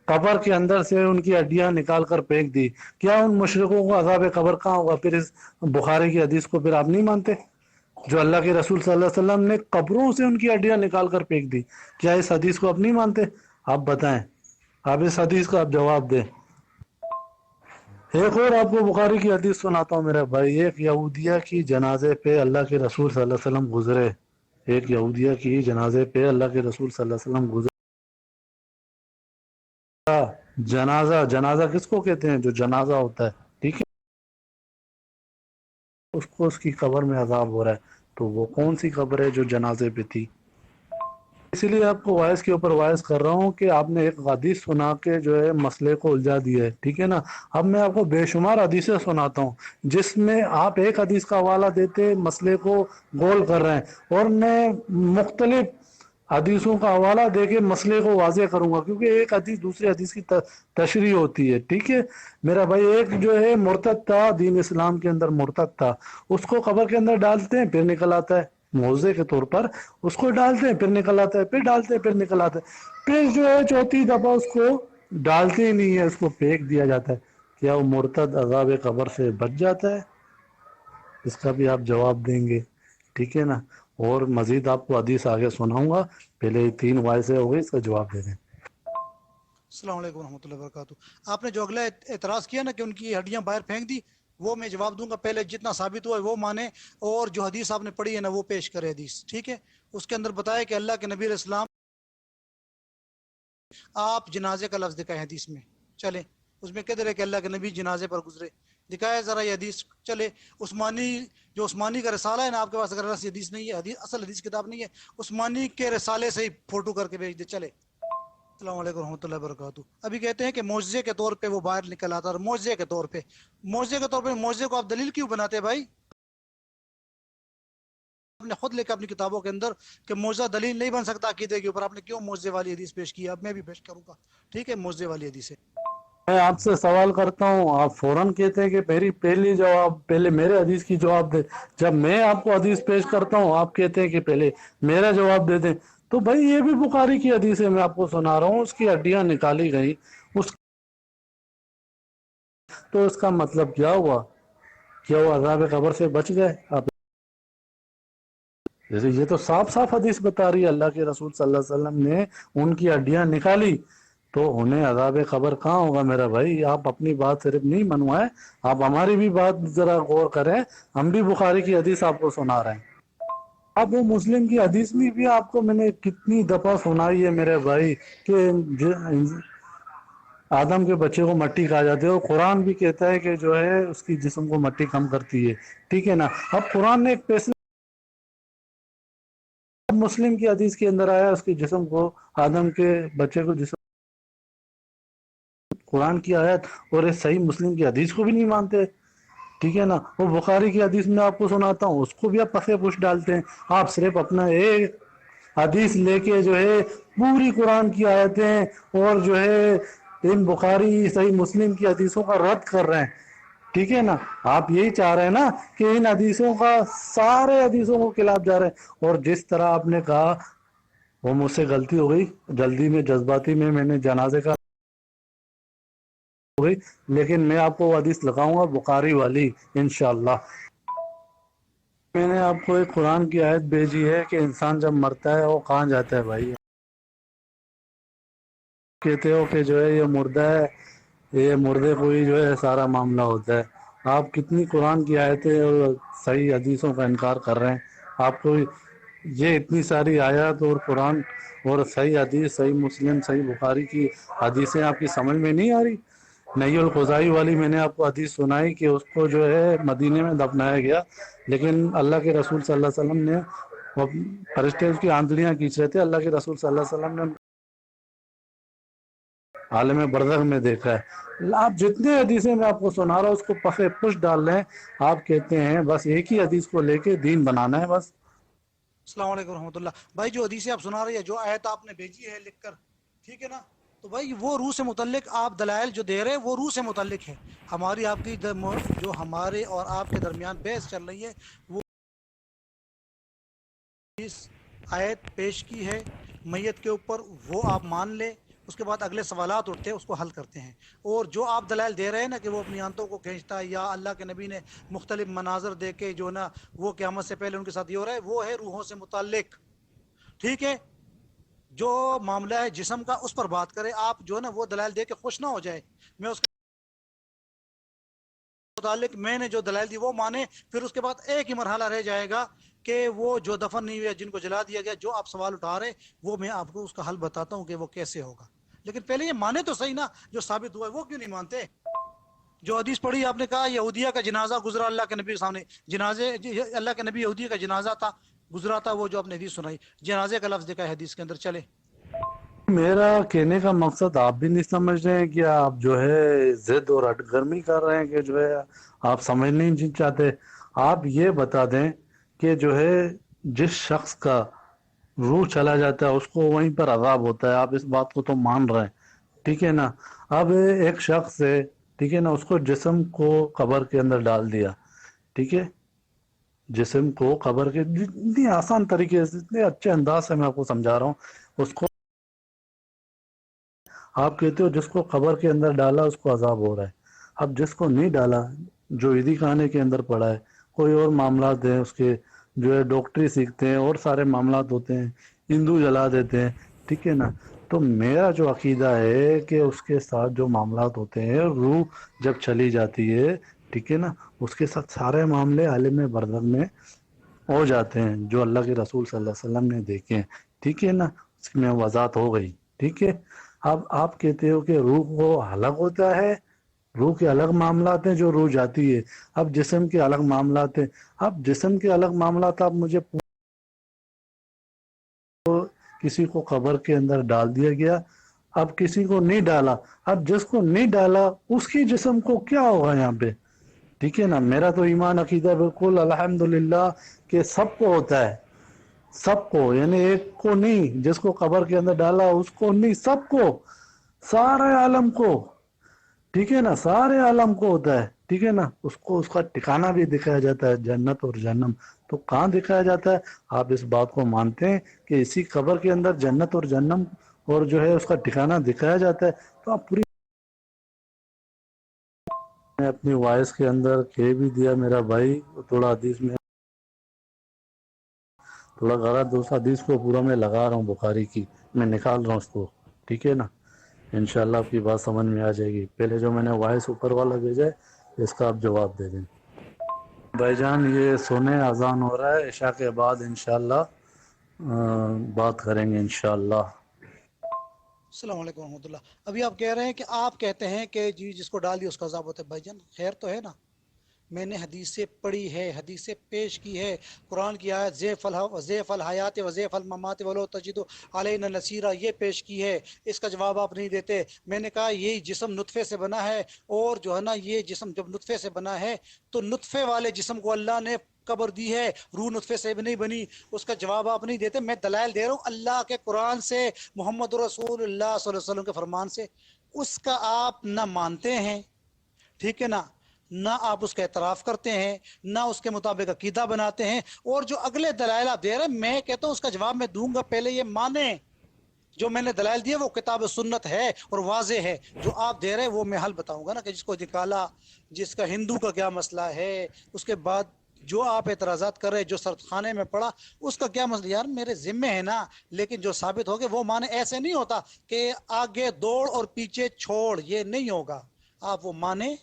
قبر کے اندر سے ان کی ہڈیاں نکال کر پھینک دی. کیا ان مشرکوں کو عذاب قبر کہاں ہوگا؟ پھر اس بخاری کی حدیث کو پھر آپ نہیں مانتے جو اللہ کے رسول صلی اللہ علیہ وسلم نے قبروں سے ان کی ہڈیاں نکال کر پھینک دی؟ کیا اس حدیث کو آپ نہیں مانتے؟ آپ بتائیں, آپ اس حدیث کا آپ جواب دیں. ایک اور آپ کو بخاری کی حدیث سناتا ہوں میرا بھائی. ایک یہودیہ کی جنازے پہ اللہ کے رسول صلی اللہ علیہ وسلم گزرے, ایک یہودیہ کی جنازے پہ اللہ کے رسول صلی اللہ علیہ وسلم گزرے. جنازہ کس کو کہتے ہیں؟ جو جنازہ ہوتا ہے, ٹھیک ہے, اس کو اس کی قبر میں عذاب ہو رہا ہے. تو وہ کون سی قبر ہے جو جنازے پہ تھی؟ اسی لیے آپ کو وائس کے اوپر وائس کر رہا ہوں کہ آپ نے ایک حدیث سنا کے جو ہے مسئلے کو الجھا دیا ہے, ٹھیک ہے نا. اب میں آپ کو بے شمار حدیثیں سناتا ہوں جس میں آپ ایک حدیث کا حوالہ دیتے مسئلے کو گول کر رہے ہیں, اور میں مختلف حدیثوں کا حوالہ دے کے مسئلے کو واضح کروں گا, کیونکہ ایک حدیث دوسری حدیث کی تشریح ہوتی ہے, ٹھیک ہے میرا بھائی. ایک جو ہے مرتد تھا, دین اسلام کے اندر مرتد تھا, اس کو قبر کے اندر ڈالتے ہیں پھر نکل آتا ہے, معاوضے کے طور پر اس کو ڈالتے ہیں پھر نکل آتا ہے, پھر ڈالتے ہیں پھر نکل آتا ہے, پھر جو ہے چوتھی دفعہ اس کو ڈالتے ہی نہیں ہے, اس کو پھینک دیا جاتا ہے. کیا وہ مرتد عذاب قبر سے بچ جاتا ہے؟ اس کا بھی آپ جواب دیں گے, ٹھیک ہے نا. اور مزید آپ کو حدیث آگے سناؤں گا, پہلے 3 وائسیں ہو گئی, اس کا جواب دے دیں. السلام علیکم ورحمۃ اللہ وبرکاتہ. آپ نے جو اگلا اعتراض کیا نا کہ ان کی ہڈیاں باہر پھینک دی, وہ میں جواب دوں گا. پہلے جتنا ثابت ہوا ہے وہ مانے, اور جو حدیث آپ نے پڑھی ہے نا وہ پیش کرے حدیث, ٹھیک ہے. اس کے اندر بتایا کہ اللہ کے نبی علیہ السلام, آپ جنازے کا لفظ دکھائے حدیث میں, چلے اس میں کدھر ہے کہ اللہ کے نبی جنازے پر گزرے؟ دکھایا ذرا یہ حدیث. چلے عثمانی کا رسالہ ہے نا آپ کے پاس, اگر ایسی حدیث نہیں ہے, اصل حدیث کتاب نہیں ہے, عثمانی کے رسالے سے ہی فوٹو کر کے بھیج دے. چلے. السلام علیکم ورحمۃ اللہ وبرکاتہ. ابھی کہتے ہیں کہ معجزے کے طور پہ وہ باہر نکل آتا, اور معجزے کے طور پہ معجزے کو آپ دلیل کیوں بناتے بھائی؟ آپ نے خود لکھا اپنی کتابوں کے اندر کہ معجزہ دلیل نہیں بن سکتا عقیدے کے اوپر. آپ نے کیوں معجزے والی حدیث پیش کی؟ اب میں بھی پیش کروں گا, ٹھیک ہے, معجزے والی حدیث ہے. میں آپ سے سوال کرتا ہوں, آپ فوراً کہتے ہیں کہ پہلے میرے حدیث کی جواب دے. جب میں آپ کو حدیث پیش کرتا ہوں آپ کہتے ہیں کہ پہلے میرا جواب دے دیں. تو بھائی یہ بھی بخاری کی حدیث ہے, میں آپ کو سنا رہا ہوں, اس کی ہڈیاں نکالی گئی, تو اس کا مطلب کیا ہوا؟ کیا وہ عذاب قبر سے بچ گئے؟ آپ جیسے یہ تو صاف صاف حدیث بتا رہی ہے، اللہ کے رسول صلی اللہ علیہ وسلم نے ان کی ہڈیاں نکالی تو انہیں عذاب قبر کہاں ہوگا میرا بھائی؟ آپ اپنی بات صرف نہیں منوائیں، آپ ہماری بھی بات ذرا غور کریں، ہم بھی بخاری کی حدیث آپ کو سنا رہے ہیں۔ اب وہ مسلم کی حدیث میں بھی آپ کو میں نے کتنی دفعہ سنائی ہے میرے بھائی کہ آدم کے بچے کو مٹی کہا جاتا ہے، اور قرآن بھی کہتا ہے کہ جو ہے اس کی جسم کو مٹی کم کرتی ہے، ٹھیک ہے نا۔ اب قرآن نے ایک فیصلہ مسلم کی حدیث کے اندر آیا اس کے جسم کو، آدم کے بچے کو جسم، قرآن کی آیت اور اس صحیح مسلم کی حدیث کو بھی نہیں مانتے، ٹھیک ہے نا۔ وہ بخاری کی حدیث میں آپ کو سناتا ہوں، اس کو بھی آپ پسے پوش ڈالتے ہیں۔ آپ صرف اپنا ایک حدیث لے کے جو ہے پوری قرآن کی آیتیں اور جو ہے ان بخاری صحیح مسلم کی حدیثوں کا رد کر رہے ہیں، ٹھیک ہے نا۔ آپ یہی چاہ رہے ہیں نا کہ ان حدیثوں کا سارے حدیثوں کو خلاف جا رہے ہیں، اور جس طرح آپ نے کہا وہ مجھ سے غلطی ہو گئی، جلدی میں جذباتی میں نے جنازے کا ہو گئی، لیکن میں آپ کو وہ حدیث لگاؤں گا بخاری والی انشاءاللہ۔ میں نے آپ کو ایک قرآن کی آیت بھیجی ہے کہ انسان جب مرتا ہے وہ کہاں جاتا ہے بھائی؟ کہتے ہو کہ جو ہے یہ مردہ ہے، یہ مردے کو ہی جو ہے سارا معاملہ ہوتا ہے۔ آپ کتنی قرآن کی آیتیں اور صحیح حدیثوں کا انکار کر رہے ہیں؟ آپ کو یہ اتنی ساری آیات اور قرآن اور صحیح حدیث، صحیح مسلم، صحیح بخاری کی حدیثیں آپ کی سمجھ میں نہیں آ رہی؟ نئی القضائی والی میں نے آپ کو حدیث سنائی کہ اس کو جو ہے مدینے میں دفنایا گیا، لیکن اللہ کے رسول صلی اللہ علیہ وسلم نے، وہ فرشتے اس کی آنتڑیاں کھینچ رہے تھے، اللہ کے رسول صلی اللہ علیہ وسلم نے عالم برزخ میں دیکھا ہے۔ آپ جتنے حدیثیں میں آپ کو سنا رہا ہوں اس کو پخے پش ڈال رہے ہیں، آپ کہتے ہیں بس ایک ہی حدیث کو لے کے دین بنانا ہے بس۔ السلام علیکم رحمۃ اللہ۔ بھائی جو حدیثیں آپ سنا رہی ہے، جو آیت آپ نے بھیجی ہے لکھ کر، ٹھیک ہے نا، تو بھائی وہ روح سے متعلق آپ دلائل جو دے رہے ہیں وہ روح سے متعلق ہے۔ ہماری آپ کی جو ہمارے اور آپ کے درمیان بحث چل رہی ہے وہ اس آیت پیش کی ہے میت کے اوپر، وہ آپ مان لیں، اس کے بعد اگلے سوالات اٹھتے ہیں اس کو حل کرتے ہیں۔ اور جو آپ دلائل دے رہے ہیں نا کہ وہ اپنی آنتوں کو کھینچتا ہے یا اللہ کے نبی نے مختلف مناظر دے کے جو نا وہ قیامت سے پہلے ان کے ساتھ یہ ہو رہا ہے، وہ ہے روحوں سے متعلق، ٹھیک ہے۔ جو معاملہ ہے جسم کا اس پر بات کریں، آپ جو ہے نا وہ دلائل دے کے خوش نہ ہو جائے، میں اس کے متعلق میں نے جو دلائل دی وہ مانے، پھر اس کے بعد ایک ہی مرحلہ رہ جائے گا کہ وہ جو دفن نہیں ہوئے، جن کو جلا دیا گیا، جو آپ سوال اٹھا رہے وہ میں آپ کو اس کا حل بتاتا ہوں کہ وہ کیسے ہوگا۔ لیکن پہلے یہ مانے تو صحیح نا، جو ثابت ہوا ہے وہ کیوں نہیں مانتے؟ جو حدیث پڑھی آپ نے کہا یہودیہ کا جنازہ گزرا اللہ کے نبی کے سامنے، جنازے اللہ کے نبی یہودیہ کا جنازہ تھا، گزرا تھا، وہ جو آپ نے حدیث سنائی جنازے کا لفظ دیکھا ہے حدیث کے اندر۔ چلے میرا کہنے کا مقصد آپ بھی نہیں سمجھ رہے ہیں کہ آپ جو ہے ضد اور ہٹ گرمی کر رہے ہیں کہ جو ہے آپ سمجھ نہیں چاہتے۔ آپ یہ بتا دیں کہ جو ہے جس شخص کا روح چلا جاتا ہے اس کو وہیں پر عذاب ہوتا ہے، آپ اس بات کو تو مان رہے ہیں، ٹھیک ہے نا۔ اب ایک شخص ہے، ٹھیک ہے نا، اس کو جسم کو قبر کے اندر ڈال دیا، ٹھیک ہے، جسم کو قبر کے، اتنی آسان طریقے سے، اتنے اچھے انداز سے میں آپ کو سمجھا رہا ہوں۔ اس کو آپ کہتے ہو جس کو قبر کے اندر ڈالا اس کو عذاب ہو رہا ہے، اب جس کو نہیں ڈالا، جو عیدی خانے کے اندر پڑا ہے، کوئی اور معاملات ہیں اس کے، جو ہے ڈاکٹری سیکھتے ہیں اور سارے معاملات ہوتے ہیں، ہندو جلا دیتے ہیں، ٹھیک ہے نا۔ تو میرا جو عقیدہ ہے کہ اس کے ساتھ جو معاملات ہوتے ہیں، روح جب چلی جاتی ہے، ٹھیک ہے نا، اس کے ساتھ سارے معاملے عالم برزخ میں ہو جاتے ہیں، جو اللہ کے رسول صلی اللہ علیہ وسلم نے دیکھے ہیں، ٹھیک ہے نا، اس میں وضاحت ہو گئی، ٹھیک ہے۔ اب آپ کہتے ہو کہ روح وہ الگ ہوتا ہے، روح کے الگ معاملات ہیں جو روح جاتی ہے، اب جسم کے الگ معاملات ہیں۔ اب جسم کے الگ معاملات آپ مجھے کسی کو قبر کے اندر ڈال دیا گیا، اب کسی کو نہیں ڈالا، اب جس کو نہیں ڈالا اس کی جسم کو کیا ہوگا یہاں پہ، ٹھیک ہے نا۔ میرا تو ایمان عقیدہ بالکل الحمدللہ کہ سب کو ہوتا ہے، سب کو، یعنی ایک کو نہیں، جس کو قبر کے اندر ڈالا اس کو نہیں، سب کو، سارے عالم کو، ٹھیک ہے نا، سارے عالم کو ہوتا ہے، ٹھیک ہے نا۔ اس کو اس کا ٹھکانہ بھی دکھایا جاتا ہے، جنت اور جہنم، تو کہاں دکھایا جاتا ہے؟ آپ اس بات کو مانتے ہیں کہ اسی قبر کے اندر جنت اور جہنم اور جو ہے اس کا ٹھکانہ دکھایا جاتا ہے، تو آپ پوری میں اپنی وائس کے اندر کہہ بھی دیا میرا بھائی، تھوڑا حدیث میں تھوڑا غلط دوسرا حدیث کو پورا میں لگا رہا ہوں بخاری کی، میں نکال رہا ہوں اس کو، ٹھیک ہے نا؟ انشاءاللہ آپ کی بات سمجھ میں آ جائے گی۔ پہلے جو میں نے وائس اوپر والا بھیجا ہے اس کا آپ جواب دے دیں۔ بھائی جان یہ سونے اذان ہو رہا ہے، عشاء کے بعد انشاءاللہ بات کریں گے انشاءاللہ۔ السلام علیکم ورحمۃ اللہ۔ ابھی آپ کہہ رہے ہیں کہ آپ کہتے ہیں کہ جی جس کو ڈال دی اس کا عذاب ہوتا ہے۔ بھائی جان خیر تو ہے نا، میں نے حدیثیں پڑھی ہے، حدیثیں پیش کی ہے، قرآن کی آیت زیف الحیات و زیف الممات ولو تجد علینا نصیرہ یہ پیش کی ہے، اس کا جواب آپ نہیں دیتے۔ میں نے کہا یہی جسم نطفے سے بنا ہے، اور جو ہے نا یہ جسم جب نطفے سے بنا ہے تو نطفے والے جسم کو اللہ نے قبر دی ہے، روح نطفے سے بھی نہیں بنی، اس کا جواب آپ نہیں دیتے۔ میں دلائل دے رہا ہوں اللہ کے قرآن سے، محمد رسول اللہ صلی اللہ علیہ وسلم کے فرمان سے، اس کا آپ نہ مانتے ہیں، ٹھیک ہے نا، نہ آپ اس کا اعتراف کرتے ہیں، نہ اس کے مطابق عقیدہ بناتے ہیں، اور جو اگلے دلائل آپ دے رہے ہیں میں کہتا ہوں اس کا جواب میں دوں گا، پہلے یہ مانیں جو میں نے دلائل دیے وہ کتاب و سنت ہے اور واضح ہے۔ جو آپ دے رہے ہیں وہ میں حل بتاؤں گا نا، کہ جس کو نکالا، جس کا ہندو کا کیا مسئلہ ہے، اس کے بعد جو آپ اعتراضات کر رہے جو سرد خانے میں پڑا اس کا کیا مسئلہ، یار میرے ذمے ہے نا، لیکن جو ثابت ہوگے وہ مانے۔ ایسے نہیں ہوتا کہ آگے دوڑ اور پیچھے چھوڑ، یہ نہیں ہوگا، آپ وہ مانے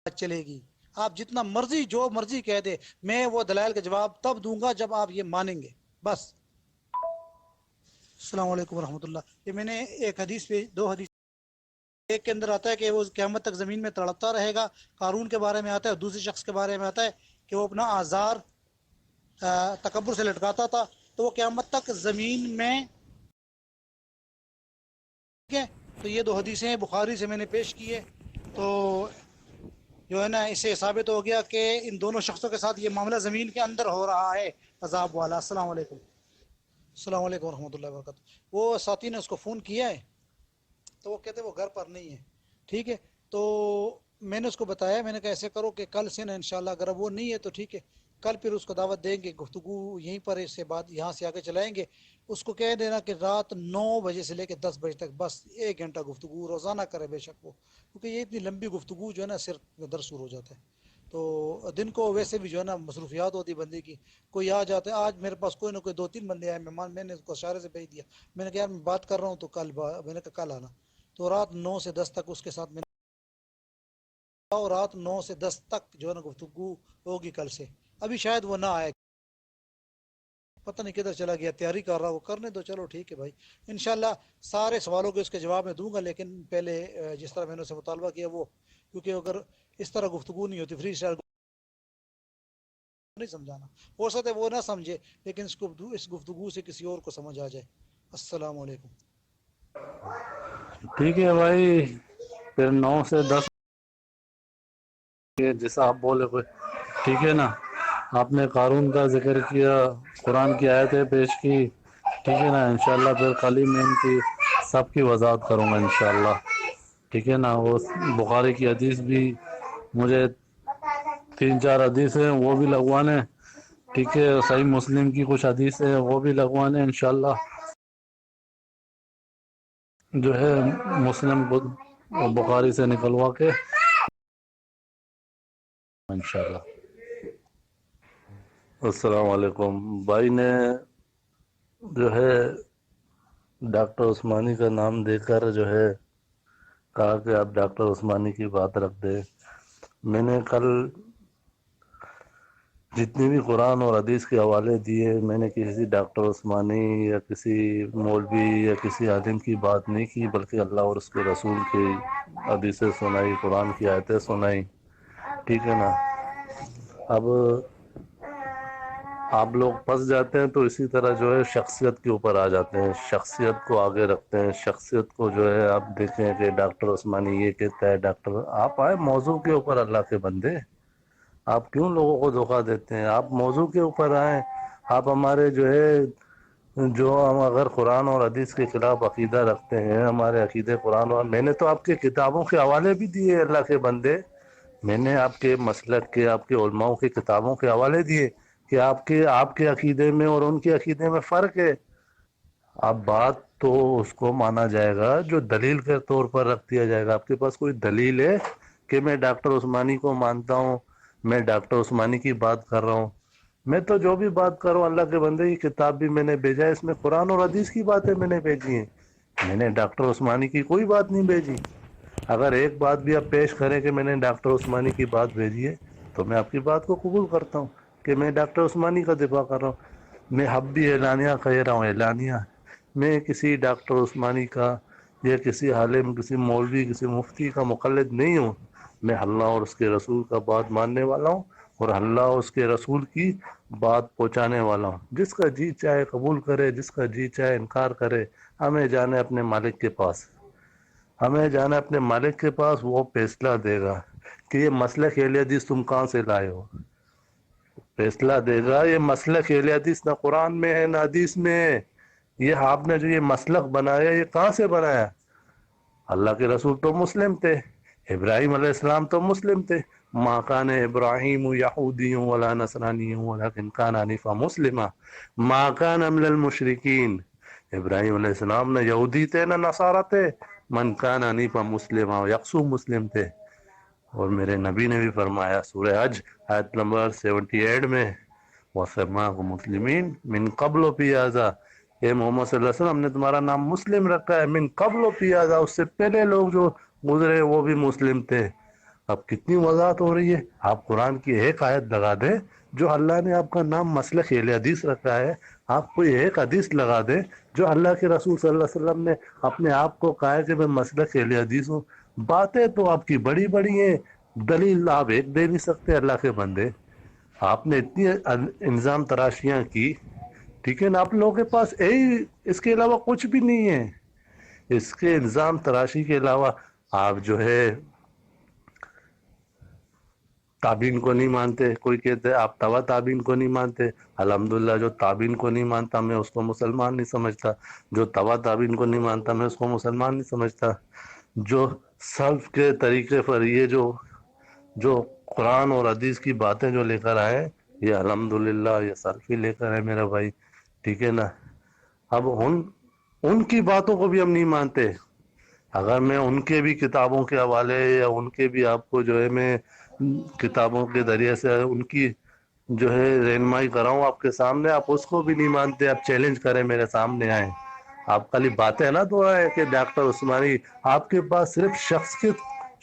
چلے گی۔ آپ جتنا مرضی جو مرضی کہہ دے، میں وہ دلائل کا جواب تب دوں گا جب آپ یہ مانیں گے، بس۔ السلام علیکم ورحمۃ اللہ۔ یہ میں نے ایک حدیث پہ دو حدیث، ایک کے اندر آتا ہے کہ وہ قیامت تک زمین میں تڑپتا رہے گا، قارون کے بارے میں آتا ہے، دوسرے شخص کے بارے میں آتا ہے کہ وہ اپنا آزار تکبر سے لٹکاتا تھا تو وہ قیامت تک زمین میں، ٹھیک ہے۔ تو یہ دو حدیثیں ہیں، بخاری سے میں نے پیش کی ہے، تو جو ہے نا اس سے ثابت ہو گیا کہ ان دونوں شخصوں کے ساتھ یہ معاملہ زمین کے اندر ہو رہا ہے، عذاب والا۔ السلام علیکم۔ السلام علیکم ورحمۃ اللہ وبرکاتہ۔ وہ ساتھی نے اس کو فون کیا ہے تو وہ کہتے ہیں وہ گھر پر نہیں ہے، ٹھیک ہے۔ تو میں نے اس کو بتایا، میں نے کہا ایسے کرو کہ کل سے نا انشاءاللہ، اگر وہ نہیں ہے تو ٹھیک ہے، کل پھر اس کو دعوت دیں گے، گفتگو یہیں پر اس سے بعد یہاں سے آگے چلائیں گے۔ اس کو کہہ دینا کہ رات 9 بجے سے لے کے 10 بجے تک بس 1 گھنٹہ گفتگو روزانہ کرے، بے شک وہ، کیونکہ یہ اتنی لمبی گفتگو جو ہے نا سر میں درد شروع ہو جاتا ہے۔ تو دن کو ویسے بھی جو ہے نا مصروفیات ہوتی بندے کی، کوئی آ جاتا ہے، آج میرے پاس کوئی نہ کوئی 2-3 بندے آئے مہمان، میں نے اس کو اشارے سے بھیج دیا، میں نے کہا یار میں بات کر رہا ہوں تو میں نے کہا کل آنا، تو رات 9 سے 10 تک اس کے ساتھ میں نے، اور رات 9 سے 10 تک جو ہے نا گفتگو ہوگی کل سے۔ ابھی شاید وہ نہ آئے، پتہ نہیں کدھر چلا گیا، تیاری کر رہا، وہ کرنے دو، چلو ٹھیک ہے بھائی، انشاءاللہ سارے سوالوں کے اس کے جواب میں دوں گا، لیکن پہلے جس طرح میں نے اسے مطالبہ کیا وہ، کیونکہ اگر اس طرح گفتگو نہیں ہوتی، فری اسٹائل نہیں سمجھانا، ہو سکتا ہے وہ نہ سمجھے لیکن اس گفتگو سے کسی اور کو سمجھ آ جائے۔ السلام علیکم۔ ٹھیک ہے بھائی، پھر 9 سے 10 جیسا آپ بولے کوئی، ٹھیک ہے نا؟ آپ نے قارون کا ذکر کیا، قرآن کی آیتیں پیش کی، ٹھیک ہے نا؟ انشاءاللہ پھر کل ہی میں ان کی سب کی وضاحت کروں گا انشاءاللہ، ٹھیک ہے نا؟ وہ بخاری کی حدیث بھی مجھے 3-4 حدیث ہیں وہ بھی لگوانے، ٹھیک ہے؟ صحیح مسلم کی کچھ حدیث ہیں وہ بھی لگوانے انشاءاللہ، جو ہے مسلم بخاری سے نکلوا کے انشاءاللہ۔ السلام علیکم۔ بھائی نے جو ہے ڈاکٹر عثمانی کا نام دے کر جو ہے کہا کہ آپ ڈاکٹر عثمانی کی بات رکھ دیں۔ میں نے کل جتنے بھی قرآن اور حدیث کے حوالے دیے، میں نے کسی ڈاکٹر عثمانی یا کسی مولوی یا کسی عالم کی بات نہیں کی، بلکہ اللہ اور اس کے رسول کی حدیثیں سنائی، قرآن کی آیتیں سنائی، ٹھیک ہے نا؟ اب آپ لوگ پھنس جاتے ہیں تو اسی طرح جو ہے شخصیت کے اوپر آ جاتے ہیں، شخصیت کو آگے رکھتے ہیں، شخصیت کو جو ہے آپ دیکھیں کہ ڈاکٹر عثمانی یہ کہتا ہے، ڈاکٹر، آپ آئے موضوع کے اوپر، اللہ کے بندے، آپ کیوں لوگوں کو دھوکہ دیتے ہیں؟ آپ موضوع کے اوپر آئیں۔ آپ ہمارے جو ہے جو ہم اگر قرآن اور حدیث کے خلاف عقیدہ رکھتے ہیں، ہمارے عقیدے قرآن، اور میں نے تو آپ کے کتابوں کے حوالے بھی دیے، اللہ کے بندے، میں نے آپ کے مسلک کے، آپ کے علماء کی کتابوں کے حوالے دیے کہ آپ کے عقیدے میں اور ان کے عقیدے میں فرق ہے۔ اب بات تو اس کو مانا جائے گا جو دلیل کے طور پر رکھ دیا جائے گا۔ آپ کے پاس کوئی دلیل ہے کہ میں ڈاکٹر عثمانی کو مانتا ہوں، میں ڈاکٹر عثمانی کی بات کر رہا ہوں. میں تو جو بھی بات کر رہا ہوں اللہ کے بندے، یہ کتاب بھی میں نے بھیجا ہے، اس میں قرآن اور حدیث کی باتیں میں نے بھیجی ہیں. میں نے ڈاکٹر عثمانی کی کوئی بات نہیں بھیجی. اگر ایک بات بھی آپ پیش کریں کہ میں نے ڈاکٹر عثمانی کی بات بھیجی ہے تو میں آپ کی بات کو قبول کرتا ہوں کہ میں ڈاکٹر عثمانی کا دفاع کر رہا ہوں. میں اب بھی اعلانیہ کہہ رہا ہوں، اعلانیہ، میں کسی ڈاکٹر عثمانی کا یا کسی عالم، کسی مولوی، کسی مفتی کا مقلد نہیں ہوں. میں اللہ اور اس کے رسول کا بات ماننے والا ہوں اور اللہ اور اس کے رسول کی بات پہنچانے والا ہوں. جس کا جی چاہے قبول کرے، جس کا جی چاہے انکار کرے. ہمیں جانا ہے اپنے مالک کے پاس، ہمیں جانا ہے اپنے مالک کے پاس. وہ فیصلہ دے گا کہ یہ مسلک اہل حدیث تم کہاں سے لائے ہو. فیصلہ دے گا. یہ مسلک اہل حدیث نہ قرآن میں ہے نہ حدیث میں ہے. یہ آپ نے جو یہ مسلک بنایا یہ کہاں سے بنایا؟ اللہ کے رسول تو مسلم تھے، ابراہیم علیہ السلام تو مسلم تھے. ما کان ابراہیم یہودی ولا نصرانی ولکن کان حنیفا مسلما ما کان من المشرکین. ابراہیم علیہ السلام نہ یہودی تھے نہ نصارہ تھے. من کان حنیفا مسلما، یکسو مسلم تھے. اور میرے نبی نے بھی فرمایا سورہ حج آیت نمبر 78 میں، وَسَمَّاكُمْ مُسْلِمِينَ مِن قَبْلُ فِي هَذَا، اے محمد صلی اللہ علیہ وسلم، ہم نے تمہارا نام مسلم رکھا ہے. من قبل فی هذا، اس سے پہلے لوگ جو گزرے وہ بھی مسلم تھے. اب کتنی وضاحت ہو رہی ہے. آپ قرآن کی ایک آیت لگا دیں جو اللہ نے آپ کا نام مسلک اہل حدیث رکھا ہے. آپ کوئی ایک حدیث لگا دیں جو اللہ کے رسول صلی اللہ علیہ وسلم نے اپنے آپ کو کہا ہے کہ میں مسلک اہل حدیث ہوں. باتیں تو آپ کی بڑی بڑی ہیں، دلیل آپ ایک دے نہیں سکتے. اللہ کے بندے، آپ نے اتنی الزام تراشیاں کی، ٹھیک ہے نا، آپ لوگوں کے پاس اس کے علاوہ کچھ بھی نہیں ہے. اس کے الزام تراشی کے علاوہ آپ جو ہے تابعین کو نہیں مانتے. کوئی کہتے ہیں آپ تبع تابعین کو نہیں مانتے. الحمدللہ جو تابعین کو نہیں مانتا میں اس کو مسلمان نہیں سمجھتا، جو تبع تابعین کو نہیں مانتا میں اس کو مسلمان نہیں سمجھتا. جو سلف کے طریقے پر یہ جو قرآن اور حدیث کی باتیں جو لے کر آئے، یہ الحمدللہ یہ سلف ہی لے کر ہے میرا بھائی، ٹھیک ہے نا. اب ان کی باتوں کو بھی ہم نہیں مانتے. اگر میں ان کے بھی کتابوں کے حوالے یا ان کے بھی آپ کو جو ہے میں کتابوں کے ذریعے سے ان کی جو ہے رہنمائی کراؤں آپ کے سامنے، آپ اس کو بھی نہیں مانتے. آپ چیلنج کریں میرے سامنے آئیں. آپ خالی باتیں نا تو ہے کہ ڈاکٹر عثمانی، آپ کے پاس صرف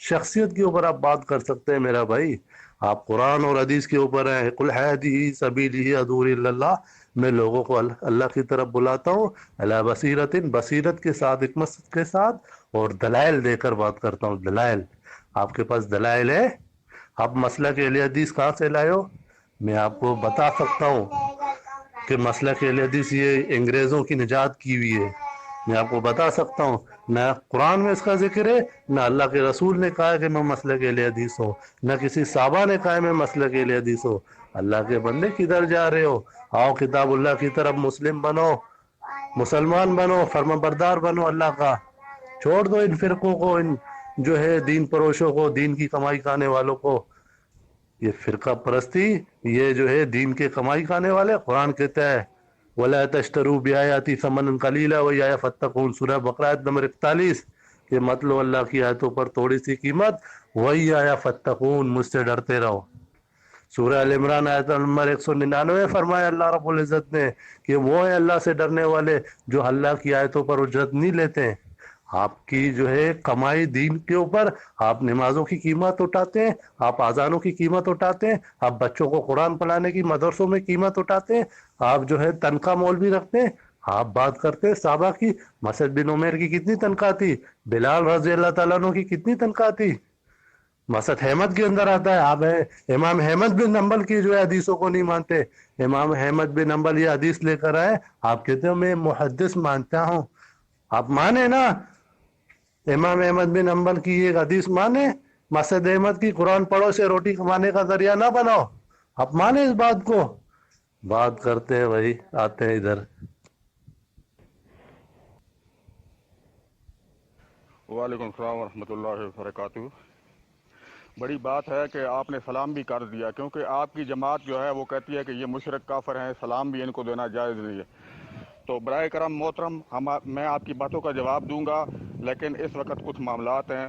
شخصیت کے اوپر آپ بات کر سکتے ہیں میرا بھائی. آپ قرآن اور حدیث کے اوپر ہیں. قل ہذہ سبیلی ادعو الی اللہ، میں لوگوں کو اللہ کی طرف بلاتا ہوں، علی بصیرت، بصیرت کے ساتھ، حکمت کے ساتھ، اور دلائل دے کر بات کرتا ہوں. دلائل، آپ کے پاس دلائل ہے؟ آپ مسلک اہل حدیث کہاں سے لائے ہو؟ میں آپ کو بتا سکتا ہوں کہ مسلک اہل حدیث یہ انگریزوں کی نجات کی ہوئی ہے. میں آپ کو بتا سکتا ہوں، نہ قرآن میں اس کا ذکر ہے، نہ اللہ کے رسول نے کہا ہے کہ میں مسلک اہل حدیث ہوں، نہ کسی صحابہ نے کہا ہے میں مسلک اہل حدیث ہوں. اللہ کے بندے کدھر جا رہے ہو؟ آؤ کتاب اللہ کی طرف مسلم بنو، مسلمان بنو، فرما بردار بنو اللہ کا. چھوڑ دو ان فرقوں کو، ان جو ہے دین پروشوں کو، دین کی کمائی کھانے والوں کو. یہ فرقہ پرستی، یہ جو ہے دین کے کمائی کھانے والے. قرآن کہتا ہے وَلَا تَشْتَرُوا بِآيَاتِي ثَمَنًا قَلِيلًا وَإِيَّايَ فَاتَّقُونِ، سورہ بقرہ آیت نمبر 41، کہ مت لو اللہ کی آیتوں پر تھوڑی سی قیمت، وَإِيَّايَ فَاتَّقُونِ، مجھ سے ڈرتے رہو. سورہ ال عمران آیت نمبر 199 فرمایا اللہ رب العزت نے کہ وہ ہیں اللہ سے ڈرنے والے جو اللہ کی آیتوں پر اجرت نہیں لیتے ہیں. آپ کی جو ہے کمائی دین کے اوپر، آپ نمازوں کی قیمت اٹھاتے ہیں، آپ اذانوں کی قیمت اٹھاتے ہیں، آپ بچوں کو قرآن پڑھانے کی مدرسوں میں قیمت اٹھاتے ہیں، آپ جو ہے تنخواہ مول بھی رکھتے ہیں. آپ بات کرتے ہیں صحابہ کی. مسعود بن عمیر کی کتنی تنخواہ تھی؟ بلال رضی اللہ تعالیٰ عنہ کی کتنی تنخواہ تھی؟ مسعود احمد کے اندر آتا ہے. آپ امام احمد بن حنبل کی جو ہے حدیثوں کو نہیں مانتے. امام احمد بن حنبل یہ حدیث لے کر آئے، آپ کہتے ہیں میں محدث مانتا ہوں. آپ مانے نا امام احمد بن حنبل کی یہ حدیث مانے، مسعود احمد کی قرآن پڑھو سے روٹی کمانے کا ذریعہ نہ بناؤ. آپ مانے اس بات کو؟ بات کرتے ہیں وہی آتے ہیں ادھر. وعلیکم السلام ورحمۃ اللہ وبرکاتہ. بڑی بات ہے کہ آپ نے سلام بھی کر دیا، کیونکہ آپ کی جماعت جو ہے وہ کہتی ہے کہ یہ مشرک کافر ہیں، سلام بھی ان کو دینا جائز نہیں ہے. تو برائے کرم محترم، میں آپ کی باتوں کا جواب دوں گا، لیکن اس وقت کچھ معاملات ہیں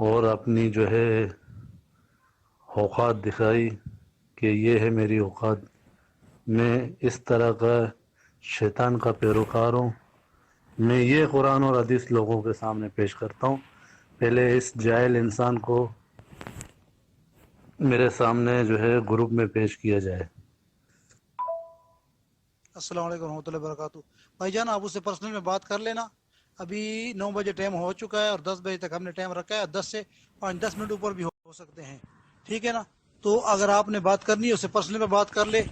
اور اپنی جو ہے اوقات دکھائی کہ یہ ہے میری اوقات، میں اس طرح کا شیطان کا پیروکار ہوں، میں یہ قرآن اور حدیث لوگوں کے سامنے پیش کرتا ہوں۔ پہلے اس جاہل انسان کو میرے سامنے جو ہے گروپ میں پیش کیا جائے۔ السلام علیکم ورحمۃ اللہ وبرکاتہ۔ بھائی جان آپ اس سے پرسنل میں بات کر لینا، ابھی 9 بجے ٹائم ہو چکا ہے اور 10 بجے تک ہم نے ٹائم رکھا ہے، 10 سے 5-10 منٹ اوپر بھی ہو سکتے ہیں، ٹھیک ہے نا؟ تو اگر آپ نے بات کرنی ہے اس سے پرسنل میں بات کر لے،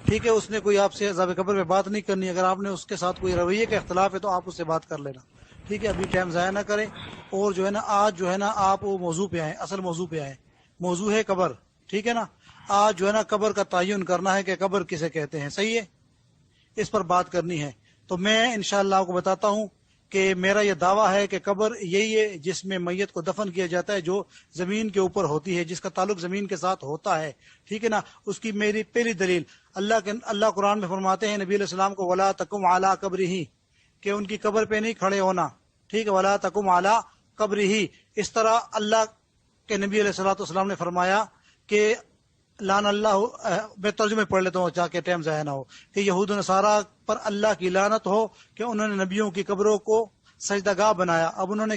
ٹھیک ہے؟ اس نے کوئی آپ سے عذاب قبر میں بات نہیں کرنی، اگر آپ نے اس کے ساتھ کوئی رویے کا اختلاف ہے تو آپ اس سے بات کر لینا، ٹھیک ہے؟ ابھی ٹائم ضائع نہ کریں، اور جو ہے نا آج جو ہے نا آپ وہ موضوع پہ آئیں، اصل موضوع پہ آئیں۔ موضوع ہے قبر، ٹھیک ہے نا؟ آج جو ہے نا قبر کا تعین کرنا ہے کہ قبر کسے کہتے ہیں، صحیح ہے؟ اس پر بات کرنی ہے۔ تو میں انشاءاللہ آپ کو بتاتا ہوں کہ میرا یہ دعویٰ ہے کہ قبر یہی ہے جس میں میت کو دفن کیا جاتا ہے، جو زمین کے اوپر ہوتی ہے، جس کا تعلق زمین کے ساتھ ہوتا ہے، ٹھیک ہے نا؟ اس کی میری پہلی دلیل اللہ قرآن میں فرماتے ہیں نبی علیہ السلام کو وَلَا تَقُمْ عَلَىٰ قَبْرِهِ، کہ ان کی قبر پہ نہیں کھڑے ہونا، ٹھیک ہے؟ وَلَا تَقُمْ عَلَىٰ قَبْرِهِ، اس طرح اللہ کے نبی علیہ السلام نے فرمایا کہ لعن اللہ، میں ترجمے پڑھ لیتا ہوں تاکہ ٹائم ضائع نہ ہو، کہ یہود و نصارہ پر اللہ کی لعنت ہو کہ انہوں نے نبیوں کی قبروں کو سجدہ گاہ بنایا۔ اب انہوں نے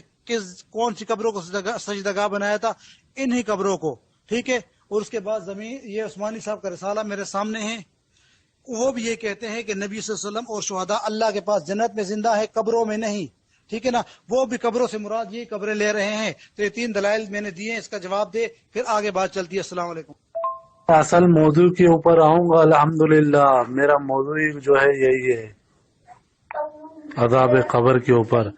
کون سی قبروں کو سجدہ گاہ بنایا تھا؟ انہی قبروں کو، ٹھیک ہے؟ اور اس کے بعد زمین، یہ عثمانی صاحب کا رسالہ میرے سامنے ہے، وہ بھی یہ کہتے ہیں کہ نبی صلی اللہ علیہ وسلم اور شہداء اللہ کے پاس جنت میں زندہ ہے، قبروں میں نہیں، ٹھیک ہے نا؟ وہ بھی قبروں سے مراد یہ قبریں لے رہے ہیں۔ تو یہ 3 دلائل میں نے دیے ہیں، اس کا جواب دے، پھر آگے بات چلتی ہے۔ السلام علیکم۔ اصل موضوع کے اوپر آؤں گا، الحمدللہ میرا موضوع جو ہے یہی ہے، عذاب قبر کے اوپر۔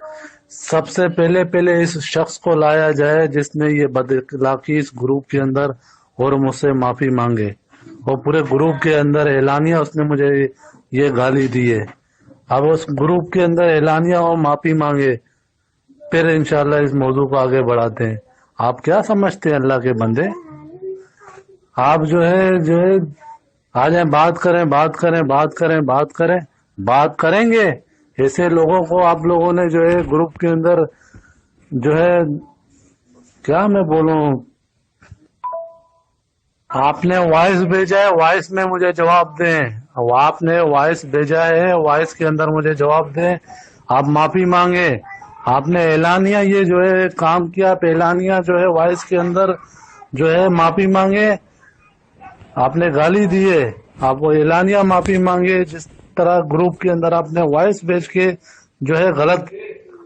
سب سے پہلے اس شخص کو لایا جائے جس نے یہ بد اخلاقی اس گروپ کے اندر اور مجھ سے معافی مانگے، اور پورے گروپ کے اندر اعلانیہ اس نے مجھے یہ گالی دی ہے۔ اب اس گروپ کے اندر اعلانیہ اور معافی مانگے، پھر انشاءاللہ اس موضوع کو آگے بڑھاتے ہیں۔ آپ کیا سمجھتے ہیں اللہ کے بندے؟ آپ جو ہے آ جائیں، بات کریں گے۔ ایسے لوگوں کو آپ لوگوں نے جو ہے گروپ کے اندر جو ہے، کیا میں بولوں، آپ نے وائس بھیجا ہے، وائس میں مجھے جواب دیں۔ آپ نے وائس بھیجا ہے، وائس کے اندر مجھے جواب دیں۔ آپ معافی مانگے، آپ نے اعلانیہ یہ جو ہے کام کیا، اعلانیہ جو ہے وائس کے اندر جو ہے معافی مانگے۔ آپ نے گالی دی ہے، آپ وہ اعلانیہ معافی مانگے۔ جس طرح گروپ کے اندر آپ نے وائس بھیج کے جو ہے غلط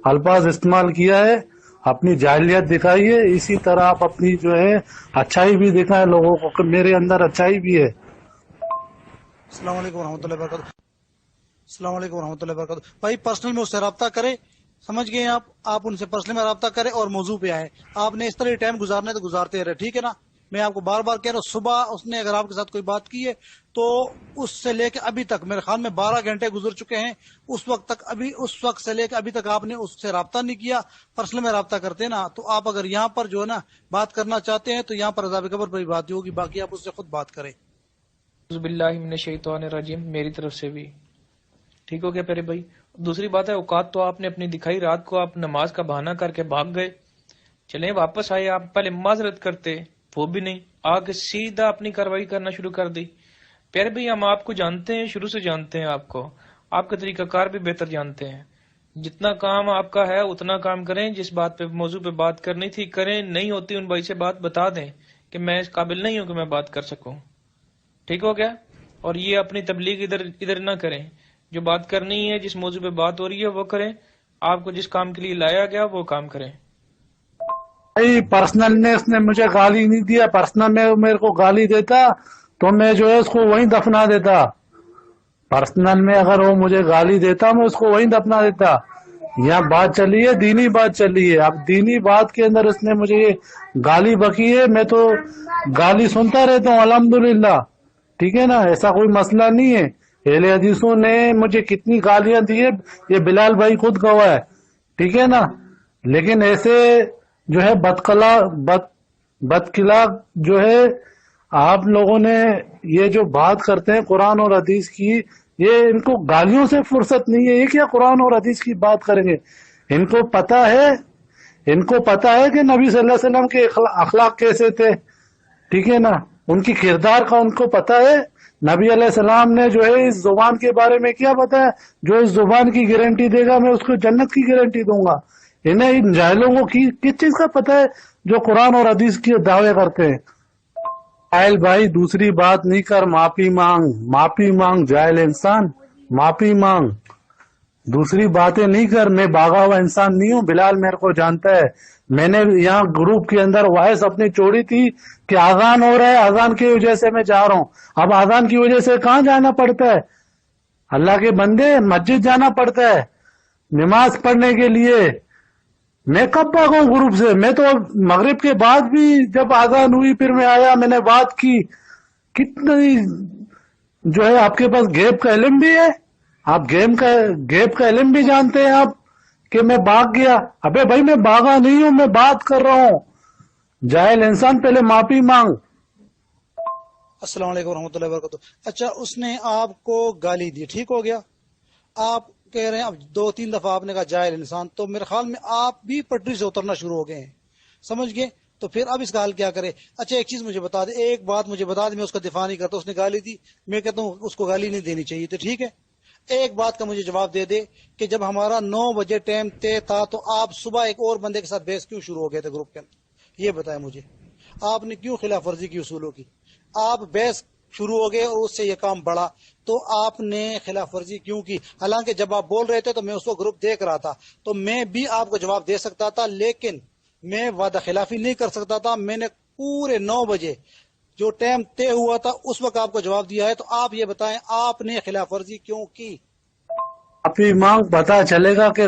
الفاظ استعمال کیا ہے، اپنی جاہلیت دکھائیے، اسی طرح آپ اپنی جو ہے اچھائی بھی دکھائیں لوگوں کو کہ میرے اندر اچھائی بھی ہے۔ السلام علیکم ورحمۃ اللہ وبرکاتہ۔ السلام علیکم ورحمۃ اللہ وبرکاتہ۔ بھائی پرسنل میں اس سے رابطہ کریں، سمجھ گئے آپ ان سے پرسنل میں رابطہ کریں اور موضوع پہ آئیں۔ آپ نے اس طرح ٹائم گزارنا ہے تو گزارتے رہے، ٹھیک ہے نا؟ میں آپ کو بار بار کہہ رہا ہوں، صبح اس نے اگر آپ کے ساتھ کوئی بات کی ہے تو اس سے لے کے ابھی تک میرے خیال میں 12 گھنٹے گزر چکے ہیں، اس وقت سے لے کے ابھی تک آپ نے اس سے رابطہ نہیں کیا۔ پرسنل میں رابطہ کرتے نا، تو آپ اگر یہاں پر جو ہے نا بات کرنا چاہتے ہیں تو یہاں پر عذاب قبر پر ہی بات ہوگی، باقی آپ اس سے خود بات کریں۔ اعوذ باللہ من الشیطان الرجیم، میری طرف سے بھی ٹھیک ہو گیا پیارے بھائی۔ دوسری بات ہے، اوقات تو آپ نے اپنی دکھائی، رات کو آپ نماز کا بہانہ کر کے بھاگ گئے، چلیں واپس آئے، آپ پہلے معذرت کرتے، وہ بھی نہیں، آگے سیدھا اپنی کاروائی کرنا شروع کر دی۔ پیارے بھائی ہم آپ کو جانتے ہیں، شروع سے جانتے ہیں آپ کو، آپ کا طریقہ کار بھی بہتر جانتے ہیں۔ جتنا کام آپ کا ہے اتنا کام کریں، جس بات پہ موضوع پہ بات کرنی تھی کریں، نہیں ہوتی ان بھائی سے بات بتا دیں کہ میں اس قابل نہیں ہوں کہ میں بات کر سکوں، ٹھیک ہو گیا؟ اور یہ اپنی تبلیغ ادھر نہ کریں، جو بات کرنی ہے، جس موضوع پہ بات ہو رہی ہے وہ کریں، آپ کو جس کام کے لیے لایا گیا وہ کام کریں۔ پرسنل میں اس نے مجھے گالی نہیں دیا، پرسنل میں میرے کو گالی دیتا تو میں جو ہے اس کو وہیں دفنا دیتا۔ پرسنل میں اگر وہ مجھے گالی دیتا میں اس کو وہیں دفنا دیتا۔ یہاں بات چلی ہے، دینی بات چلی ہے، اب دینی بات کے اندر اس نے مجھے یہ گالی بکی ہے، میں تو گالی سنتا رہتا ہوں الحمدللہ، ٹھیک ہے نا؟ ایسا کوئی مسئلہ نہیں ہے۔ اہل حدیثوں نے مجھے کتنی گالیاں دی ہے، یہ بلال بھائی خود گواہ ہے، ٹھیک ہے نا؟ لیکن ایسے جو ہے بدخلاق جو ہے آپ لوگوں نے یہ جو بات کرتے ہیں قرآن اور حدیث کی، یہ ان کو گالیوں سے فرصت نہیں ہے، یہ کیا قرآن اور حدیث کی بات کریں گے؟ ان کو پتا ہے ان کو پتا ہے کہ نبی صلی اللہ علیہ وسلم کے اخلاق کیسے تھے، ٹھیک ہے نا، ان کی کردار کا ان کو پتا ہے. نبی علیہ السلام نے جو ہے اس زبان کے بارے میں کیا بتایا، جو اس زبان کی گارنٹی دے گا میں اس کو جنت کی گارنٹی دوں گا. انہیں ان جاہلوں کو کس چیز کا پتا ہے جو قرآن اور حدیث کے دعوے کرتے ہیں. جاہل بھائی دوسری بات نہیں کر، معافی مانگ، معافی مانگ جاہل انسان، معافی مانگ، دوسری باتیں نہیں کر. میں بھاگا ہوا انسان نہیں ہوں، بلال میرے کو جانتا ہے. میں نے یہاں گروپ کے اندر وائس اپنی چھوڑی تھی کہ اذان ہو رہا ہے، اذان کی وجہ سے میں جا رہا ہوں. اب اذان کی وجہ سے کہاں جانا پڑتا ہے؟ اللہ کے بندے مسجد جانا پڑتا ہے نماز پڑھنے کے لیے. میں کب بھاگا ہوں گروپ سے؟ میں تو مغرب کے بعد بھی جب اذان ہوئی پھر میں آیا، میں نے بات کی. کتنی جو ہے آپ کے پاس گیپ کا علم بھی ہے، آپ گیپ کا علم بھی جانتے ہیں آپ کہ میں بھاگ گیا. ابے بھائی میں بھاگا نہیں ہوں، میں بات کر رہا ہوں. جاہل انسان پہلے معافی مانگ. السلام علیکم ورحمۃ اللہ وبرکاتہ. اچھا اس نے آپ کو گالی دی، ٹھیک ہو گیا، آپ کہہ رہے ہیں اب 2-3 دفعہ آپ نے کہا جاہل انسان، تو میرے خیال میں آپ بھی پٹری سے اترنا شروع ہو گئے ہیں، سمجھ گئے؟ تو پھر اب اس کا حل کیا کرے؟ اچھا ایک چیز مجھے بتا دے، ایک بات مجھے بتا دے، میں اس کا دفاع نہیں کرتا، اس نے گالی دی، میں کہتا ہوں اس کو گالی نہیں دینی چاہیے، تو ٹھیک ہے. ایک بات کا مجھے جواب دے دے کہ جب ہمارا 9 بجے ٹائم طے تھا تو آپ صبح ایک اور بندے کے ساتھ بحث کیوں شروع ہو گئے تھے گروپ کے اندر؟ یہ بتائیں مجھے، آپ نے کیوں خلاف ورزی کی اصولوں کی؟ آپ بحث شروع ہو گئے اور اس سے یہ کام بڑھا، تو آپ نے خلاف ورزی کیوں کی؟ حالانکہ جب آپ بول رہے تھے تو میں اس کو گروپ دیکھ رہا تھا، تو میں بھی آپ کو جواب دے سکتا تھا، لیکن میں وعدہ خلافی نہیں کر سکتا تھا. میں نے پورے 9 بجے جو ٹائم طے ہوا تھا اس وقت آپ کو جواب دیا ہے. تو آپ یہ بتائیں آپ نے خلاف ورزی کیوں کی؟ معافی مانگ، پتا چلے گا کہ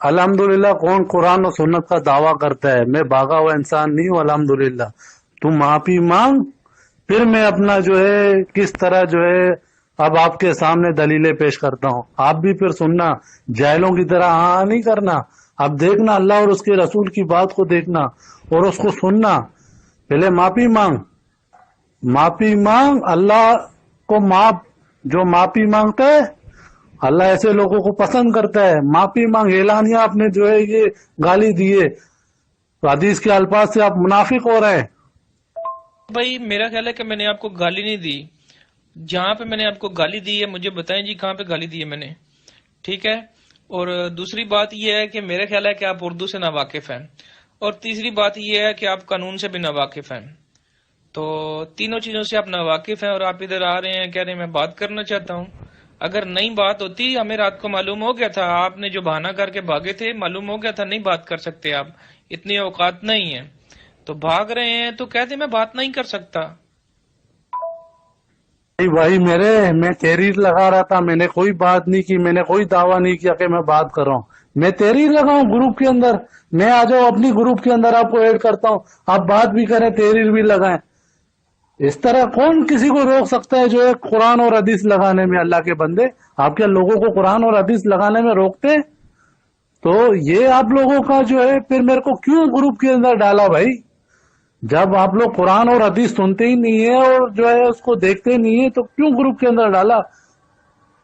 الحمدللہ کون قرآن و سنت کا دعویٰ کرتا ہے. میں بھاگا ہوا انسان نہیں ہوں الحمدللہ. تم معافی مانگ، پھر میں اپنا جو ہے کس طرح جو ہے اب آپ کے سامنے دلیلیں پیش کرتا ہوں. آپ بھی پھر سننا، جاہلوں کی طرح ہاں نہیں کرنا. اب دیکھنا اللہ اور اس کے رسول کی بات کو دیکھنا اور اس کو سننا. پہلے معافی مانگ، معافی مانگ. اللہ کو جو معافی مانگتا ہے اللہ ایسے لوگوں کو پسند کرتا ہے. معافی مانگ. اعلانیہ آپ نے جو ہے یہ گالی دیے، تو حدیث کے الفاظ سے آپ منافق ہو رہے ہیں. بھائی میرا خیال ہے کہ میں نے آپ کو گالی نہیں دی. جہاں پہ میں نے آپ کو گالی دی ہے مجھے بتائیں جی کہاں پہ گالی دی ہے میں نے، ٹھیک ہے. اور دوسری بات یہ ہے کہ میرا خیال ہے کہ آپ اردو سے ناواقف ہیں، اور تیسری بات یہ ہے کہ آپ قانون سے بھی ناواقف ہیں. تو تینوں چیزوں سے آپ ناواقف ہیں اور آپ ادھر آ رہے ہیں کہہ رہے ہیں میں بات کرنا چاہتا ہوں. اگر نہیں بات ہوتی ہمیں رات کو معلوم ہو گیا تھا، آپ نے جو بہانہ کر کے بھاگے تھے معلوم ہو گیا تھا نہیں بات کر سکتے، آپ اتنی اوقات نہیں ہیں تو بھاگ رہے ہیں تو کہتے میں بات نہیں کر سکتا. بھائی میں تحریر لگا رہا تھا، میں نے کوئی بات نہیں کی، میں نے کوئی دعویٰ نہیں کیا کہ میں بات کر رہا ہوں. میں تحریر لگاؤں گروپ کے اندر، میں آ جاؤ اپنی گروپ کے اندر آپ کو ایڈ کرتا ہوں، آپ بات بھی کریں تحریر بھی لگائیں. اس طرح کون کسی کو روک سکتا ہے جو ہے قرآن اور حدیث لگانے میں؟ اللہ کے بندے آپ کیا لوگوں کو قرآن اور حدیث لگانے میں روکتے؟ تو یہ آپ لوگوں کا جو ہے پھر میرے کو کیوں گروپ کے اندر ڈالا بھائی؟ جب آپ لوگ قرآن اور حدیث سنتے ہی نہیں ہے اور جو ہے اس کو دیکھتے نہیں ہے تو کیوں گروپ کے اندر ڈالا؟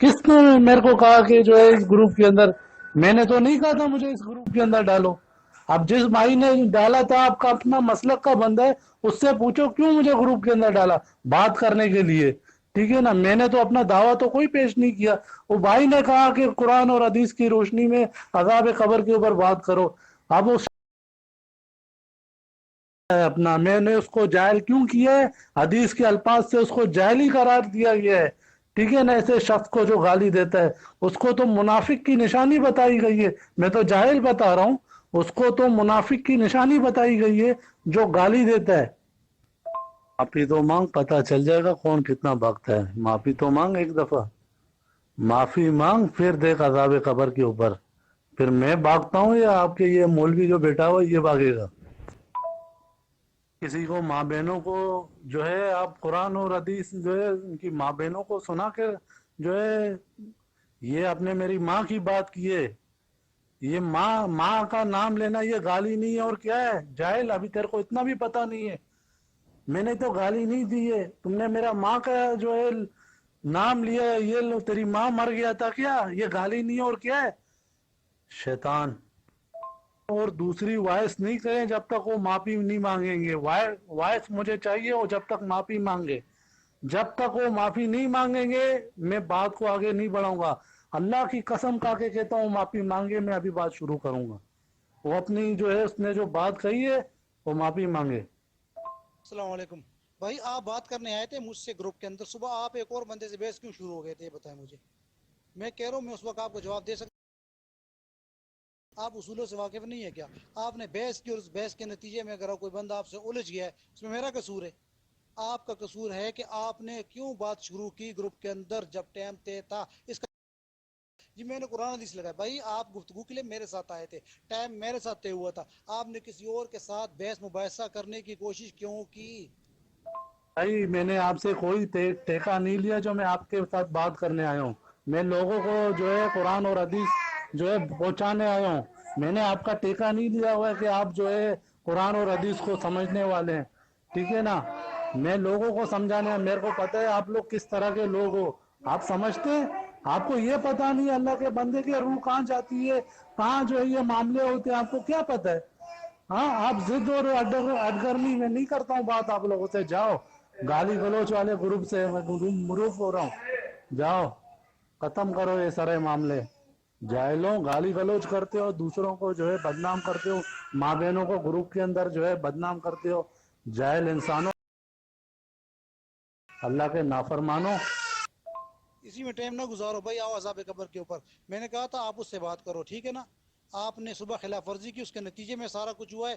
کس نے میرے کو کہا کہ جو ہے اس گروپ کے اندر؟ میں نے تو نہیں کہا تھا مجھے اس گروپ کے اندر ڈالو. اب جس بھائی نے ڈالا تھا آپ کا اپنا مسلک کا بندہ ہے، اس سے پوچھو کیوں مجھے گروپ کے اندر ڈالا؟ بات کرنے کے لیے، ٹھیک ہے نا. میں نے تو اپنا دعویٰ تو کوئی پیش نہیں کیا. وہ بھائی نے کہا کہ قرآن اور حدیث کی روشنی میں عذاب قبر کے اوپر بات کرو. اب اس اپنا میں نے اس کو جاہل کیوں کیا ہے؟ حدیث کے الفاظ سے اس کو جاہل ہی قرار دیا گیا ہے، ٹھیک ہے نا. ایسے شخص کو جو گالی دیتا ہے اس کو تو منافق کی نشانی بتائی گئی ہے. میں تو جاہل بتا رہا ہوں، اس کو تو منافق کی نشانی بتائی گئی ہے جو گالی دیتا ہے. معافی تو مانگ، پتہ چل جائے گا کون کتنا بھاگتا ہے. معافی تو مانگ، ایک دفعہ معافی مانگ، پھر دیکھ عذاب قبر کے اوپر پھر میں بھاگتا ہوں یا آپ کے یہ مولوی جو بیٹا ہوا یہ بھاگے گا. کسی کو ماں بہنوں کو جو ہے آپ قرآن اور حدیث جو ہے ان کی ماں بہنوں کو سنا کے جو ہے یہ آپ نے میری ماں کی بات کی ہے، یہ ماں کا نام لینا یہ گالی نہیں ہے اور کیا ہے؟ جاہل، ابھی تیرے کو اتنا بھی پتا نہیں ہے. میں نے تو گالی نہیں دی ہے، تم نے میرا ماں کا جو ہے نام لیا ہے، یہ لو تیری ماں مر گیا تھا، کیا یہ گالی نہیں ہے اور کیا ہے؟ شیطان. اور دوسری وائس نہیں کریں جب تک وہ معافی نہیں مانگیں گے. وائس مجھے چاہیے اور جب تک معافی مانگے. جب تک وہ معافی نہیں مانگیں گے میں بات کو آگے نہیں بڑھاؤں گا. اللہ کی قسم کھا کے کہتا ہوں معافی مانگے میں ابھی بات شروع کروں گا. وہ اپنی جو ہے اس نے جو بات کہی ہے وہ معافی مانگے. السلام علیکم بھائی. آپ بات کرنے آئے تھے مجھ سے گروپ کے اندر, صبح آپ ایک اور بندے سے بحث کیوں شروع ہو گئے تھے, بتائیں مجھے. میں کہہ رہا ہوں میں اس وقت آپ کو جواب دے سکتا. آپ اصولوں سے واقف نہیں ہے کیا؟ آپ نے بحث کی اور اس بحث کے نتیجے میں اگر کوئی بندہ آپ سے الجھ گیا ہے اس میں میرا قصور ہے؟ آپ کا قصور ہے کہ آپ نے کیوں بات شروع کی گروپ کے اندر جب ٹائم طے تھا اس کا. جی میں نے قرآن حدیث لگایا بھائی, آپ گفتگو کے لیے میرے ساتھ آئے تھے, ٹائم میرے ساتھ طے ہوا تھا, آپ نے کسی اور کے ساتھ بحث مباحثہ کرنے کی کوشش کیوں کی؟ بھائی میں نے آپ سے کوئی ٹیکہ نہیں لیا جو میں آپ کے ساتھ بات کرنے آیا ہوں. میں لوگوں کو جو ہے قرآن اور حدیث جو ہے پہنچانے آیا ہوں. میں نے آپ کا ٹیکہ نہیں لیا ہوا ہے کہ آپ جو ہے قرآن اور حدیث کو سمجھنے والے ہیں, ٹھیک ہے نا. میں لوگوں کو سمجھانے, میرے کو پتہ ہے آپ لوگ کس طرح کے لوگ ہو. آپ سمجھتے ہیں, آپ کو یہ پتہ نہیں اللہ کے بندے کی روح کہاں جاتی ہے, کہاں جو ہے یہ معاملے ہوتے ہیں, آپ کو کیا پتہ ہے؟ ہاں آپ ضد اور اڈگرمی میں نہیں کرتا ہوں بات آپ لوگوں سے. جاؤ گالی گلوچ والے گروپ سے میں معروف ہو رہا ہوں, جاؤ ختم کرو یہ سارے معاملے. جاہلوں, گالی گلوچ کرتے ہو, دوسروں کو جو ہے بدنام کرتے ہو, ماں بہنوں کو گروپ کے اندر جو ہے بدنام کرتے ہو. جاہل انسانوں, اللہ کے نافرمانوں. اسی میں ٹائم نہ گزارو بھائی, آؤ عذاب قبر کے اوپر. میں نے کہا تھا آپ اس سے بات کرو, ٹھیک ہے نا. آپ نے صبح خلاف ورزی کی, اس کے نتیجے میں سارا کچھ ہوا ہے.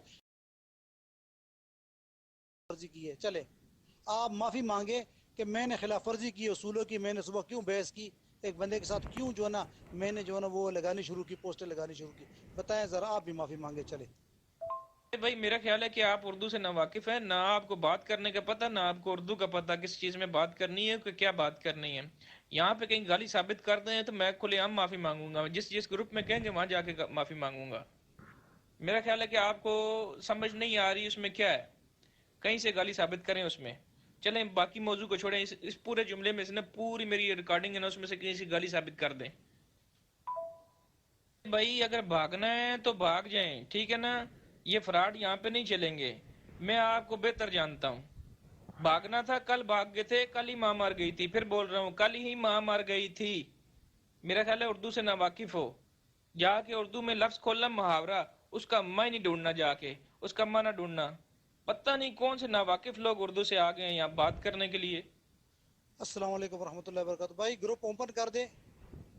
ورزی کی ہے, چلے آپ معافی مانگے کہ میں نے خلاف ورزی کی اصولوں کی, میں نے صبح کیوں بحث کی ایک بندے کے ساتھ, کیوں جو ہے نا میں نے جو ہے نا وہ لگانی شروع کی, پوسٹر لگانی شروع کی. بتائیں ذرا, آپ بھی معافی مانگے. چلے بھائی میرا خیال ہے کہ آپ اردو سے نہ واقف ہیں, نہ آپ کو بات کرنے کا پتہ, نہ آپ کو اردو کا پتہ کس چیز میں بات کرنی ہے, کہ کیا بات کرنی ہے. یہاں پہ کہیں گالی ثابت کر دیں تو میں کھلے عام معافی مانگوں گا, جس گروپ میں کہیں گے وہاں جا کے معافی مانگوں گا. میرا خیال ہے کہ آپ کو سمجھ نہیں آ رہی اس میں کیا ہے, کہیں سے گالی ثابت کریں اس میں. چلیں باقی موضوع کو چھوڑیں, اس پورے جملے میں سے نا پوری میری ریکارڈنگ ہے نا اس میں سے کہیں سے گالی ثابت کر دیں. بھائی اگر بھاگنا ہے تو بھاگ جائیں, ٹھیک ہے نا. یہ فراڈ یہاں پہ نہیں چلیں گے, میں آپ کو بہتر جانتا ہوں. بھاگنا تھا, کل بھاگ گئے تھے, کل ہی ماں مر گئی تھی, پھر بول رہا ہوں کل ہی ماں مر گئی تھی. میرا خیال ہے اردو سے ناواقف ہو, جا کے اردو میں لفظ کھولنا محاورہ, اس کا معنی ڈھونڈنا, جا کے اس کا معنی ڈھونڈنا. پتہ نہیں کون سے ناواقف لوگ اردو سے آ گئے ہیں یہاں بات کرنے کے لیے. السلام علیکم ورحمۃ اللہ وبرکاتہ. بھائی گروپ اوپن کر دے,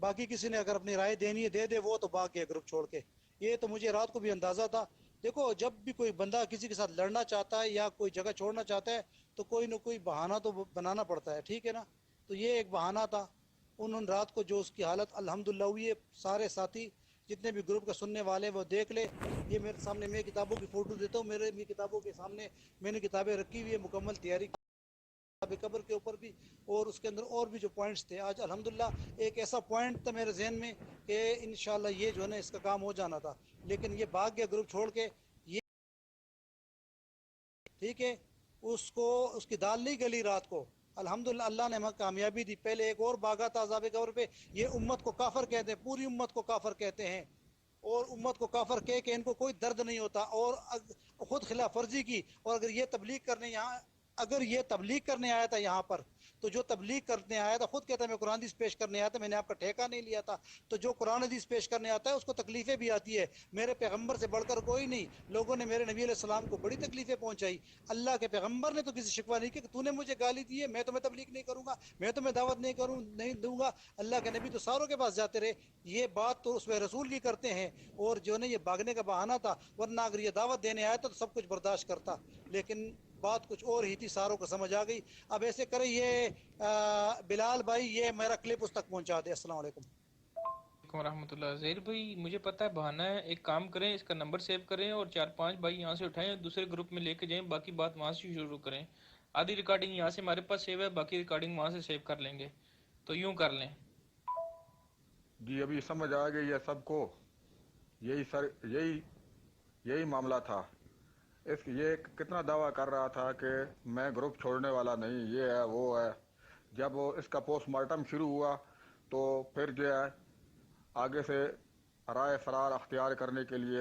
باقی کسی نے اگر اپنی رائے دینی ہے دے دے, وہ تو بھاگ گیا گروپ چھوڑ کے. یہ تو مجھے رات کو بھی اندازہ تھا. دیکھو جب بھی کوئی بندہ کسی کے ساتھ لڑنا چاہتا ہے یا کوئی جگہ چھوڑنا چاہتا ہے تو کوئی نہ کوئی بہانہ تو بنانا پڑتا ہے, ٹھیک ہے نا. تو یہ ایک بہانہ تھا. انہوں نے رات کو جو اس کی حالت الحمدللہ ہوئی ہے, سارے ساتھی جتنے بھی گروپ کا سننے والے وہ دیکھ لے. یہ میرے سامنے, میں کتابوں کی فوٹو دیتا ہوں, میرے بھی کتابوں کے سامنے میں نے کتابیں رکھی ہوئی ہے, مکمل تیاری قبر کے اوپر بھی, اور اس کے اندر اور بھی جو پوائنٹس تھے. آج الحمدللہ ایک ایسا پوائنٹ تھا میرے ذہن میں کہ انشاءاللہ یہ جو ہے نا اس کا کام ہو جانا تھا, لیکن یہ بھاگ گیا گروپ چھوڑ کے. یہ ٹھیک ہے, اس کو اس کی دال نہیں گلی رات کو. الحمدللہ اللہ نے ہمیں کامیابی دی. پہلے ایک اور بھاگا تھا عذاب قبر پہ. یہ امت کو کافر کہتے ہیں, پوری امت کو کافر کہتے ہیں, اور امت کو کافر کہہ کے ان کو کوئی درد نہیں ہوتا, اور خود خلاف ورزی کی. اور اگر یہ تبلیغ کرنے یہاں, اگر یہ تبلیغ کرنے آیا تھا یہاں پر, تو جو تبلیغ کرنے آیا تھا خود کہتا ہے میں قرآن حدیث پیش کرنے آیا تھا, میں نے آپ کا ٹھیکہ نہیں لیا تھا. تو جو قرآن حدیث پیش کرنے آتا ہے اس کو تکلیفیں بھی آتی ہے. میرے پیغمبر سے بڑھ کر کوئی نہیں. لوگوں نے میرے نبی علیہ السلام کو بڑی تکلیفیں پہنچائی. اللہ کے پیغمبر نے تو کسی شکوہ نہیں کیا کہ تو نے مجھے گالی دی ہے, میں تمہیں تبلیغ نہیں کروں گا, میں تمہیں دعوت نہیں دوں گا. اللہ کے نبی تو ساروں کے پاس جاتے رہے. یہ بات تو اس میں رسول کی کرتے ہیں, اور جو نے یہ بھاگنے کا بہانہ تھا, ورنہ اگر یہ دعوت دینے آیا تھا تو سب کچھ برداشت کرتا, لیکن بات کچھ اور ہی تھی. ساروں کو سمجھ آ گئی. اب ایسے کرے, یہ بلال بھائی یہ میرا کلپ اس تک پہنچا دے. السلام علیکم ورحمۃ اللہ. زہیر بھائی مجھے پتہ ہے بہانہ ہے, ایک کام کریں, اس کا نمبر سیو کریں اور 4-5 بھائی یہاں سے اٹھائیں, دوسرے گروپ میں لے کے جائیں, باقی بات وہاں سے شروع کریں. آدھی ریکارڈنگ یہاں سے ہمارے پاس سیو ہے, باقی ریکارڈنگ وہاں سے سیو کر لیں گے. تو یوں کر لیں. جی ابھی سمجھ آ گئی ہے سب کو. یہی معاملہ تھا. یہ کتنا دعویٰ کر رہا تھا کہ میں گروپ چھوڑنے والا نہیں, یہ ہے وہ ہے. جب اس کا پوسٹ مارٹم شروع ہوا تو پھر جو ہے آگے سے رائے فرار اختیار کرنے کے لیے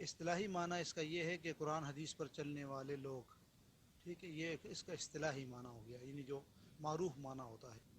اصطلاحی معنی اس کا یہ ہے کہ قرآن حدیث پر چلنے والے لوگ، ٹھیک ہے، یہ اس کا اصطلاحی معنی ہو گیا، یعنی جو معروف معنی ہوتا ہے.